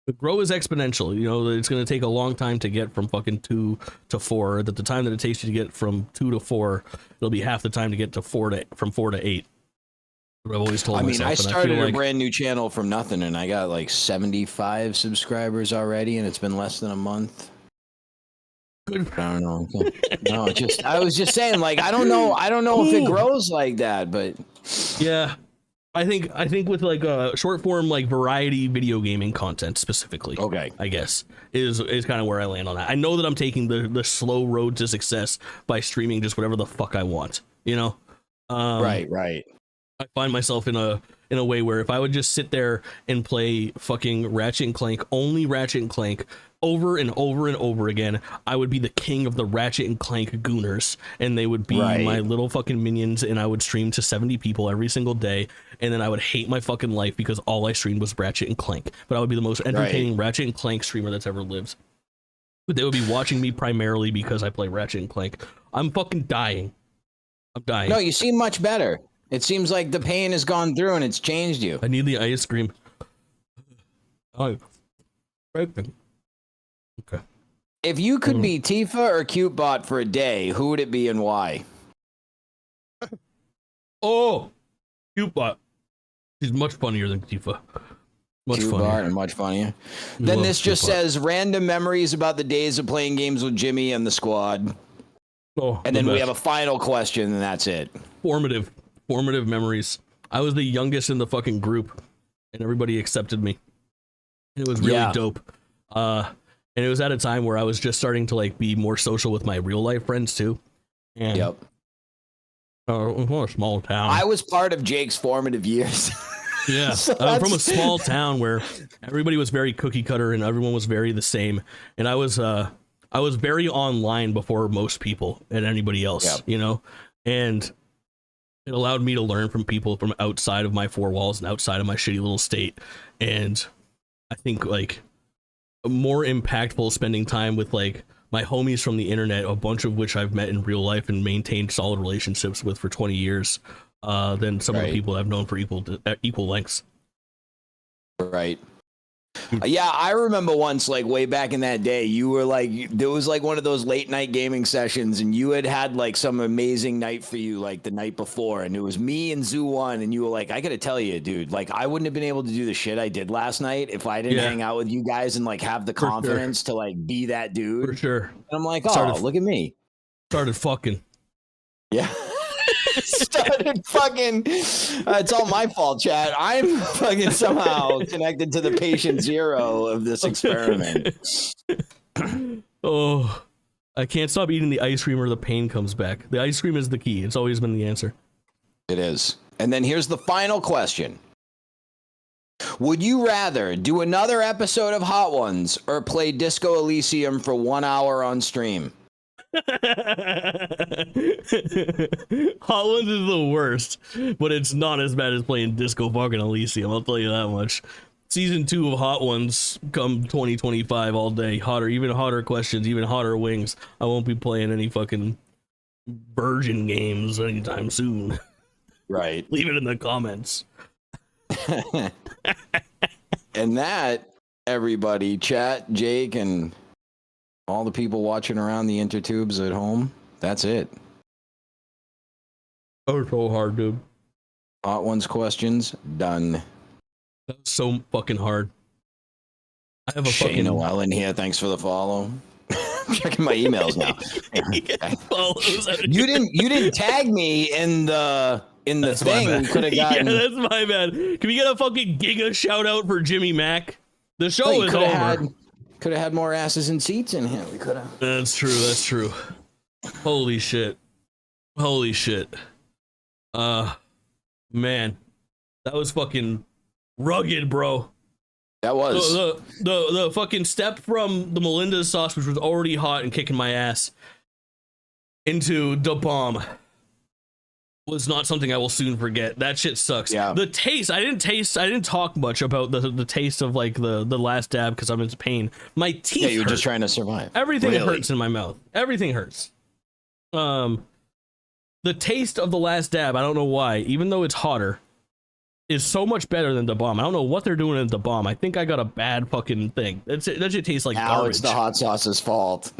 The grow is exponential. You know, it's going to take a long time to get from fucking 2 to 4. That the time that it takes you to get from 2 to 4, it'll be half the time to get to from 4 to 8. I've always told myself. I started a brand new channel from nothing, and I got like 75 subscribers already, and it's been less than a month. Good. I don't know. No, I was just saying, like, I don't know if it grows like that, but yeah. I think with like short form like variety video gaming content specifically. Okay. I guess is kind of where I land on that. I know that I'm taking the slow road to success by streaming just whatever the fuck I want, you know? Right. I find myself in in a way where if I would just sit there and play fucking Ratchet and Clank, only Ratchet and Clank, over and over and over again, I would be the king of the Ratchet and Clank gooners, and they would be my little fucking minions, and I would stream to 70 people every single day, and then I would hate my fucking life because all I streamed was Ratchet and Clank. But I would be the most entertaining Ratchet and Clank streamer that's ever lived. But they would be watching me primarily because I play Ratchet and Clank. I'm fucking dying. I'm dying. No, you seem much better. It seems like the pain has gone through and it's changed you. I need the ice cream. Oh, okay. If you could be Tifa or Cutebot for a day, who would it be and why? Oh, Cutebot. She's much funnier than Tifa. Much funnier. And much funnier. Then this just says random memories about the days of playing games with Jimmy and the squad. Oh, and then we have a final question, and that's it. Formative memories. I was the youngest in the fucking group, and everybody accepted me. And it was really dope. And it was at a time where I was just starting to like be more social with my real life friends too. And it was a small town. I was part of Jake's formative years. Yeah, So I'm from a small town where everybody was very cookie cutter and everyone was very the same. And I was very online before most people and anybody else, you know, and it allowed me to learn from people from outside of my four walls and outside of my shitty little state. And I think like more impactful spending time with like my homies from the internet, a bunch of which I've met in real life and maintained solid relationships with for 20 years. Than some of the people I've known for equal lengths. Right. Yeah, I remember once, like way back in that day, you were like, there was like one of those late night gaming sessions, and you had like some amazing night for you, like the night before, and it was me and Zoo One, and you were like, I gotta tell you, dude, like I wouldn't have been able to do the shit I did last night if I didn't hang out with you guys and like have the confidence to like be that dude. For sure. And I'm like, oh, look at me. Started fucking. Yeah. Started fucking. It's all my fault, Chad. I'm fucking somehow connected to the patient zero of this experiment. Oh, I can't stop eating the ice cream or the pain comes back. The ice cream is the key. It's always been the answer. It is. And then here's the final question. Would you rather do another episode of Hot Ones or play Disco Elysium for 1 hour on stream? Hot Ones is the worst, but it's not as bad as playing Disco fucking Elysium, I'll tell you that much. Season 2 of Hot Ones come 2025 all day. Hotter, even hotter questions, even hotter wings. I won't be playing any fucking virgin games anytime soon. Right. Leave it in the comments. And that, everybody, chat, Jake, and all the people watching around the intertubes at home, that's it. That was so hard, dude. Hot Ones questions, done. That was so fucking hard. I have a Shane Noel in here, thanks for the follow. I'm checking my emails now. You didn't tag me in the that's thing. We could have gotten. Yeah, that's my bad. Can we get a fucking giga shout out for Jimmy Mac? The show is over. Could have had more asses and seats in here. We could have. That's true. That's true. Holy shit. Holy shit. Man, that was fucking rugged, bro. That was the fucking step from the Melinda's sauce, which was already hot and kicking my ass, into the bomb was not something I will soon forget. That shit sucks. Yeah. The taste, I didn't talk much about the taste of like the last dab because I'm in pain. My teeth. Yeah, you're just trying to survive. Everything hurts in my mouth. Everything hurts. The taste of the last dab, I don't know why, even though it's hotter, is so much better than the bomb. I don't know what they're doing in the bomb. I think I got a bad fucking thing. That shit tastes like garbage. It's the hot sauce's fault.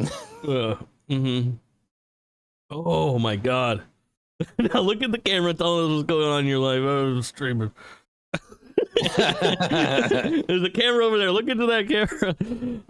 Oh my god. Now look at the camera telling us what's going on in your life. I was streaming. There's a camera over there. Look into that camera.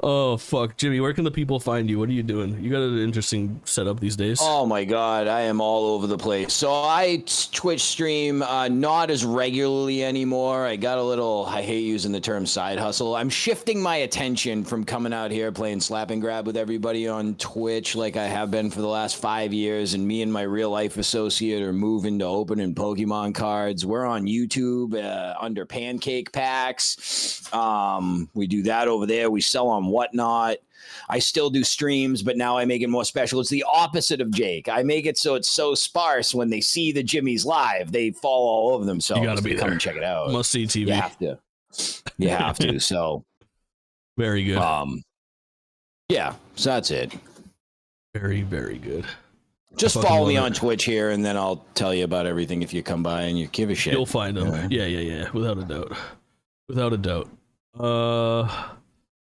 Oh fuck, Jimmy, where can the people find you? What are you doing? You got an interesting setup these days. Oh my god, I am all over the place. So I Twitch stream not as regularly anymore. I got a little, I hate using the term side hustle. I'm shifting my attention from coming out here playing slap and grab with everybody on Twitch like I have been for the last 5 years, and me and my real life associate are moving to opening Pokemon cards. We're on YouTube under Pancake Packs. We do that over there. We sell on Whatnot. I still do streams, but now I make it more special. It's the opposite of Jake. I make it so it's so sparse when they see the Jimmy's live, they fall all over themselves. You gotta be come there. and check it out. Must see TV. You have to. You have to. So very good. Yeah, so that's it. Very, very good. Just follow me on Twitch here, and then I'll tell you about everything if you come by and you give a shit. You'll find them. Yeah. Without a doubt. Without a doubt.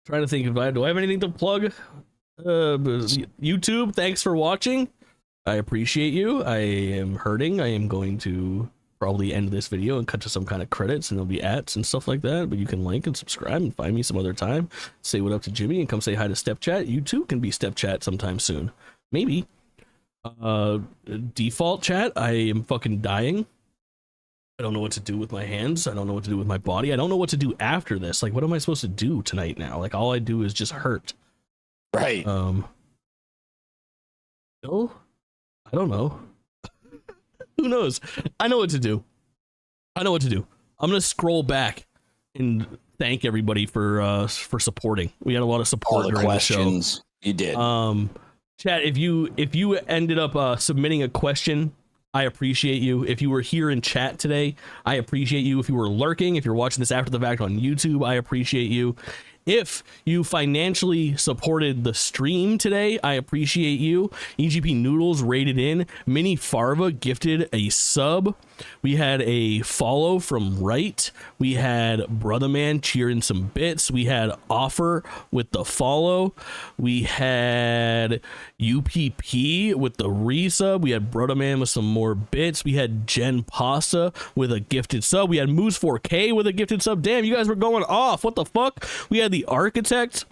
Trying to think do I have anything to plug? YouTube, thanks for watching. I appreciate you. I am hurting. I am going to probably end this video and cut to some kind of credits, and there'll be ads and stuff like that, but you can like and subscribe and find me some other time. Say what up to Jimmy and come say hi to Step Chat. You too can be Step Chat sometime soon. Maybe. Default chat, I am fucking dying. I don't know what to do with my hands. I don't know what to do with my body. I don't know what to do after this. Like, what am I supposed to do tonight now? Like, all I do is just hurt. Right. No? I don't know. Who knows? I know what to do. I'm gonna scroll back and thank everybody for supporting. We had a lot of support all the during questions. The show. You did. Chat, if you ended up submitting a question, I appreciate you. If you were here in chat today, I appreciate you. If you were lurking, if you're watching this after the fact on YouTube, I appreciate you. If you financially supported the stream today, I appreciate you. EGP Noodles rated in. Mini Farva gifted a sub. We had a follow from Right. We had Brother Man cheering some bits. We had Offer with the follow. We had UPP with the resub. We had Brother Man with some more bits. We had Jen Pasta with a gifted sub. We had Moose 4K with a gifted sub. Damn, you guys were going off. What the fuck? We had the Architect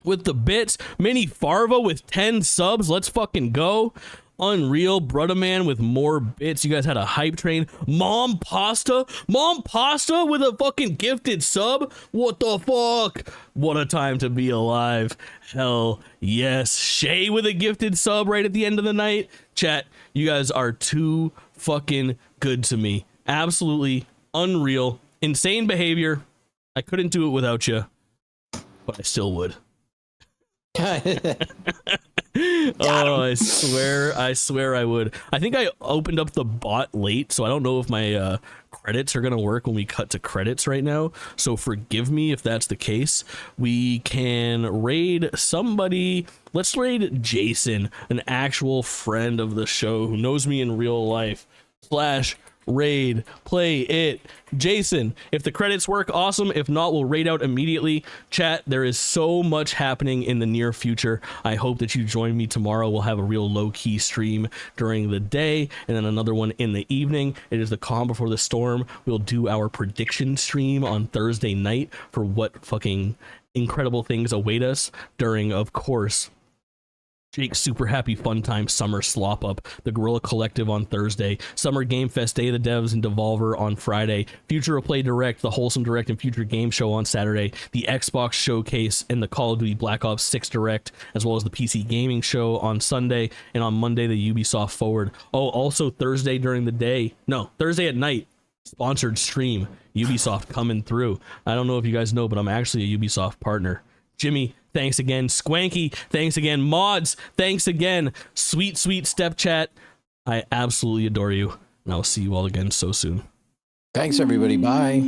with the bits. Mini Farva with 10 subs. Let's fucking go. Unreal. Brother Man with more bits. You guys had a hype train. Mom Pasta with a fucking gifted sub. What the fuck? What a time to be alive. Hell yes. Shay with a gifted sub right at the end of the night. Chat, you guys are too fucking good to me. Absolutely unreal. Insane behavior. I couldn't do it without you, but I still would. Oh, I swear I would. I think I opened up the bot late, so I don't know if my credits are gonna work when we cut to credits right now, so forgive me if that's the case. We can raid somebody. Let's raid Jason, an actual friend of the show who knows me in real life. /raid play it Jason. If the credits work, awesome. If not, we'll raid out immediately. Chat, there is so much happening in the near future. I hope that you join me tomorrow. We'll have a real low-key stream during the day and then another one in the evening. It is the calm before the storm. We'll do our prediction stream on Thursday night for what fucking incredible things await us during, of course, Jake's Super Happy Fun Time Summer Slop Up, the Gorilla Collective on Thursday, Summer Game Fest Day of the Devs and Devolver on Friday, Future of Play Direct, the Wholesome Direct and Future Game Show on Saturday, the Xbox Showcase and the Call of Duty Black Ops 6 Direct, as well as the PC Gaming Show on Sunday, and on Monday, the Ubisoft Forward. Oh, also Thursday Thursday at night, sponsored stream, Ubisoft coming through. I don't know if you guys know, but I'm actually a Ubisoft partner. Jimmy, thanks again. Squanky, thanks again. Mods, thanks again. Sweet Step Chat, I absolutely adore you, and I'll see you all again so soon. Thanks, everybody. Bye.